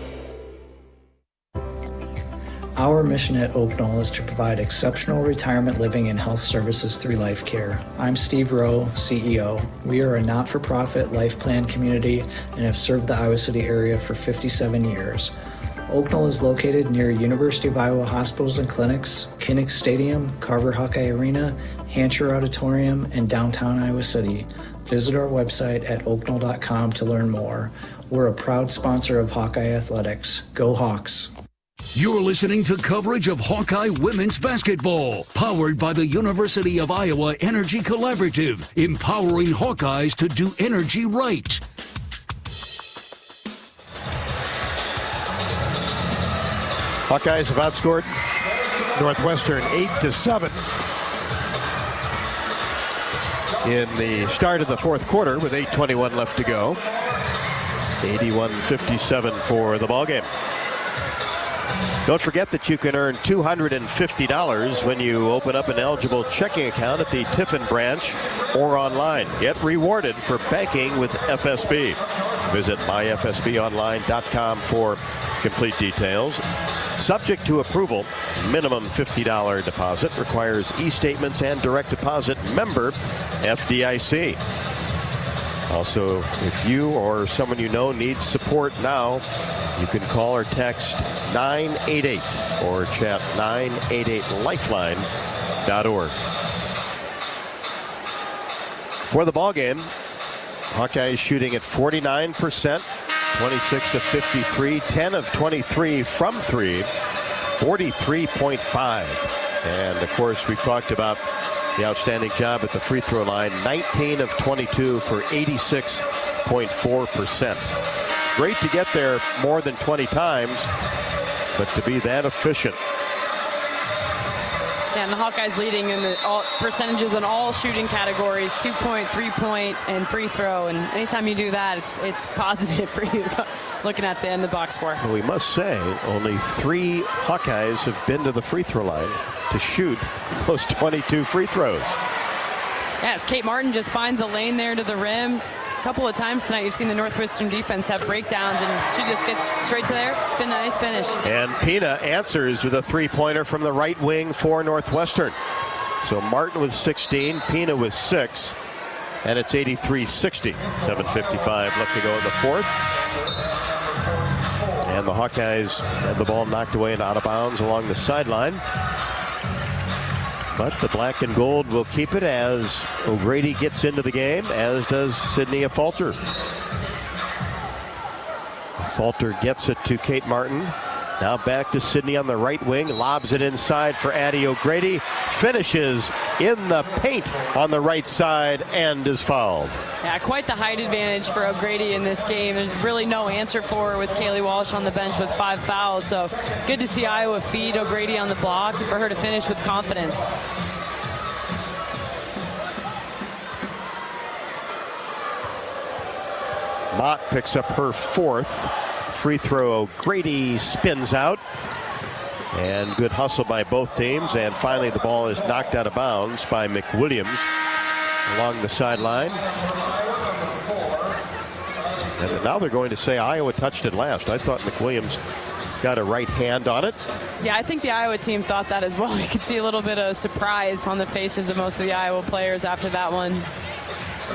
Our mission at Oak Knoll is to provide exceptional retirement living and health services through life care. I'm Steve Rowe, CEO. We are a not-for-profit life plan community and have served the Iowa City area for 57 years. Oak Knoll is located near University of Iowa hospitals and clinics, Kinnick Stadium, Carver Hawkeye Arena, Hancher Auditorium, and downtown Iowa City. Visit our website at oakknoll.com to learn more. We're a proud sponsor of Hawkeye Athletics. Go Hawks! You're listening to coverage of Hawkeye women's basketball, powered by the University of Iowa Energy Collaborative, empowering Hawkeyes to do energy right. Hawkeyes have outscored Northwestern 8-7 in the start of the fourth quarter with 8:21 left to go. 81-57 for the ballgame. Don't forget that you can earn $250 when you open up an eligible checking account at the Tiffin branch or online. Get rewarded for banking with FSB. Visit myfsbonline.com for complete details. Subject to approval, minimum $50 deposit, requires e-statements and direct deposit, member FDIC. Also, if you or someone you know needs support now, you can call or text 988 or chat 988lifeline.org. For the ballgame, Hawkeyes shooting at 49%, 26-53, 10 of 23 from 3, 43.5. And of course, we've talked about the outstanding job at the free throw line, 19 of 22 for 86.4%. Great to get there more than 20 times, but to be that efficient. Yeah, and the Hawkeyes leading in the percentages in all shooting categories, 2-point, 3-point, and free throw. And anytime you do that, it's positive for you looking at the end of the box score. Well, we must say only 3 Hawkeyes have been to the free throw line to shoot those 22 free throws. Yes, Kate Martin just finds a lane there to the rim. A couple of times tonight you've seen the Northwestern defense have breakdowns, and she just gets straight to there. Been a nice finish. And Pina answers with a three-pointer from the right wing for Northwestern. So Martin with 16, Pina with 6, and it's 83-60. 7:55 left to go in the fourth. And the Hawkeyes had the ball knocked away and out of bounds along the sideline. But the black and gold will keep it as O'Grady gets into the game, as does Sydney Falter. Falter gets it to Kate Martin. Now back to Sydney on the right wing, lobs it inside for Addie O'Grady, finishes in the paint on the right side and is fouled. Yeah, quite the height advantage for O'Grady in this game. There's really no answer for her with Kaylee Walsh on the bench with 5 fouls. So good to see Iowa feed O'Grady on the block and for her to finish with confidence. Mott picks up her 4th. Free throw, O'Grady spins out. And good hustle by both teams. And finally the ball is knocked out of bounds by McWilliams along the sideline. And now they're going to say Iowa touched it last. I thought McWilliams got a right hand on it. Yeah, I think the Iowa team thought that as well. You could see a little bit of surprise on the faces of most of the Iowa players after that one.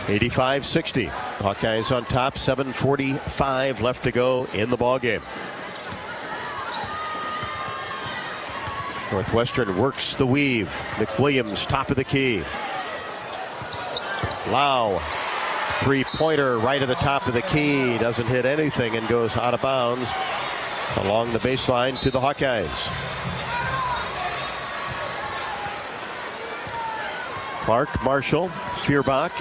85-60. Hawkeyes on top, 7:45 left to go in the ball game. Northwestern works the weave. McWilliams, top of the key. Lau, three-pointer right at the top of the key. Doesn't hit anything and goes out of bounds along the baseline to the Hawkeyes. Clark, Marshall, Feuerbach,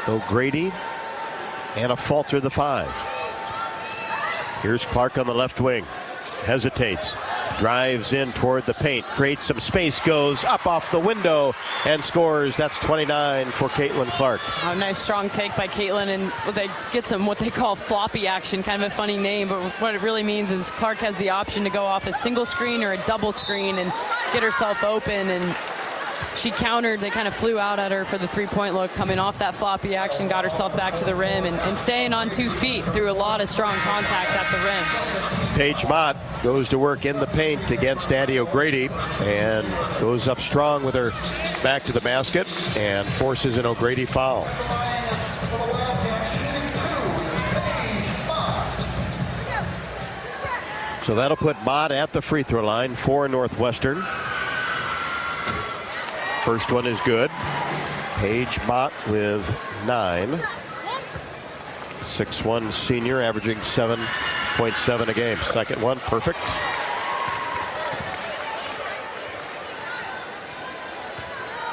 O'Grady, and a Falter the 5. Here's Clark on the left wing. Hesitates. Drives in toward the paint. Creates some space. Goes up off the window and scores. That's 29 for Caitlyn Clark. Oh, nice strong take by Caitlyn, and they get some what they call floppy action. Kind of a funny name, but what it really means is Clark has the option to go off a single screen or a double screen and get herself open, and she countered. They kind of flew out at her for the three-point look, coming off that floppy action, got herself back to the rim, and staying on 2 feet through a lot of strong contact at the rim. Paige Mott goes to work in the paint against Addie O'Grady and goes up strong with her back to the basket and forces an O'Grady foul. So that'll put Mott at the free throw line for Northwestern. First one is good. Paige Mott with 9. 6'1" senior, averaging 7.7 a game. Second one, perfect.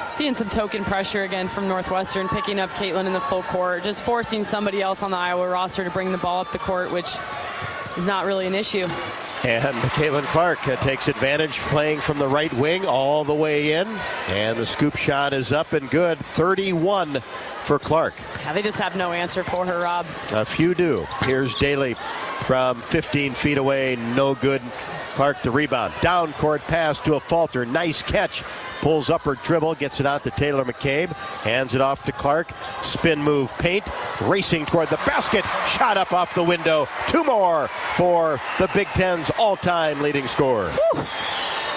Seeing some token pressure again from Northwestern, picking up Caitlyn in the full court, just forcing somebody else on the Iowa roster to bring the ball up the court, which is not really an issue. And Caitlyn Clark takes advantage, playing from the right wing all the way in. And the scoop shot is up and good. 31 for Clark. Yeah, they just have no answer for her, Rob. A few do. Here's Daly from 15 feet away. No good. Clark the rebound. Down court pass to a Falter. Nice catch. Pulls up her dribble, gets it out to Taylor McCabe, hands it off to Clark. Spin move, paint, racing toward the basket. Shot up off the window. 2 more for the Big Ten's all-time leading scorer. Woo.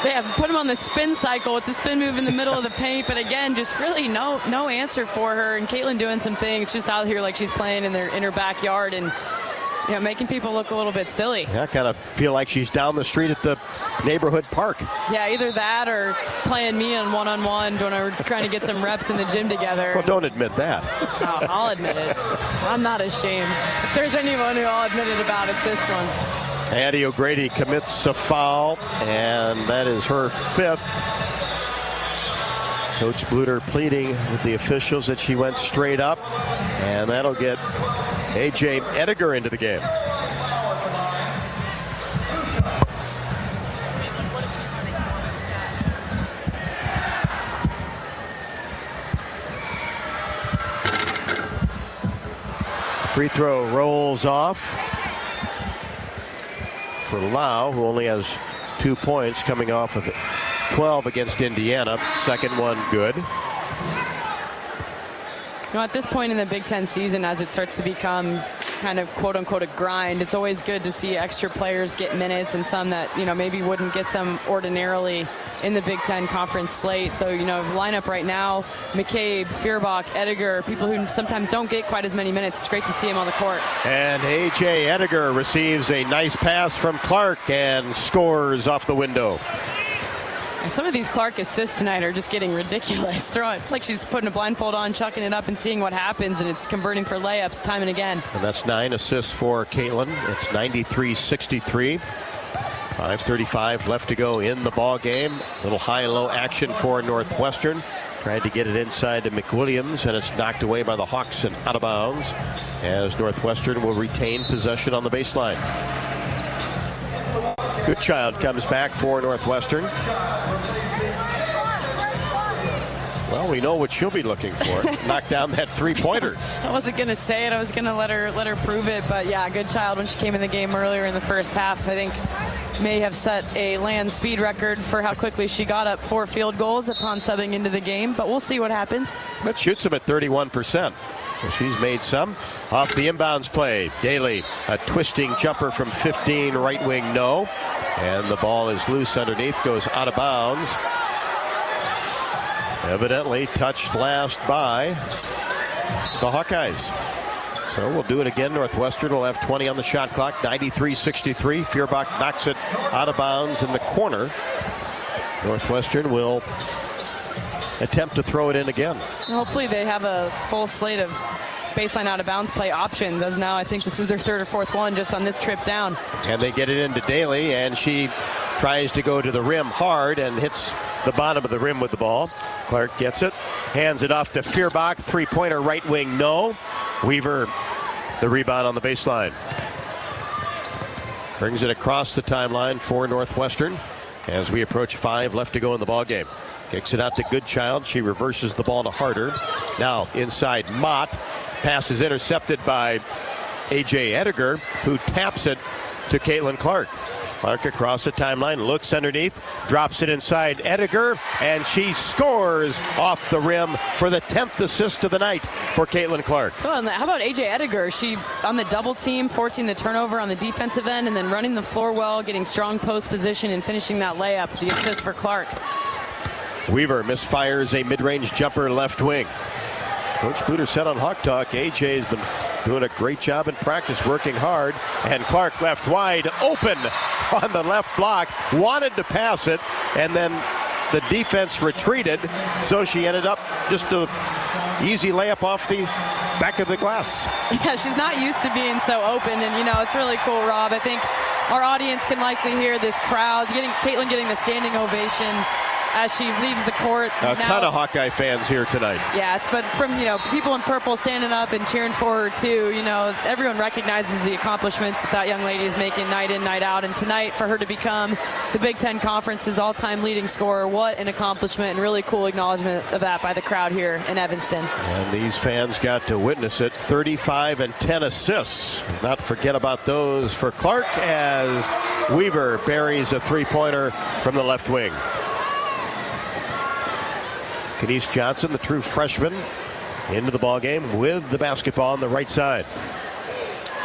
They have put him on the spin cycle with the spin move in the middle of the paint, but again, just really no answer for her. And Caitlyn doing some things just out here like she's playing in her backyard and making people look a little bit silly. Yeah, kind of feel like she's down the street at the neighborhood park. Yeah, either that or playing me on one-on-one when we're trying to get some reps in the gym together. Well, don't admit that. No, I'll admit it. I'm not ashamed. If there's anyone who I'll admit it about, it's this one. Addie O'Grady commits a foul, and that is her 5th. Coach Bluder pleading with the officials that she went straight up, and that'll get A.J. Ediger into the game. Free throw rolls off for Lau, who only has 2 points coming off of 12 against Indiana. Second one good. At this point in the Big Ten season, as it starts to become kind of quote-unquote a grind. It's always good to see extra players get minutes and some that, maybe wouldn't get some ordinarily in the Big Ten Conference slate. So, the lineup right now, McCabe, Feuerbach, Ediger, people who sometimes don't get quite as many minutes. It's great to see him on the court. And A.J. Ediger receives a nice pass from Clark and scores off the window. Some of these Clark assists tonight are just getting ridiculous. It's like she's putting a blindfold on, chucking it up, and seeing what happens, and it's converting for layups time and again. And that's 9 assists for Caitlyn. It's 93-63. 5:35 left to go in the ball game. Little high-low action for Northwestern. Tried to get it inside to McWilliams, and it's knocked away by the Hawks and out of bounds as Northwestern will retain possession on the baseline. Goodchild comes back for Northwestern. Well, we know what she'll be looking for. Knock down that three-pointer. I wasn't going to say it. I was going to let her prove it. But, yeah, Goodchild, when she came in the game earlier in the first half, I think may have set a land speed record for how quickly she got up 4 field goals upon subbing into the game. But we'll see what happens. But shoots them at 31%. So she's made some. Off the inbounds play, Daly, a twisting jumper from 15, right wing, no. And the ball is loose underneath, goes out of bounds. Evidently touched last by the Hawkeyes. So we'll do it again. Northwestern will have 20 on the shot clock, 93-63. Feuerbach knocks it out of bounds in the corner. Northwestern will attempt to throw it in again. Hopefully they have a full slate of baseline out of bounds play options, as now I think this is their 3rd or 4th one just on this trip down. And they get it into Daly, and she tries to go to the rim hard and hits the bottom of the rim with the ball. Clark gets it, hands it off to Feuerbach, 3-pointer right wing, no. Weaver, the rebound on the baseline. Brings it across the timeline for Northwestern as we approach 5 left to go in the ball game. Kicks it out to Goodchild. She reverses the ball to Harder. Now inside Mott. Pass is intercepted by A.J. Ediger, who taps it to Caitlyn Clark. Clark across the timeline, looks underneath, drops it inside Ediger, and she scores off the rim for the 10th assist of the night for Caitlyn Clark. Cool. And how about A.J. Ediger? She on the double team, forcing the turnover on the defensive end, and then running the floor well, getting strong post position, and finishing that layup, the assist for Clark. Weaver misfires a mid-range jumper left wing. Coach Bluder said on Hawk Talk, A.J. has been doing a great job in practice, working hard. And Clark left wide open on the left block. Wanted to pass it, and then the defense retreated. So she ended up just an easy layup off the back of the glass. Yeah, she's not used to being so open. And, it's really cool, Rob. I think our audience can likely hear this crowd, Caitlyn getting the standing ovation as she leaves the court. A ton of Hawkeye fans here tonight. Yeah, but from, people in purple standing up and cheering for her too, everyone recognizes the accomplishments that young lady is making night in, night out. And tonight, for her to become the Big Ten Conference's all-time leading scorer, what an accomplishment, and really cool acknowledgement of that by the crowd here in Evanston. And these fans got to witness it. 35 and 10 assists. Not forget about those for Clark as Weaver buries a 3-pointer from the left wing. Kenise Johnson, the true freshman, into the ball game with the basketball on the right side.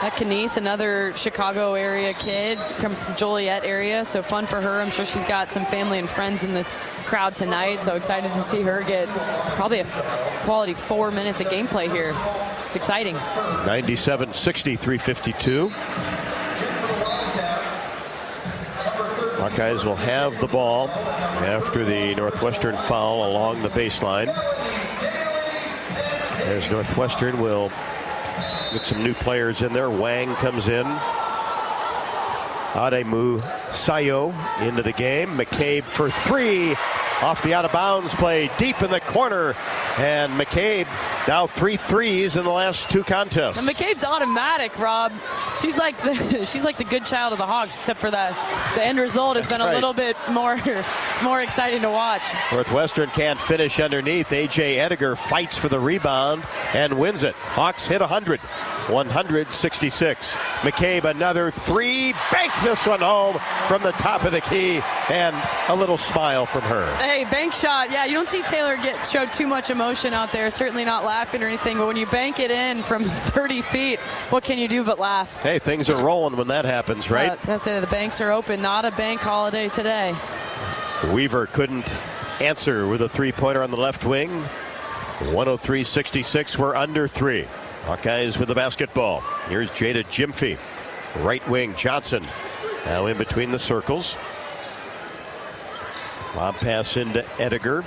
That Kenise, another Chicago area kid, come from Joliet area, so fun for her. I'm sure she's got some family and friends in this crowd tonight, so excited to see her get probably a quality 4 minutes of gameplay here. It's exciting. 97-60, 3:52. Hawkeyes will have the ball after the Northwestern foul along the baseline. As Northwestern will get some new players in there. Wang comes in. Ademu Sayo into the game. McCabe for 3 off the out-of-bounds play deep in the corner. And McCabe now 3 threes in the last 2 contests. And McCabe's automatic, Rob. She's like the good child of the Hawks, except for the end result has been a little bit more exciting to watch. Northwestern can't finish underneath. A.J. Ediger fights for the rebound and wins it. Hawks hit 100. 166. McCabe, another three. Bank this one home from the top of the key, and a little smile from her. Hey, bank shot. Yeah, you don't see Taylor show too much emotion out there. Certainly not laughing or anything, but when you bank it in from 30 feet, what can you do but laugh? Hey, things are rolling when that happens, right? That's it. The banks are open. Not a bank holiday today. Weaver couldn't answer with a three-pointer on the left wing. 103-66. We're under 3. Hawkeyes with the basketball. Here's Jada Gyamfi. Right wing, Johnson. Now in between the circles. Lob pass into Ediger.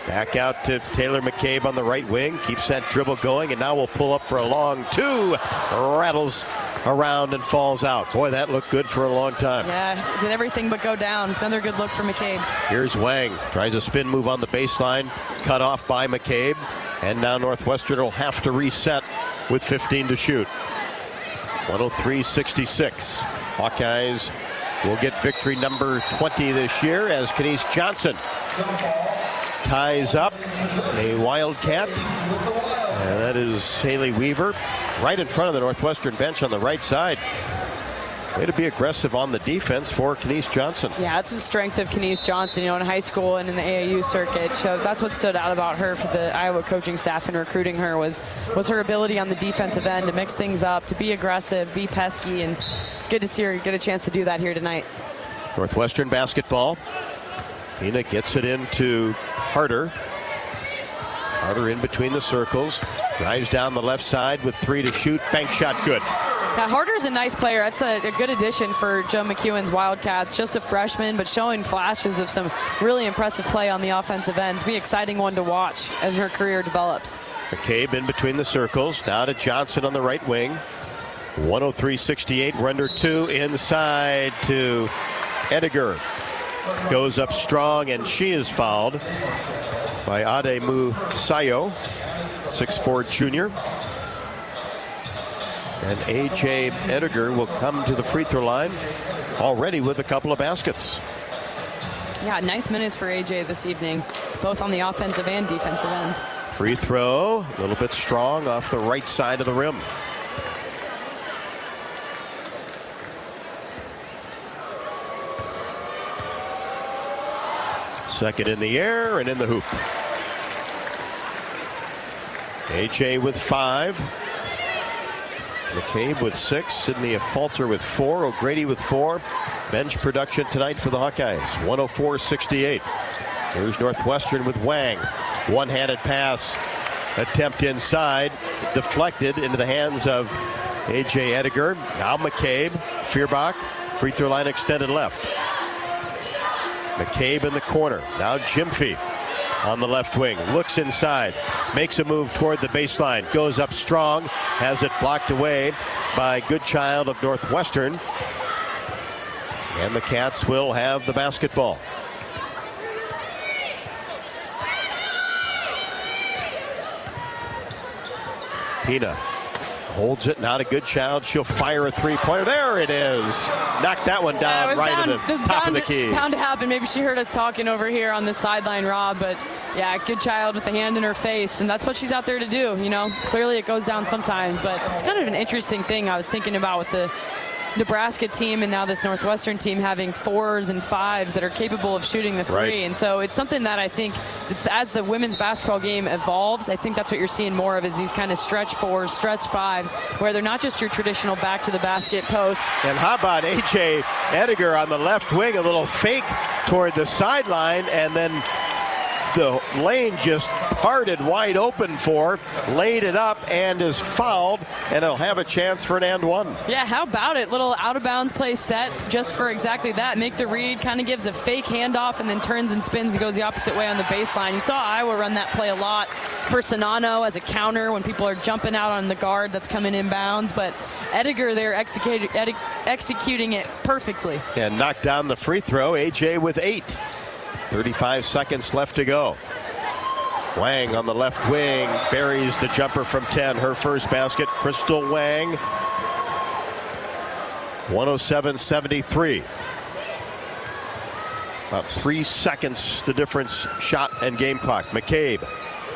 Back out to Taylor McCabe on the right wing. Keeps that dribble going, and now we'll pull up for a long two. Rattles around and falls out. Boy, that looked good for a long time. Yeah, did everything but go down. Another good look for McCabe. Here's Wang. Tries a spin move on the baseline. Cut off by McCabe. And now Northwestern will have to reset with 15 to shoot. 103-66. Hawkeyes will get victory number 20 this year as Kenise Johnson ties up a Wildcat. And that is Haley Weaver right in front of the Northwestern bench on the right side. Way to be aggressive on the defense for Kenise Johnson. Yeah, it's the strength of Kenise Johnson, in high school and in the AAU circuit. So that's what stood out about her for the Iowa coaching staff in recruiting her was her ability on the defensive end to mix things up, to be aggressive, be pesky, and it's good to see her get a chance to do that here tonight. Northwestern basketball. Pina gets it into Harder. Harder in between the circles. Drives down the left side with 3 to shoot. Bank shot good. Now, Harder's a nice player. That's a good addition for Joe McEwen's Wildcats. Just a freshman, but showing flashes of some really impressive play on the offensive ends. Be an exciting one to watch as her career develops. McCabe in between the circles. Now to Johnson on the right wing. 103-68. We're under 2. Inside to Ediger. Goes up strong, and she is fouled by Ademu Sayo, 6'4" junior. And A.J. Ediger will come to the free throw line already with a couple of baskets. Yeah, nice minutes for A.J. this evening, both on the offensive and defensive end. Free throw, a little bit strong off the right side of the rim. Second in the air and in the hoop. A.J. with 5. McCabe with 6. Sydney Falter with 4. O'Grady with 4. Bench production tonight for the Hawkeyes. 104-68. Here's Northwestern with Wang. One-handed pass. Attempt inside. Deflected into the hands of A.J. Ediger. Now McCabe. Feuerbach. Free throw line extended left. McCabe in the corner. Now Gyamfi on the left wing. Looks inside. Makes a move toward the baseline. Goes up strong. Has it blocked away by Goodchild of Northwestern. And the Cats will have the basketball. Pina holds it. Not a Goodchild. She'll fire a three-pointer. There it is. Knocked that one down right at the top of the key. Bound to happen. Maybe she heard us talking over here on the sideline, Rob. But yeah, Goodchild with a hand in her face, and that's what she's out there to do. Clearly it goes down sometimes, but it's kind of an interesting thing I was thinking about with the Nebraska team and now this Northwestern team having 4s and 5s that are capable of shooting the 3. Right. And so it's something that I think as the women's basketball game evolves, I think that's what you're seeing more of is these kind of stretch 4s, stretch 5s, where they're not just your traditional back to the basket post. And how about A.J. Ediger on the left wing, a little fake toward the sideline, and then the lane just parted wide open for, laid it up, and is fouled, and it'll have a chance for an and one. Yeah, how about it? Little out of bounds play set just for exactly that. Make the read, kind of gives a fake handoff, and then turns and spins and goes the opposite way on the baseline. You saw Iowa run that play a lot for Sonano as a counter when people are jumping out on the guard that's coming inbounds, but Ediger there executing it perfectly. And knocked down the free throw. A.J. with 8. 35 seconds left to go. Wang on the left wing buries the jumper from 10. Her first basket. Crystal Wang. 107-73. About 3 seconds the difference, shot and game clock. McCabe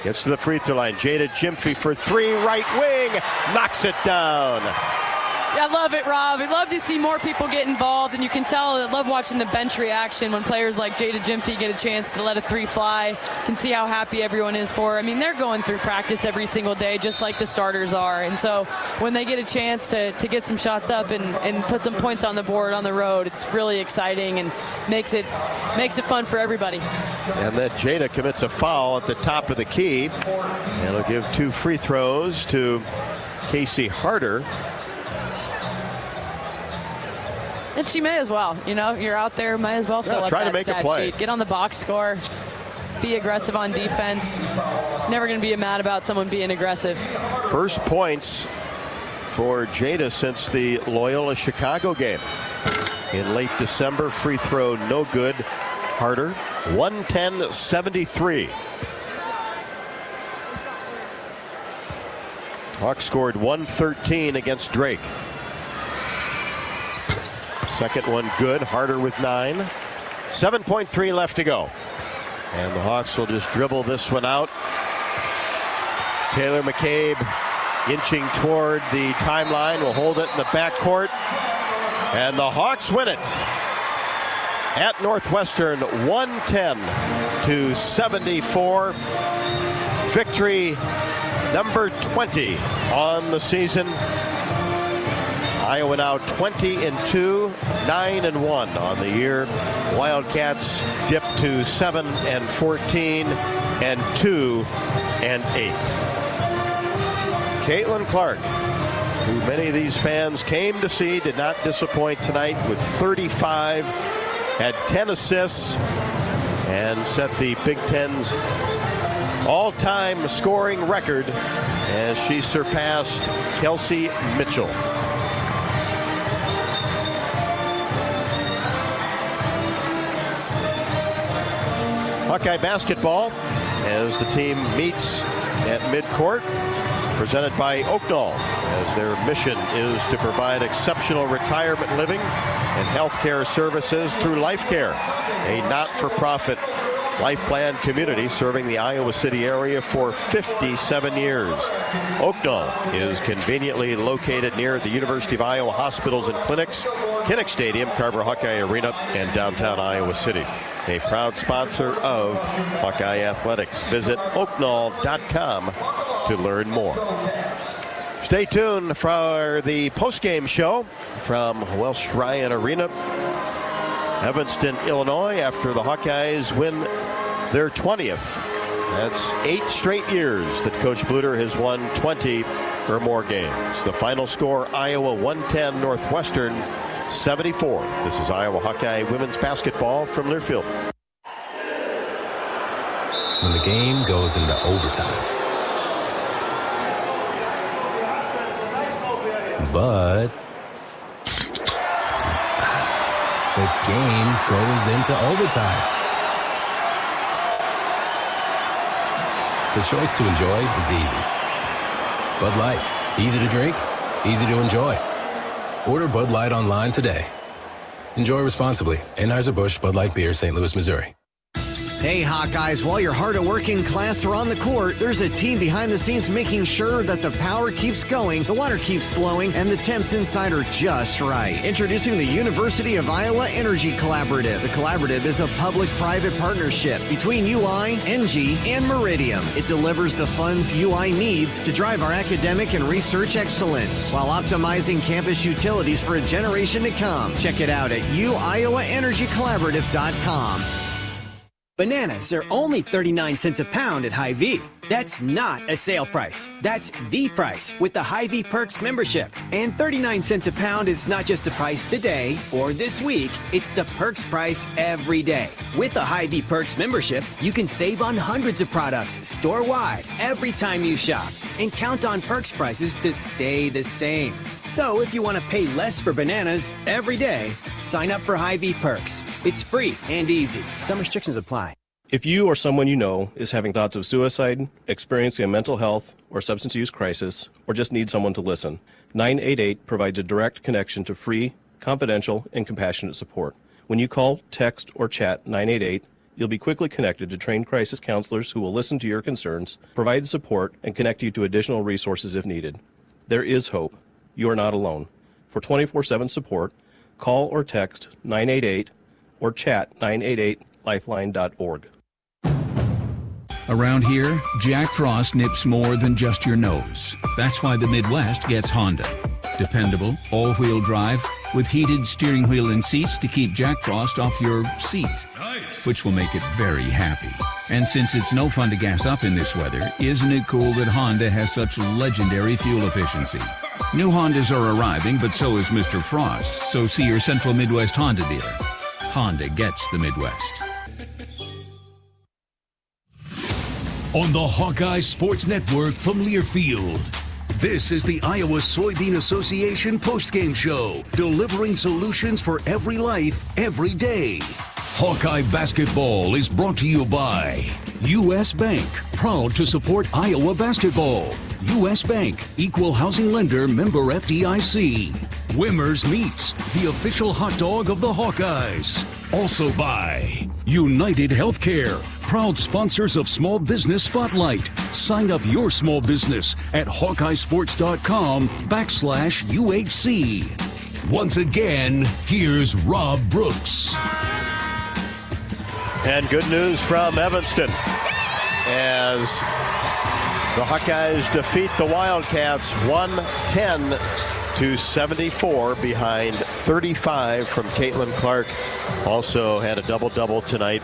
Gets to the free throw line. Jada Gyamfi for three, right wing, knocks it down. Yeah, I love it, Rob. I love to see more people get involved, and you can tell I love watching the bench reaction when players like Jada Gyamfi get a chance to let a three fly. You can see how happy everyone is for her. I mean, they're going through practice every single day, just like the starters are. And so when they get a chance to get some shots up and put some points on the board on the road, it's really exciting and makes it fun for everybody. And then Jada commits a foul at the top of the key. And it'll give two free throws to Casey Harder. And she may as well. You know, you're out there, might as well fill up try that to make stat a play. sheet. Get on the box score. Be aggressive on defense. Never going to be mad about someone being aggressive. First points for Jada since the Loyola Chicago game. In late December, free throw no good. Harder, 110-73. Hawks scored 113 against Drake. Second one good. Harder with 9. 7.3 left to go. And the Hawks will just dribble this one out. Taylor McCabe inching toward the timeline. Will hold it in the backcourt. And the Hawks win it at Northwestern, 110-74. Victory number 20 on the season. Iowa now 20-2, 9-1 on the year. Wildcats dip to 7-14 and 2-8. Caitlyn Clark, who many of these fans came to see, did not disappoint tonight with 35, had 10 assists, and set the Big Ten's all-time scoring record as she surpassed Kelsey Mitchell. Hawkeye basketball as the team meets at midcourt, presented by Oakdale, as their mission is to provide exceptional retirement living and health care services through Life Care, a not-for-profit life plan community serving the Iowa City area for 57 years. Oakdale is conveniently located near the University of Iowa hospitals and clinics, Kinnick Stadium, Carver Hawkeye Arena, and downtown Iowa City. A proud sponsor of Hawkeye Athletics. Visit oaknall.com to learn more. Stay tuned for the postgame show from Welsh Ryan Arena, Evanston, Illinois, after the Hawkeyes win their 20th. That's 8 straight years that Coach Bluder has won 20 or more games. The final score, Iowa 110, Northwestern 74. This is Iowa Hawkeye women's basketball from Learfield. When the game goes into overtime. But the game goes into overtime. The choice to enjoy is easy. Bud Light, easy to drink, easy to enjoy. Order Bud Light online today. Enjoy responsibly. Anheuser-Busch Bud Light Beer, St. Louis, Missouri. Hey, Hawkeyes, while you're hard at work in class or on the court, there's a team behind the scenes making sure that the power keeps going, the water keeps flowing, and the temps inside are just right. Introducing the University of Iowa Energy Collaborative. The collaborative is a public-private partnership between UI, NG, and Meridium. It delivers the funds UI needs to drive our academic and research excellence while optimizing campus utilities for a generation to come. Check it out at uiowaenergycollaborative.com. Bananas are only 39 cents a pound at Hy-Vee. That's not a sale price. That's the price with the Hy-Vee Perks membership. And 39 cents a pound is not just the price today or this week. It's the Perks price every day. With the Hy-Vee Perks membership, you can save on hundreds of products store-wide every time you shop. And count on Perks prices to stay the same. So if you want to pay less for bananas every day, sign up for Hy-Vee Perks. It's free and easy. Some restrictions apply. If you or someone you know is having thoughts of suicide, experiencing a mental health or substance use crisis, or just need someone to listen, 988 provides a direct connection to free, confidential, and compassionate support. When you call, text, or chat 988, you'll be quickly connected to trained crisis counselors who will listen to your concerns, provide support, and connect you to additional resources if needed. There is hope. You are not alone. For 24/7 support, call or text 988 or chat 988lifeline.org. Around here, Jack Frost nips more than just your nose. That's why the Midwest gets Honda. Dependable, all-wheel drive with heated steering wheel and seats to keep Jack Frost off your seat, which will make it very happy. And since it's no fun to gas up in this weather, isn't it cool that Honda has such legendary fuel efficiency? New Hondas are arriving, but so is Mr. Frost, so see your Central Midwest Honda dealer. Honda gets the Midwest. On the Hawkeye Sports Network from Learfield, this is the Iowa Soybean Association postgame show, delivering solutions for every life, every day. Hawkeye basketball is brought to you by U.S. Bank, proud to support Iowa basketball. U.S. Bank, equal housing lender, member FDIC. Wimmer's Meats, the official hot dog of the Hawkeyes. Also by United Healthcare, proud sponsors of Small Business Spotlight. Sign up your small business at HawkeyeSports.com/UHC. Once again, here's Rob Brooks. And good news from Evanston as the Hawkeyes defeat the Wildcats 110-74 behind 35 from Caitlyn Clark. Also had a double-double tonight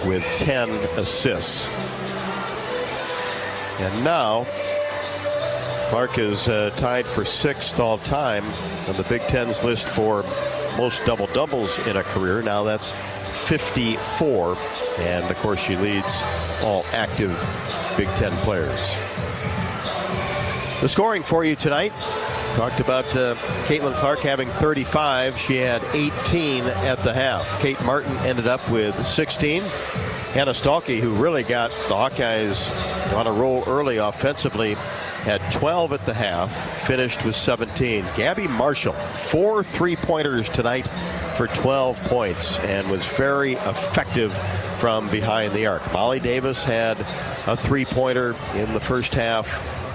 with 10 assists. And now Clark is tied for 6th all-time on the Big Ten's list for most double-doubles in a career. Now that's 54, and of course she leads all active Big Ten players. The scoring for you tonight. Talked about Caitlyn Clark having 35. She had 18 at the half. Kate Martin ended up with 16. Hannah Stalkey, who really got the Hawkeyes on a roll early offensively, had 12 at the half, finished with 17. Gabby Marshall, 4 3-pointers tonight for 12 points and was very effective from behind the arc. Molly Davis had a 3-pointer in the first half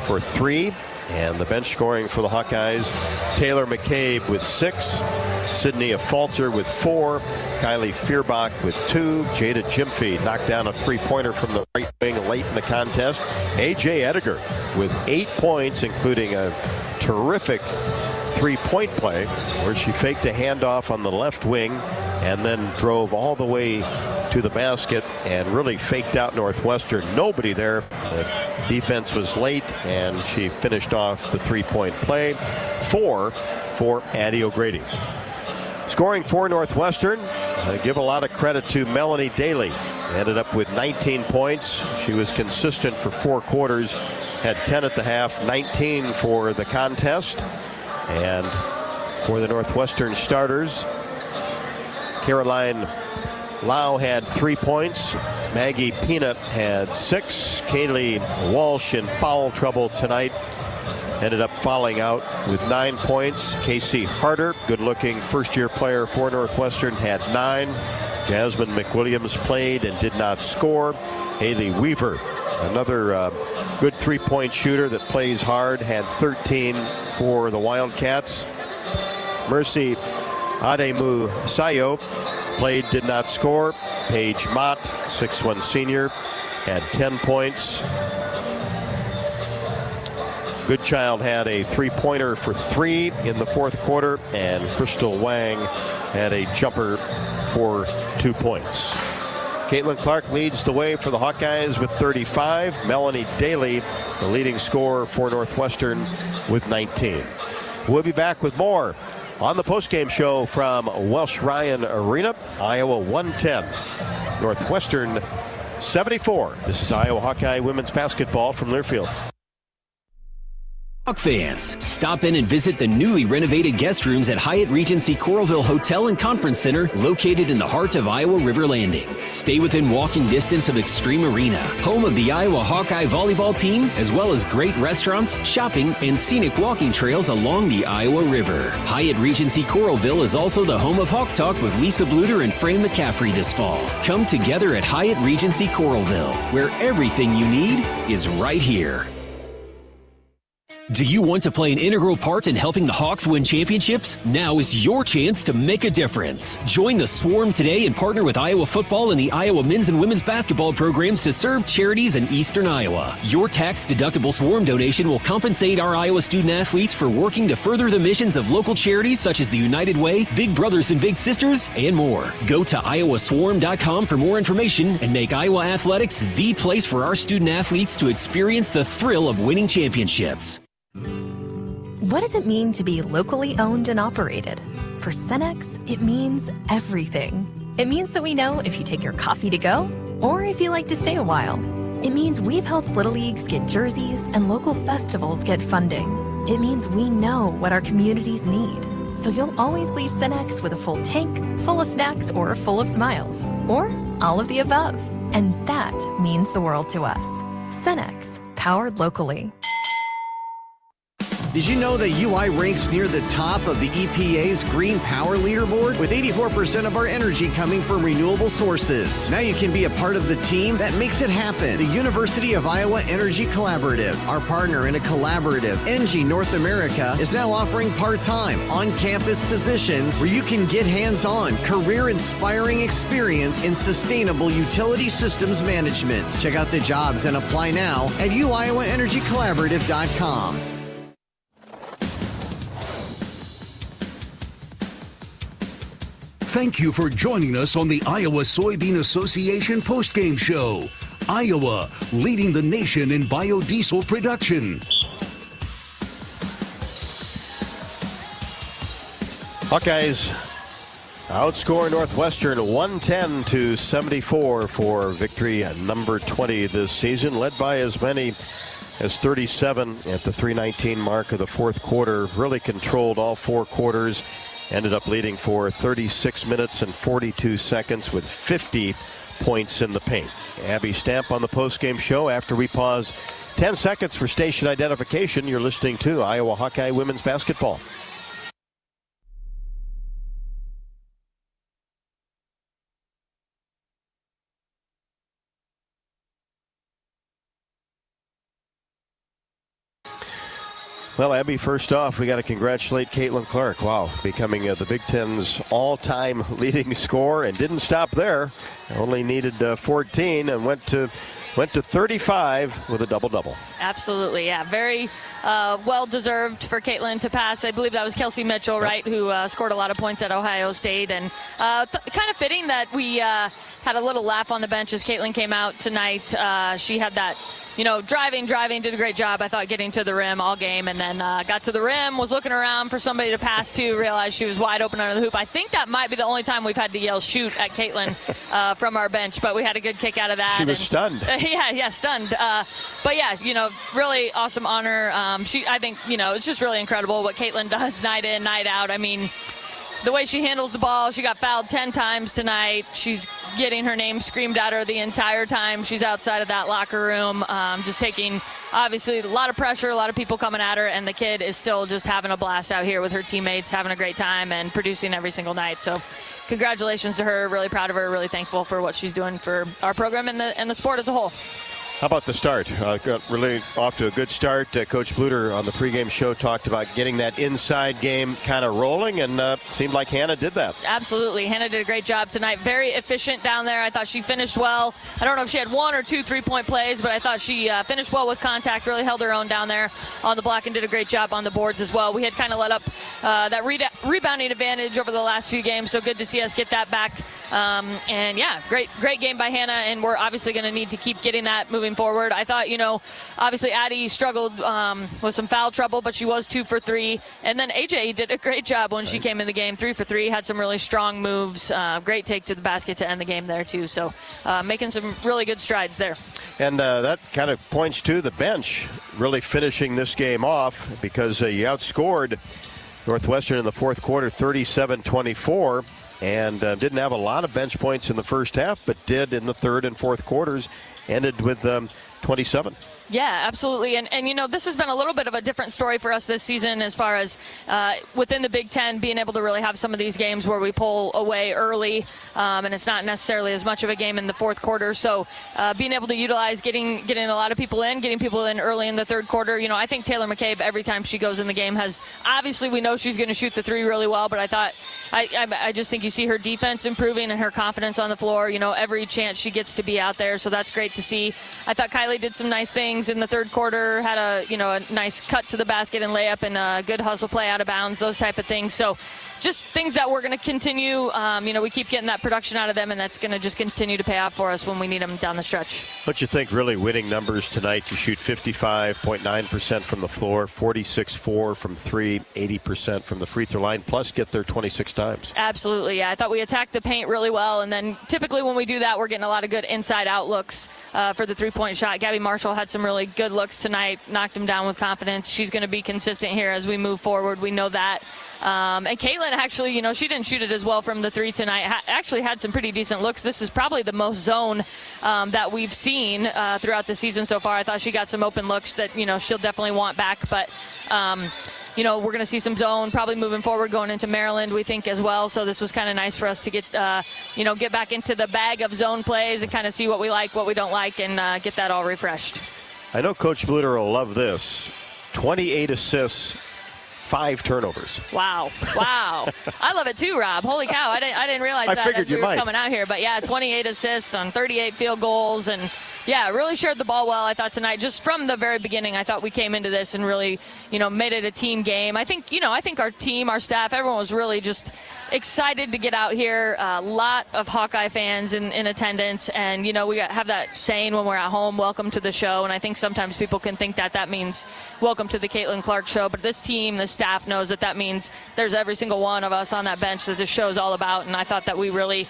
for 3. And the bench scoring for the Hawkeyes, Taylor McCabe with 6, Sydney Falter with 4, Kylie Fierbach with 2, Jada Jimphy knocked down a 3-pointer from the right wing late in the contest, A.J. Ediger with 8 points, including a terrific 3-point play where she faked a handoff on the left wing and then drove all the way to the basket and really faked out Northwestern. Nobody there. The defense was late, and she finished off the 3-point play. 4 for Addie O'Grady. Scoring for Northwestern, I give a lot of credit to Melanie Daly. Ended up with 19 points. She was consistent for 4 quarters, had 10 at the half, 19 for the contest. And for the Northwestern starters, Caroline Lau had 3 points. Maggie Peanut had 6. Kaylee Walsh in foul trouble tonight. Ended up fouling out with 9 points. Casey Harder, good-looking first-year player for Northwestern, had 9. Jasmine McWilliams played and did not score. Haley Weaver, another good 3-point shooter that plays hard, had 13 for the Wildcats. Mercy Ademu Sayo played, did not score. Paige Mott, 6'1" senior, had 10 points. Goodchild had a 3-pointer for 3 in the 4th quarter, and Crystal Wang had a jumper for 2 points. Caitlyn Clark leads the way for the Hawkeyes with 35. Melanie Daly, the leading scorer for Northwestern, with 19. We'll be back with more on the postgame show from Welsh Ryan Arena. Iowa 110, Northwestern 74. This is Iowa Hawkeye women's basketball from Learfield. Hawk fans, stop in and visit the newly renovated guest rooms at Hyatt Regency Coralville Hotel and Conference Center, located in the heart of Iowa River Landing. Stay within walking distance of Extreme Arena, home of the Iowa Hawkeye volleyball team, as well as great restaurants, shopping, and scenic walking trails along the Iowa River. Hyatt Regency Coralville is also the home of Hawk Talk with Lisa Bluder and Fran McCaffrey this fall. Come together at Hyatt Regency Coralville, where everything you need is right here. Do you want to play an integral part in helping the Hawks win championships? Now is your chance to make a difference. Join the Swarm today and partner with Iowa football and the Iowa men's and women's basketball programs to serve charities in eastern Iowa. Your tax-deductible Swarm donation will compensate our Iowa student athletes for working to further the missions of local charities such as the United Way, Big Brothers and Big Sisters, and more. Go to iowaswarm.com for more information and make Iowa athletics the place for our student athletes to experience the thrill of winning championships. What does it mean to be locally owned and operated? For Cenex, it means everything. It means that we know if you take your coffee to go or if you like to stay a while. It means we've helped Little Leagues get jerseys and local festivals get funding. It means we know what our communities need. So you'll always leave Cenex with a full tank, full of snacks, or full of smiles. Or all of the above. And that means the world to us. Cenex, powered locally. Did you know that UI ranks near the top of the EPA's Green Power Leaderboard, with 84% of our energy coming from renewable sources? Now you can be a part of the team that makes it happen. The University of Iowa Energy Collaborative, our partner in a collaborative, ENGIE North America, is now offering part-time, on-campus positions where you can get hands-on, career-inspiring experience in sustainable utility systems management. Check out the jobs and apply now at uiowaenergycollaborative.com. Thank you for joining us on the Iowa Soybean Association postgame show. Iowa, leading the nation in biodiesel production. Hawkeyes outscore Northwestern 110-74 for victory number 20 this season, led by as many as 37 at the 3:19 mark of the fourth quarter. Really controlled all four quarters. Ended up leading for 36 minutes and 42 seconds with 50 points in the paint. Abby Stamp on the postgame show after we pause 10 seconds for station identification. You're listening to Iowa Hawkeye Women's Basketball. Well, Abby, first off, we got to congratulate Caitlyn Clark. Wow, becoming the Big Ten's all-time leading scorer, and didn't stop there. Only needed 14 and went to 35 with a double-double. Absolutely, yeah. Very well-deserved for Caitlyn to pass. I believe that was Kelsey Mitchell, right, who scored a lot of points at Ohio State. And kind of fitting that we had a little laugh on the bench as Caitlyn came out tonight. She had that, driving, did a great job, I thought, getting to the rim all game, and then got to the rim, was looking around for somebody to pass to, realized she was wide open under the hoop. I think that might be the only time we've had to yell shoot at Caitlyn from our bench, but we had a good kick out of that. She was stunned. Yeah, stunned. But yeah, really awesome honor. I think, it's just really incredible what Caitlyn does night in, night out. I mean, the way she handles the ball, she got fouled 10 times tonight. She's getting her name screamed at her the entire time she's outside of that locker room, just taking, obviously, a lot of pressure, a lot of people coming at her, and the kid is still just having a blast out here with her teammates, having a great time and producing every single night. So congratulations to her. Really proud of her, really thankful for what she's doing for our program and the sport as a whole. How about the start? Got really off to a good start. Coach Bluder on the pregame show talked about getting that inside game kind of rolling, and seemed like Hannah did that. Absolutely. Hannah did a great job tonight. Very efficient down there. I thought she finished well. I don't know if she had one or two three-point plays, but I thought she finished well with contact, really held her own down there on the block and did a great job on the boards as well. We had kind of let up that rebounding advantage over the last few games, so good to see us get that back. And yeah, great game by Hannah, and we're obviously going to need to keep getting that moving moving forward. I thought, obviously Addie struggled with some foul trouble, but she was 2 for 3. And then AJ did a great job when she came in the game, 3 for 3, had some really strong moves, great take to the basket to end the game there too. So making some really good strides there. And that kind of points to the bench really finishing this game off, because you outscored Northwestern in the fourth quarter 37-24. And didn't have a lot of bench points in the first half, but did in the third and fourth quarters. Ended with 27. Yeah, absolutely. And this has been a little bit of a different story for us this season as far as within the Big Ten being able to really have some of these games where we pull away early, and it's not necessarily as much of a game in the fourth quarter. So being able to utilize getting a lot of people in, getting people in early in the third quarter. I think Taylor McCabe, every time she goes in the game, has obviously we know she's going to shoot the 3 really well, but I just think you see her defense improving and her confidence on the floor. Every chance she gets to be out there, so that's great to see. I thought Kylie did some nice things in the third quarter, had a nice cut to the basket and layup and a good hustle play out of bounds, those type of things. So just things that we're going to continue. We keep getting that production out of them, and that's going to just continue to pay off for us when we need them down the stretch. Don't you think really winning numbers tonight to shoot 55.9% from the floor, 46.4 from 3, 80% from the free throw line, plus get there 26 times? Absolutely, yeah. I thought we attacked the paint really well, and then typically when we do that, we're getting a lot of good inside-out looks for the three-point shot. Gabby Marshall had some really good looks tonight, knocked them down with confidence. She's going to be consistent here as we move forward. We know that. And Caitlyn actually, she didn't shoot it as well from the 3 tonight. Actually had some pretty decent looks. This is probably the most zone that we've seen throughout the season so far. I thought she got some open looks that, she'll definitely want back. But, we're going to see some zone probably moving forward going into Maryland, we think, as well. So this was kind of nice for us to get, get back into the bag of zone plays and kind of see what we like, what we don't like, and get that all refreshed. I know Coach Bluder will love this. 28 assists, 5 turnovers. Wow. I love it too, Rob. Holy cow. I didn't realize that as we were coming out here. But, 28 assists on 38 field goals. And, really shared the ball well, I thought, tonight. Just from the very beginning, I thought we came into this and really, made it a team game. I think our team, our staff, everyone was really just excited to get out here. A lot of Hawkeye fans in attendance. And, we have that saying when we're at home, welcome to the show. And I think sometimes people can think that means welcome to the Caitlyn Clark show. But this team, this staff knows that means there's every single one of us on that bench that this show is all about. And I thought that we really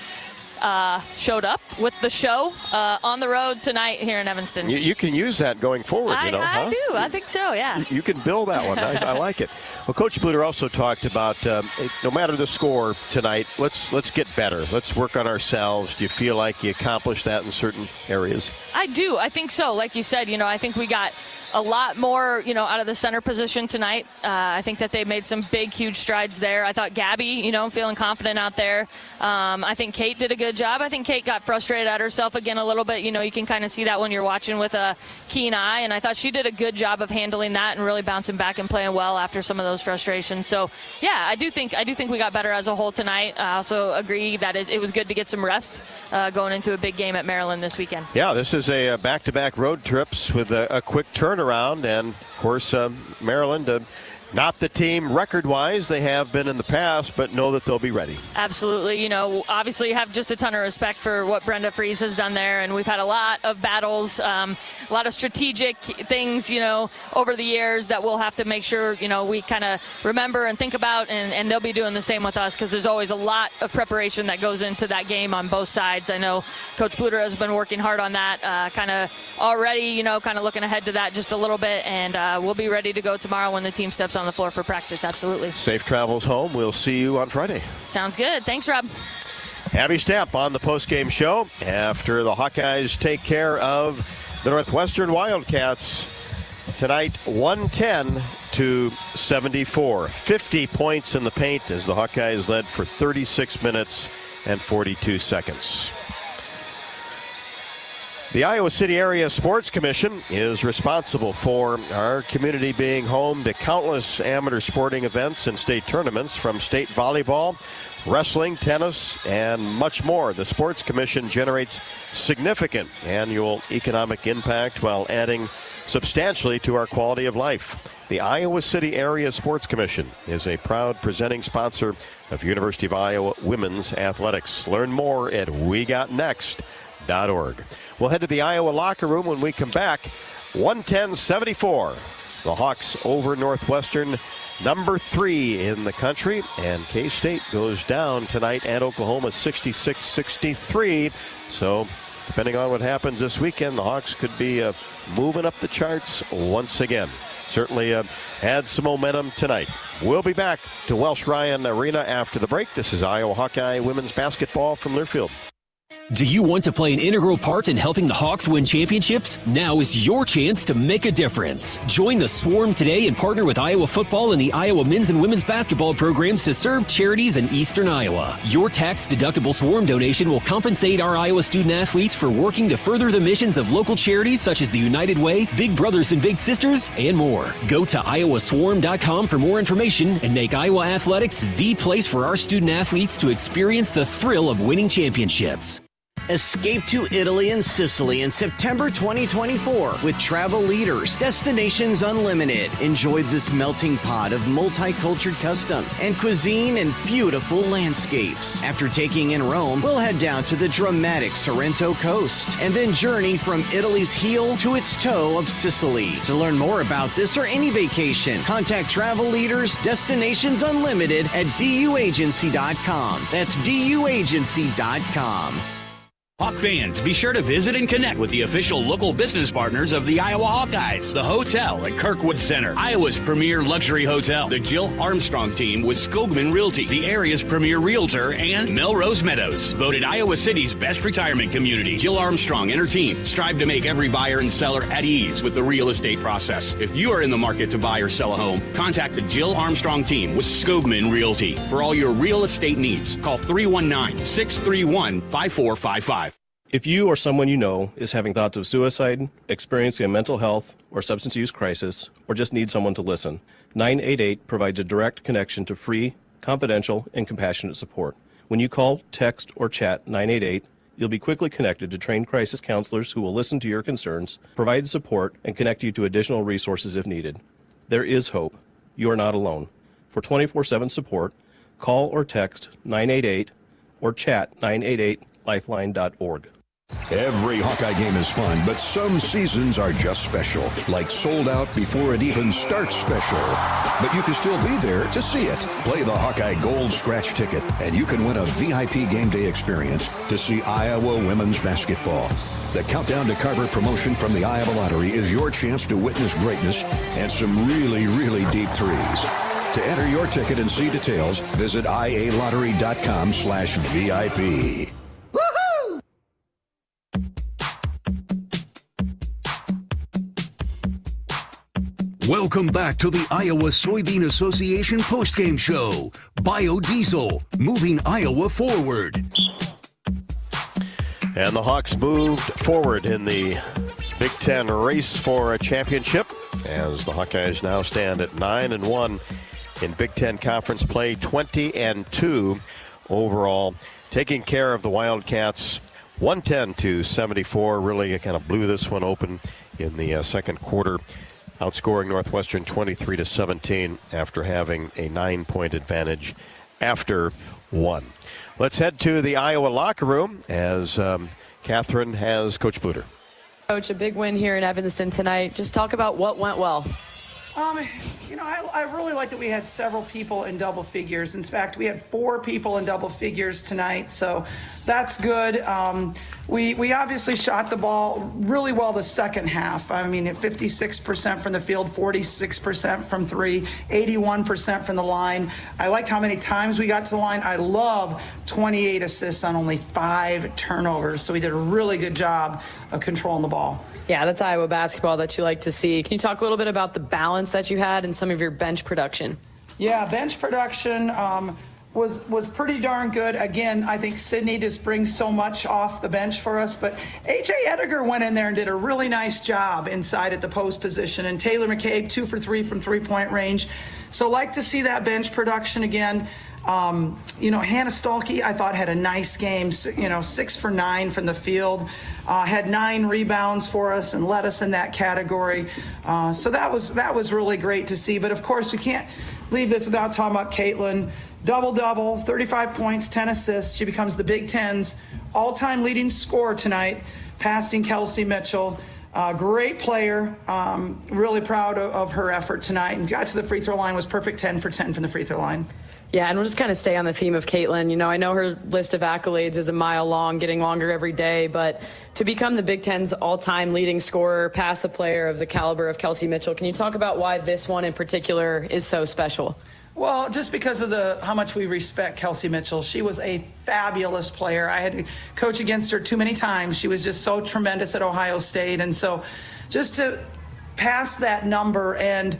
showed up with the show on the road tonight here in Evanston. You can use that going forward, I do. I think so, yeah. You can build that one. I like it. Well, Coach Bluder also talked about no matter the score tonight, let's get better. Let's work on ourselves. Do you feel like you accomplished that in certain areas? I do. I think so. Like you said, I think we got a lot more, out of the center position tonight. I think that they made some big, huge strides there. I thought Gabby, feeling confident out there. I think Kate did a good job. I think Kate got frustrated at herself again a little bit. You can kind of see that when you're watching with a keen eye, and I thought she did a good job of handling that and really bouncing back and playing well after some of those frustrations. So, I do think we got better as a whole tonight. I also agree that it was good to get some rest going into a big game at Maryland this weekend. Yeah, this is a back-to-back road trips with a quick turnaround, and of course Maryland not the team record-wise they have been in the past, but know that they'll be ready. Absolutely. Obviously have just a ton of respect for what Brenda Fries has done there, and we've had a lot of battles, a lot of strategic things, over the years that we'll have to make sure, we kind of remember and think about, and they'll be doing the same with us, because there's always a lot of preparation that goes into that game on both sides. I know Coach Bluder has been working hard on that, kind of already, kind of looking ahead to that just a little bit, and we'll be ready to go tomorrow when the team steps on the floor for practice. Absolutely. Safe travels home. We'll see you on Friday. Sounds good. Thanks, Rob. Abby Stamp on the postgame show after the Hawkeyes take care of the Northwestern Wildcats tonight, 110-74. 50 points in the paint as the Hawkeyes led for 36 minutes and 42 seconds. The Iowa City Area Sports Commission is responsible for our community being home to countless amateur sporting events and state tournaments, from state volleyball, wrestling, tennis, and much more. The Sports Commission generates significant annual economic impact while adding substantially to our quality of life. The Iowa City Area Sports Commission is a proud presenting sponsor of University of Iowa women's athletics. Learn more at WeGotNext.com. lifeline.org. We'll head to the Iowa locker room when we come back. 110-74. The Hawks over Northwestern, number 3 in the country. And K-State goes down tonight at Oklahoma 66-63. So depending on what happens this weekend, the Hawks could be moving up the charts once again. Certainly adds some momentum tonight. We'll be back to Welsh Ryan Arena after the break. This is Iowa Hawkeye women's basketball from Learfield. Do you want to play an integral part in helping the Hawks win championships? Now is your chance to make a difference. Join the Swarm today and partner with Iowa football and the Iowa men's and women's basketball programs to serve charities in eastern Iowa. Your tax-deductible Swarm donation will compensate our Iowa student athletes for working to further the missions of local charities such as the United Way, Big Brothers and Big Sisters, and more. Go to iowaswarm.com for more information and make Iowa athletics the place for our student athletes to experience the thrill of winning championships. Escape to Italy and Sicily in September 2024 with travel leaders, Destinations Unlimited. Enjoy this melting pot of multicultural customs and cuisine and beautiful landscapes. After taking in Rome, we'll head down to the dramatic Sorrento coast and then journey from Italy's heel to its toe of Sicily. To learn more about this or any vacation, contact travel leaders, Destinations Unlimited at duagency.com. That's duagency.com. Hawk fans, be sure to visit and connect with the official local business partners of the Iowa Hawkeyes. The hotel at Kirkwood Center, Iowa's premier luxury hotel. The Jill Armstrong team with Skogman Realty, the area's premier realtor, and Melrose Meadows. Voted Iowa City's best retirement community. Jill Armstrong and her team strive to make every buyer and seller at ease with the real estate process. If you are in the market to buy or sell a home, contact the Jill Armstrong team with Skogman Realty. For all your real estate needs, call 319-631-5455. If you or someone you know is having thoughts of suicide, experiencing a mental health or substance use crisis, or just need someone to listen, 988 provides a direct connection to free, confidential, and compassionate support. When you call, text, or chat 988, you'll be quickly connected to trained crisis counselors who will listen to your concerns, provide support, and connect you to additional resources if needed. There is hope. You are not alone. For 24/7 support, call or text 988 or chat 988lifeline.org. Every Hawkeye game is fun, but some seasons are just special, like sold out before it even starts special. But you can still be there to see it. Play the Hawkeye Gold Scratch ticket, and you can win a VIP game day experience to see Iowa women's basketball. The Countdown to Carver promotion from the Iowa Lottery is your chance to witness greatness and some really, really deep threes. To enter your ticket and see details, visit ialottery.com/VIP. Welcome back to the Iowa Soybean Association postgame show. Biodiesel, moving Iowa forward. And the Hawks moved forward in the Big Ten race for a championship as the Hawkeyes now stand at 9-1 in Big Ten Conference play, 20-2 overall, taking care of the Wildcats 110-74. Really kind of blew this one open in the second quarter, outscoring Northwestern 23-17 after having a 9-point advantage after one. Let's head to the Iowa locker room as Catherine has Coach Bluder. Coach, a big win here in Evanston tonight. Just talk about what went well. I really like that we had several people in double figures. In fact, we had 4 people in double figures tonight, so that's good. We obviously shot the ball really well the second half. I mean, at 56% from the field, 46% from 3, 81% from the line. I liked how many times we got to the line. I love 28 assists on only 5 turnovers, so we did a really good job of controlling the ball. Yeah, that's Iowa basketball that you like to see. Can you talk a little bit about the balance that you had and some of your bench production? Yeah, bench production was pretty darn good. Again, I think Sydney just brings so much off the bench for us. But A.J. Ediger went in there and did a really nice job inside at the post position. And Taylor McCabe, 2 for 3 from three-point range. So like to see that bench production again. Hannah Stalkey, I thought, had a nice game, 6 for 9 from the field, had 9 rebounds for us and led us in that category. So that was really great to see. But of course, we can't leave this without talking about Caitlyn. Double-double, 35 points, 10 assists. She becomes the Big Ten's all-time leading scorer tonight, passing Kelsey Mitchell. Great player. Really proud of her effort tonight, and got to the free throw line, was perfect 10 for 10 from the free throw line. Yeah, and we'll just kind of stay on the theme of Caitlyn. You know, I know her list of accolades is a mile long, getting longer every day, but to become the Big Ten's all-time leading scorer, pass a player of the caliber of Kelsey Mitchell, can you talk about why this one in particular is so special? Well, just because of how much we respect Kelsey Mitchell. She was a fabulous player. I had to coach against her too many times. She was just so tremendous at Ohio State. And so just to pass that number, and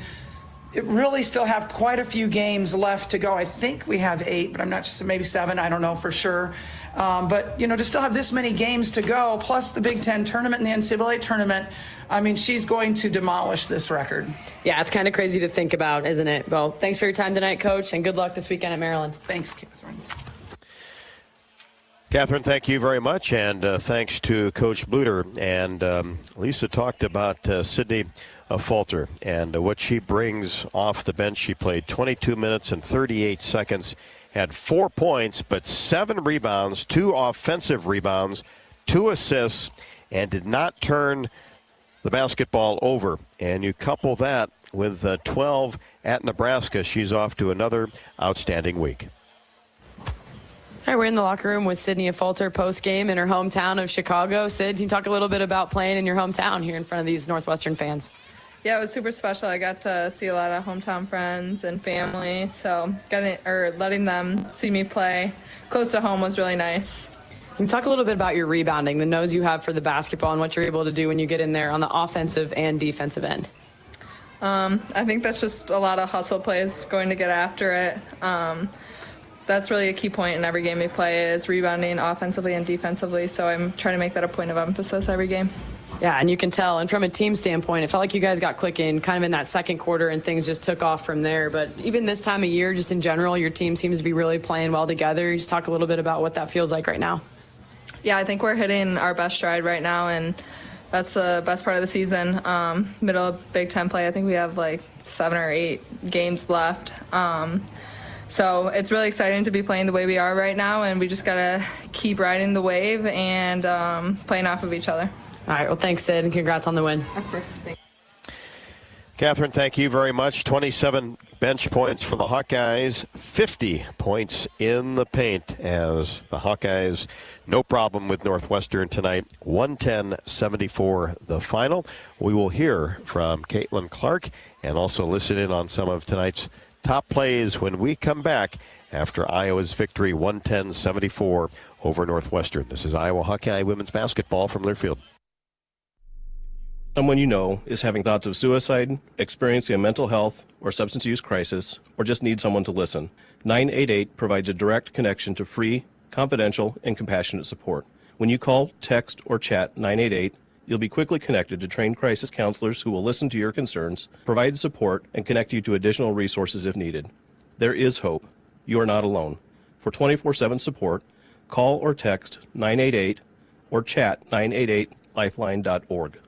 it really still have quite a few games left to go. I think we have 8, but I'm not sure, maybe 7. I don't know for sure. But, you know, to still have this many games to go, plus the Big Ten tournament and the NCAA tournament, I mean, she's going to demolish this record. Yeah, it's kind of crazy to think about, isn't it? Well, thanks for your time tonight, Coach, and good luck this weekend at Maryland. Thanks, Catherine. Catherine, thank you very much, and thanks to Coach Bluder. And Lisa talked about Sydney Falter and what she brings off the bench. She played 22 minutes and 38 seconds, had 4 points, but 7 rebounds, 2 offensive rebounds, 2 assists, and did not turn the basketball over. And you couple that with 12 at Nebraska, she's off to another outstanding week. All right, we're in the locker room with Sydney Falter post-game in her hometown of Chicago. Sid, can you talk a little bit about playing in your hometown here in front of these Northwestern fans? Yeah, it was super special. I got to see a lot of hometown friends and family, so letting them see me play close to home was really nice. Can you talk a little bit about your rebounding, the nose you have for the basketball, and what you're able to do when you get in there on the offensive and defensive end? I think that's just a lot of hustle plays, going to get after it. That's really a key point in every game we play, is rebounding offensively and defensively, so I'm trying to make that a point of emphasis every game. Yeah, and you can tell. And from a team standpoint, it felt like you guys got clicking kind of in that second quarter and things just took off from there. But even this time of year, just in general, your team seems to be really playing well together. Just talk a little bit about what that feels like right now. Yeah, I think we're hitting our best stride right now, and that's the best part of the season. Middle of Big Ten play, I think we have like 7 or 8 games left. So it's really exciting to be playing the way we are right now, and we just got to keep riding the wave and playing off of each other. All right, well, thanks, Sid, and congrats on the win. Of course. Catherine, thank you very much. 27 bench points for the Hawkeyes, 50 points in the paint as the Hawkeyes, no problem with Northwestern tonight, 110-74 the final. We will hear from Caitlyn Clark and also listen in on some of tonight's top plays when we come back after Iowa's victory 110-74 over Northwestern. This is Iowa Hawkeye women's basketball from Learfield. Someone you know is having thoughts of suicide, experiencing a mental health or substance use crisis, or just need someone to listen. 988 provides a direct connection to free, confidential, and compassionate support. When you call, text, or chat 988, you'll be quickly connected to trained crisis counselors who will listen to your concerns, provide support, and connect you to additional resources if needed. There is hope. You are not alone. For 24/7 support, call or text 988 or chat 988lifeline.org.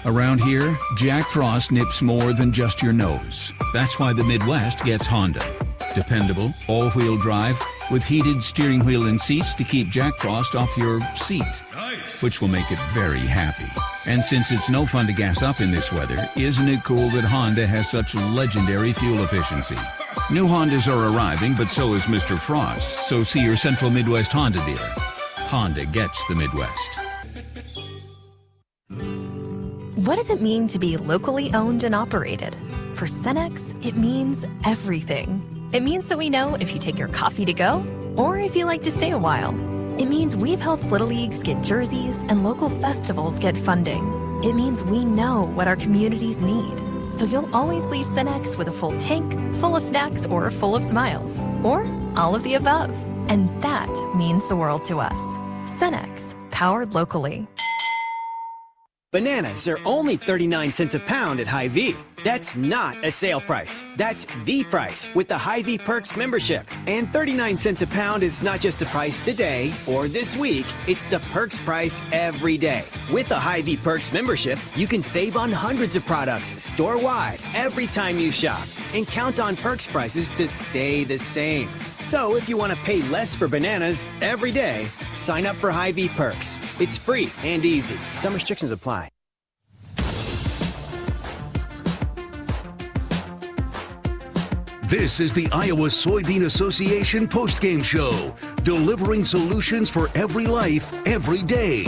Around here, Jack Frost nips more than just your nose. That's why the Midwest gets Honda. Dependable, all-wheel drive, with heated steering wheel and seats to keep Jack Frost off your seat, which will make it very happy. And since it's no fun to gas up in this weather, isn't it cool that Honda has such legendary fuel efficiency? New Hondas are arriving, but so is Mr. Frost, so see your Central Midwest Honda dealer. Honda gets the Midwest. What does it mean to be locally owned and operated? For Cenex, it means everything. It means that we know if you take your coffee to go or if you like to stay a while. It means we've helped Little Leagues get jerseys and local festivals get funding. It means we know what our communities need. So you'll always leave Cenex with a full tank, full of snacks, or full of smiles. Or all of the above. And that means the world to us. Cenex, powered locally. Bananas are only 39 cents a pound at Hy-Vee. That's not a sale price. That's the price with the Hy-Vee Perks membership. And 39 cents a pound is not just the price today or this week. It's the Perks price every day. With the Hy-Vee Perks membership, you can save on hundreds of products store-wide every time you shop. And count on Perks prices to stay the same. So if you want to pay less for bananas every day, sign up for Hy-Vee Perks. It's free and easy. Some restrictions apply. This is the Iowa Soybean Association postgame show, delivering solutions for every life, every day.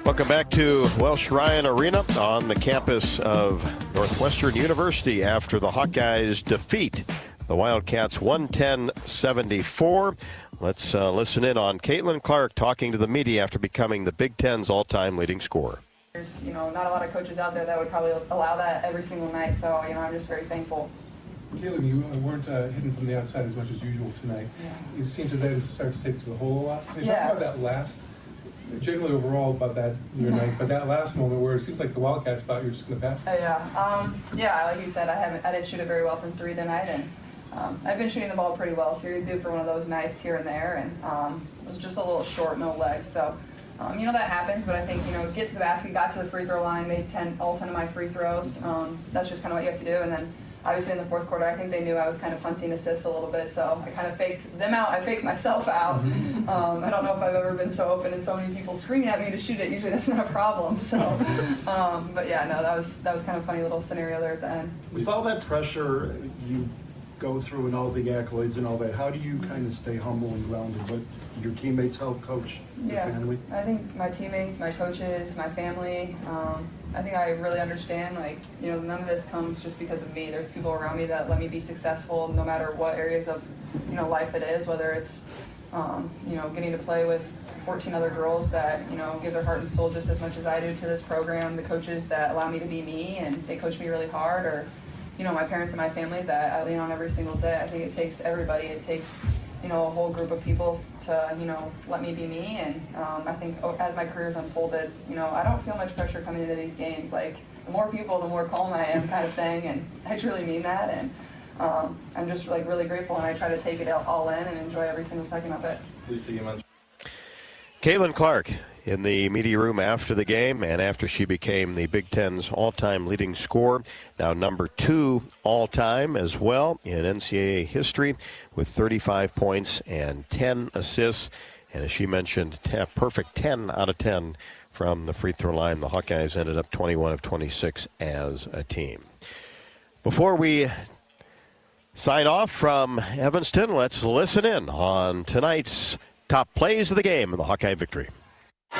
Welcome back to Welsh Ryan Arena on the campus of Northwestern University after the Hawkeyes defeat the Wildcats 110-74. Let's listen in on Caitlyn Clark talking to the media after becoming the Big Ten's all-time leading scorer. There's, not a lot of coaches out there that would probably allow that every single night, so, I'm just very thankful. Caitlyn, you weren't hitting from the outside as much as usual tonight. Yeah. You seem to then start to take to the hole a lot. Can you talk about that last, generally overall about that your night, but that last moment where it seems like the Wildcats thought you were just going to pass? Yeah, like you said, I didn't shoot it very well from three tonight, and I've been shooting the ball pretty well, so you're due for one of those nights here and there, and it was just a little short, no legs, so. That happens, but I think, get to the basket, got to the free throw line, made all 10 of my free throws. That's just kind of what you have to do. And then, obviously, in the fourth quarter, I think they knew I was kind of hunting assists a little bit, so I kind of faked them out. I faked myself out. I don't know if I've ever been so open and so many people screaming at me to shoot it. Usually that's not a problem. So, but yeah, no, that was kind of a funny little scenario there at the end. With all that pressure you go through and all the accolades and all that, how do you kind of stay humble and grounded? What your teammates help coach your family? I think my teammates, my coaches, my family, I think I really understand, none of this comes just because of me. There's people around me that let me be successful no matter what areas of, life it is, whether it's, getting to play with 14 other girls that, give their heart and soul just as much as I do to this program, the coaches that allow me to be me and they coach me really hard, or, my parents and my family that I lean on every single day. I think it takes everybody. It takes, a whole group of people to, let me be me. And I think as my career's unfolded, I don't feel much pressure coming into these games. The more people, the more calm I am kind of thing. And I truly mean that. And I'm just really grateful, and I try to take it all in and enjoy every single second of it. Lisa, you mentioned Caitlyn Clark in the media room after the game and after she became the Big Ten's all-time leading scorer, now number 2 all-time as well in NCAA history with 35 points and 10 assists. And as she mentioned, perfect 10 out of 10 from the free throw line. The Hawkeyes ended up 21 of 26 as a team. Before we sign off from Evanston, let's listen in on tonight's top plays of the game and the Hawkeye victory.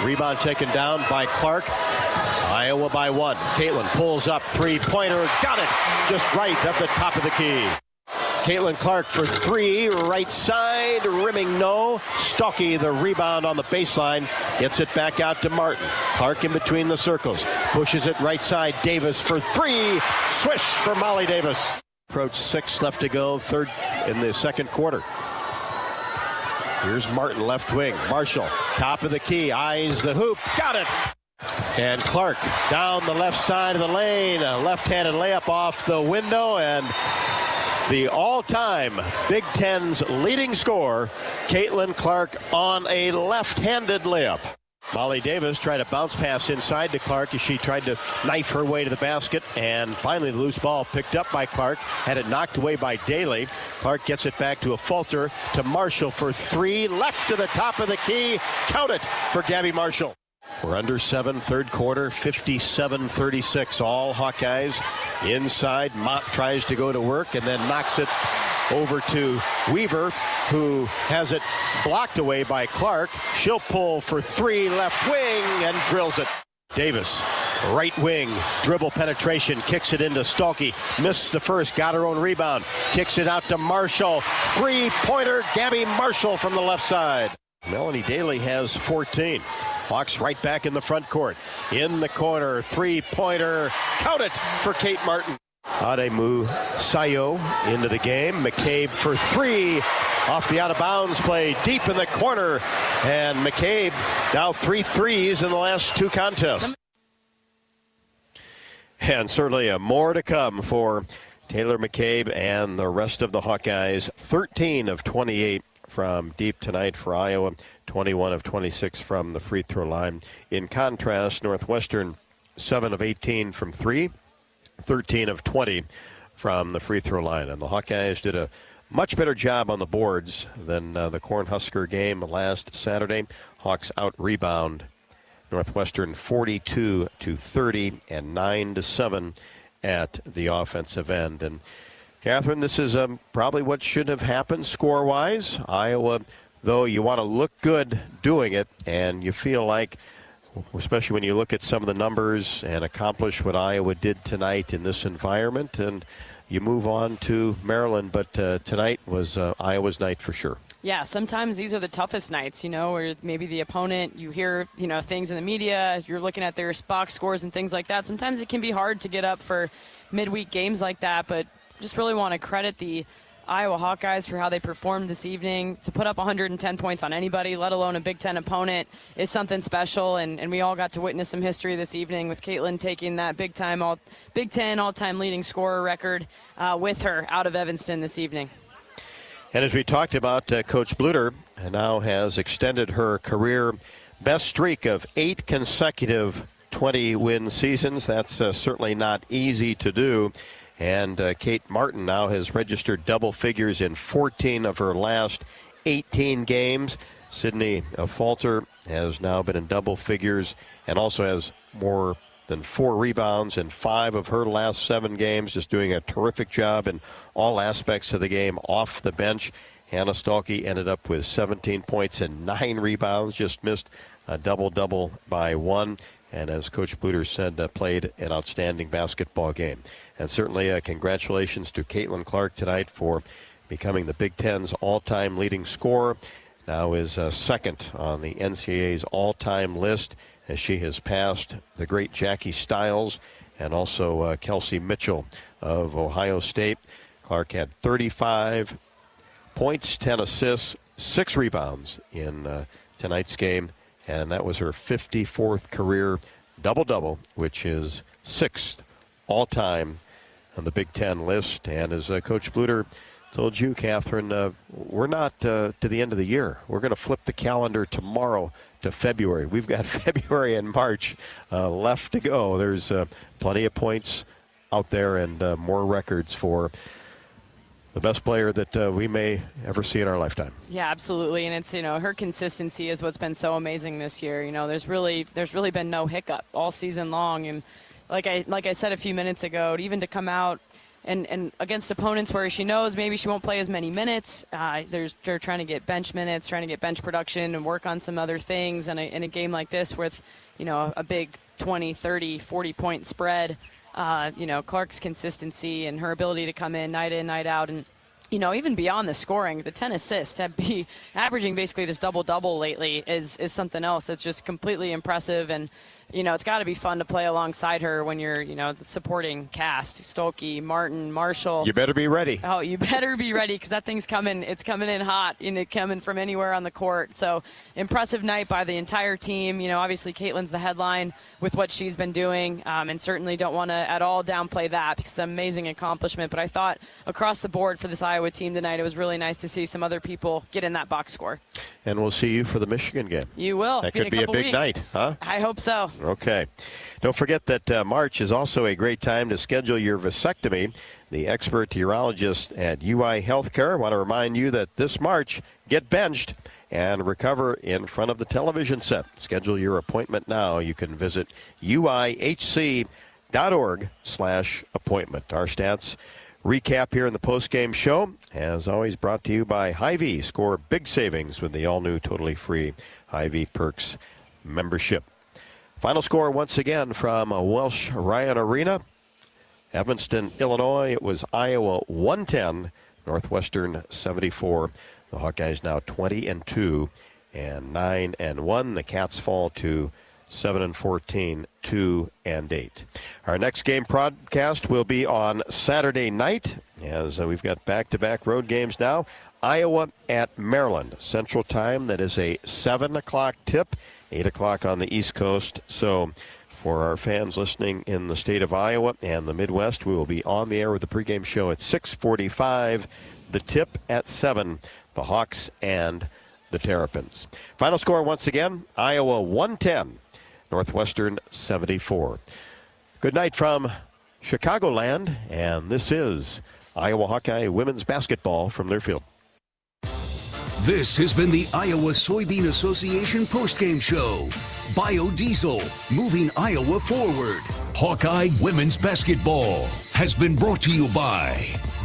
Rebound taken down by Clark. Iowa by 1. Caitlyn pulls up, three-pointer, got it just right up the top of the key. Caitlyn Clark for 3, right side, rimming no. Stocky the rebound on the baseline, gets it back out to Martin. Clark in between the circles, pushes it right side. Davis for 3, swish for Molly Davis. Approach 6 left to go, third in the second quarter. Here's Martin, left wing. Marshall, top of the key, eyes the hoop, got it! And Clark down the left side of the lane, a left-handed layup off the window, and the all-time Big Ten's leading scorer, Caitlyn Clark, on a left-handed layup. Molly Davis tried a bounce pass inside to Clark as she tried to knife her way to the basket, and finally the loose ball picked up by Clark, had it knocked away by Daly. Clark gets it back to a Falter to Marshall for 3, left to the top of the key, count it for Gabby Marshall. We're under 7, third quarter, 57-36, all Hawkeyes inside. Mott tries to go to work and then knocks it over to Weaver, who has it blocked away by Clark. She'll pull for 3, left wing, and drills it. Davis, right wing, dribble penetration, kicks it into Stalky. Missed the first, got her own rebound. Kicks it out to Marshall. 3-pointer, Gabby Marshall from the left side. Melanie Daly has 14. Hawks right back in the front court. In the corner, 3-pointer, count it for Kate Martin. Ademu Sayo into the game. McCabe for 3 off the out-of-bounds play deep in the corner. And McCabe now 3 threes in the last 2 contests. And certainly more to come for Taylor McCabe and the rest of the Hawkeyes. 13 of 28 from deep tonight for Iowa, 21 of 26 from the free throw line. In contrast, Northwestern 7 of 18 from 3, 13 of 20 from the free throw line. And the Hawkeyes did a much better job on the boards than the Cornhusker game last Saturday. Hawks out-rebound Northwestern 42-30 and 9-7 at the offensive end. And Catherine, this is probably what should have happened score-wise. Iowa, though, you want to look good doing it, and you feel like, especially when you look at some of the numbers and accomplish what Iowa did tonight in this environment, and you move on to Maryland. But tonight was Iowa's night for sure. Yeah, sometimes these are the toughest nights, where maybe the opponent, you hear, things in the media, you're looking at their box scores and things like that. Sometimes it can be hard to get up for midweek games like that, but just really want to credit the Iowa Hawkeyes for how they performed this evening. To put up 110 points on anybody, let alone a Big Ten opponent, is something special, and we all got to witness some history this evening with Caitlyn taking that Big Ten all-time leading scorer record with her out of Evanston this evening. And as we talked about, Coach Bluder now has extended her career best streak of 8 consecutive 20-win seasons. That's certainly not easy to do. And Kate Martin now has registered double figures in 14 of her last 18 games. Sydney Falter has now been in double figures and also has more than 4 rebounds in 5 of her last 7 games, just doing a terrific job in all aspects of the game off the bench. Hannah Stalkey ended up with 17 points and 9 rebounds, just missed a double-double by 1. And as Coach Bluder said, played an outstanding basketball game. And certainly congratulations to Caitlyn Clark tonight for becoming the Big Ten's all-time leading scorer. Now is second on the NCAA's all-time list, as she has passed the great Jackie Stiles and also Kelsey Mitchell of Ohio State. Clark had 35 points, 10 assists, 6 rebounds in tonight's game, and that was her 54th career double-double, which is 6th all-time on the Big Ten list. And as Coach Bluder told you, Catherine, we're not to the end of the year. We're going to flip the calendar tomorrow to February. We've got February and March left to go. There's plenty of points out there and more records for the best player that we may ever see in our lifetime. Yeah, absolutely. And it's, her consistency is what's been so amazing this year. There's really been no hiccup all season long. And like I said a few minutes ago, even to come out and against opponents where she knows maybe she won't play as many minutes, they're trying to get bench minutes, trying to get bench production and work on some other things. And in a game like this with, a big 20, 30, 40-point spread, Clark's consistency and her ability to come in, night out, and even beyond the scoring, the 10 assists, to be averaging basically this double-double lately is something else that's just completely impressive. And, it's got to be fun to play alongside her when you're, the supporting cast, Stolke, Martin, Marshall. You better be ready. Oh, you better be ready, because that thing's coming. It's coming in hot, and it's coming from anywhere on the court. So impressive night by the entire team. Obviously Caitlin's the headline with what she's been doing, and certainly don't want to at all downplay that, because it's an amazing accomplishment. But I thought across the board for this Iowa team tonight, it was really nice to see some other people get in that box score. And we'll see you for the Michigan game. You will. That could be a big night, huh? I hope so. Okay. Don't forget that March is also a great time to schedule your vasectomy. The expert urologist at UI Healthcare want to remind you that this March, get benched and recover in front of the television set. Schedule your appointment now. You can visit uihc.org/appointment. Our stats recap here in the postgame show, as always, brought to you by Hy-Vee. Score big savings with the all-new, totally free Hy-Vee Perks membership. Final score once again from Welsh Ryan Arena. Evanston, Illinois. It was Iowa 110, Northwestern 74. The Hawkeyes now 20-2 and 9-1. The Cats fall to 7-14, 2-8. Our next game broadcast will be on Saturday night, as we've got back-to-back road games now. Iowa at Maryland Central Time. That is a 7 o'clock tip, 8 o'clock on the East Coast. So For our fans listening in the state of Iowa and the Midwest, we will be on the air with the pregame show at 6:45. The tip at 7. The Hawks and the Terrapins. Final score once again, Iowa 110, Northwestern 74. Good night from Chicagoland, and this is Iowa Hawkeye women's basketball from Learfield. This has been the Iowa Soybean Association postgame show. Biodiesel, moving Iowa forward. Hawkeye women's basketball has been brought to you by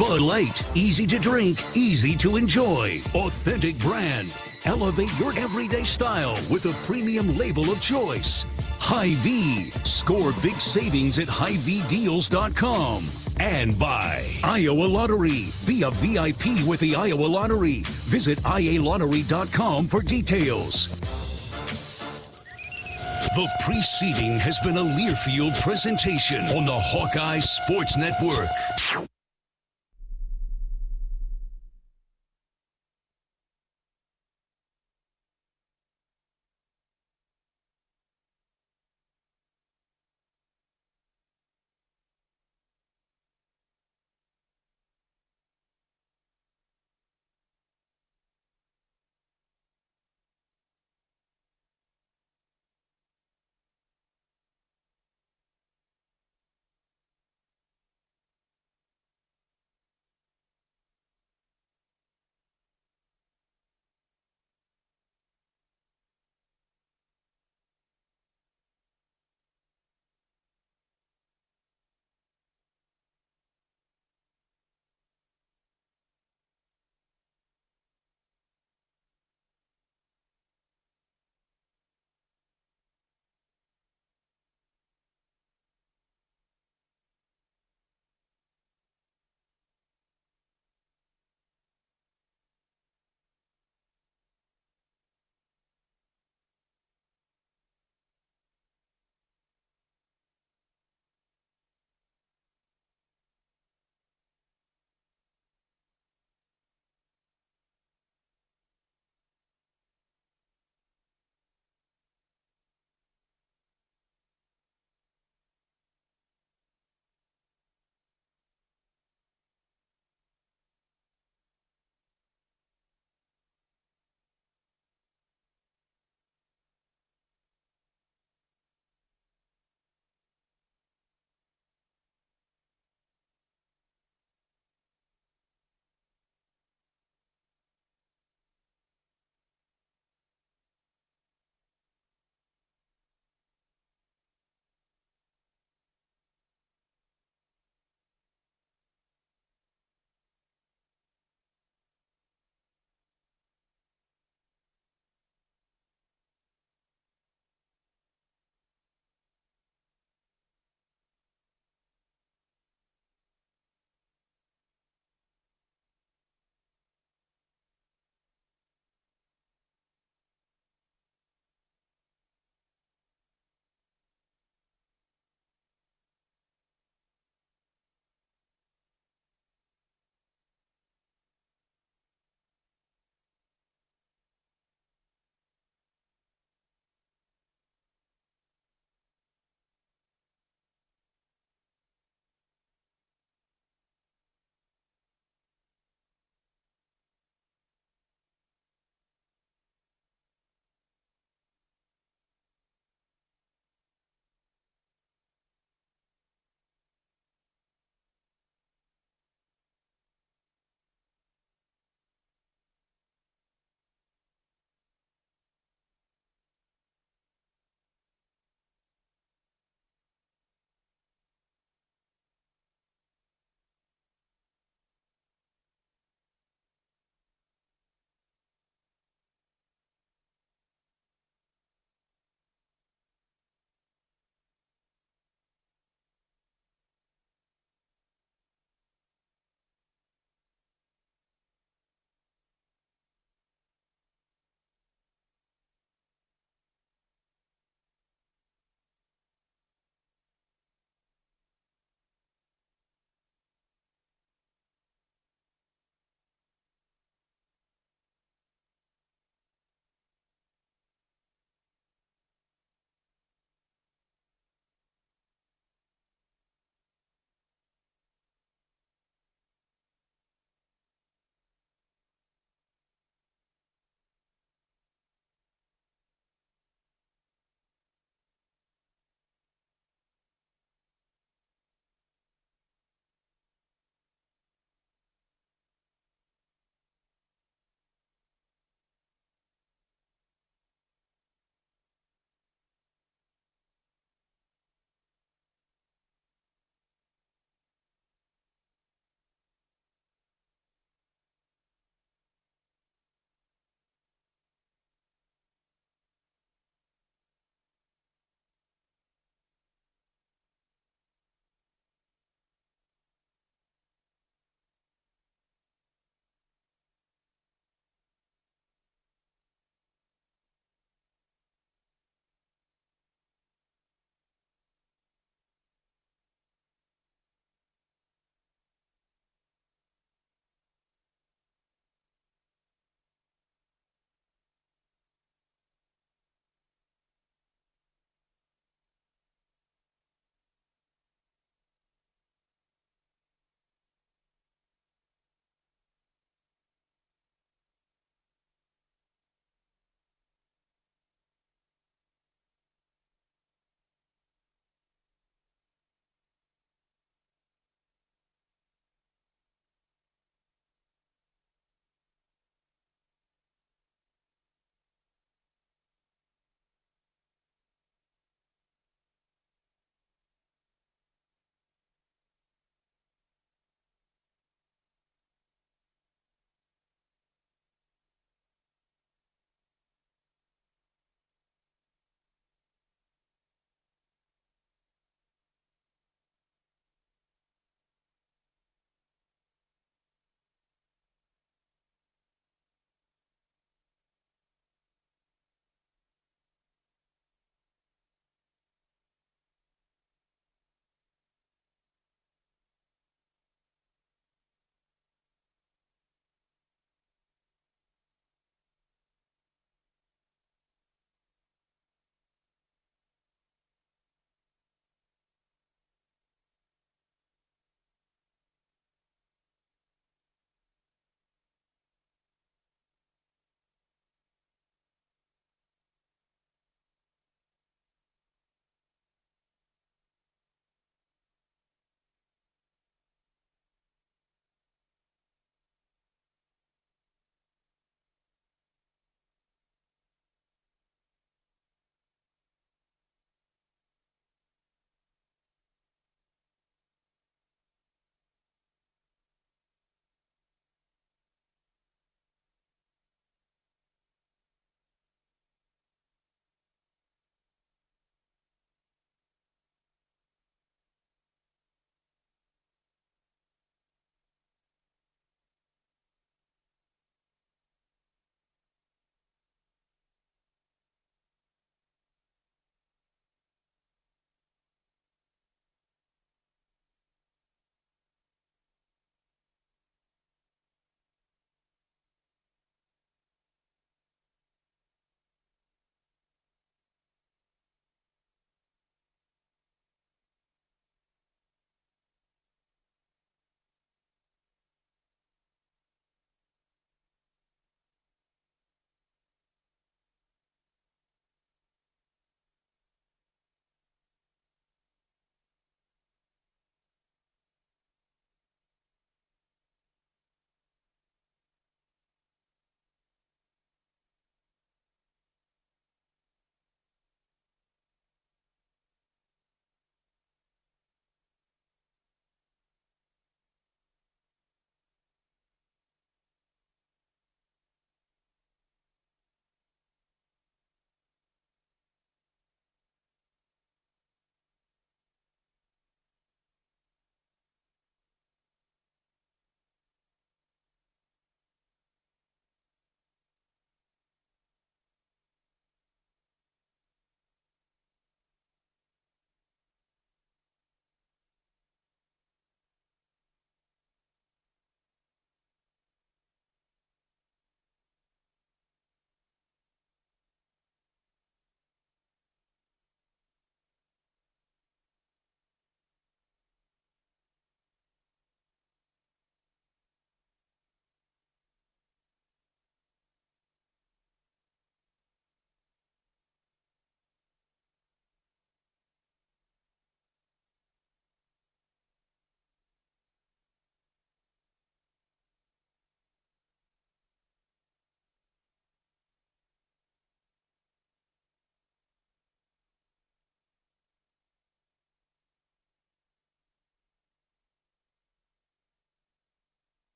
Bud Light, easy to drink, easy to enjoy. Authentic brand. Elevate your everyday style with a premium label of choice. Hy-Vee, score big savings at HyVeeDeals.com. And by Iowa Lottery. Be a VIP with the Iowa Lottery. Visit IALottery.com for details. The preceding has been a Learfield presentation on the Hawkeye Sports Network.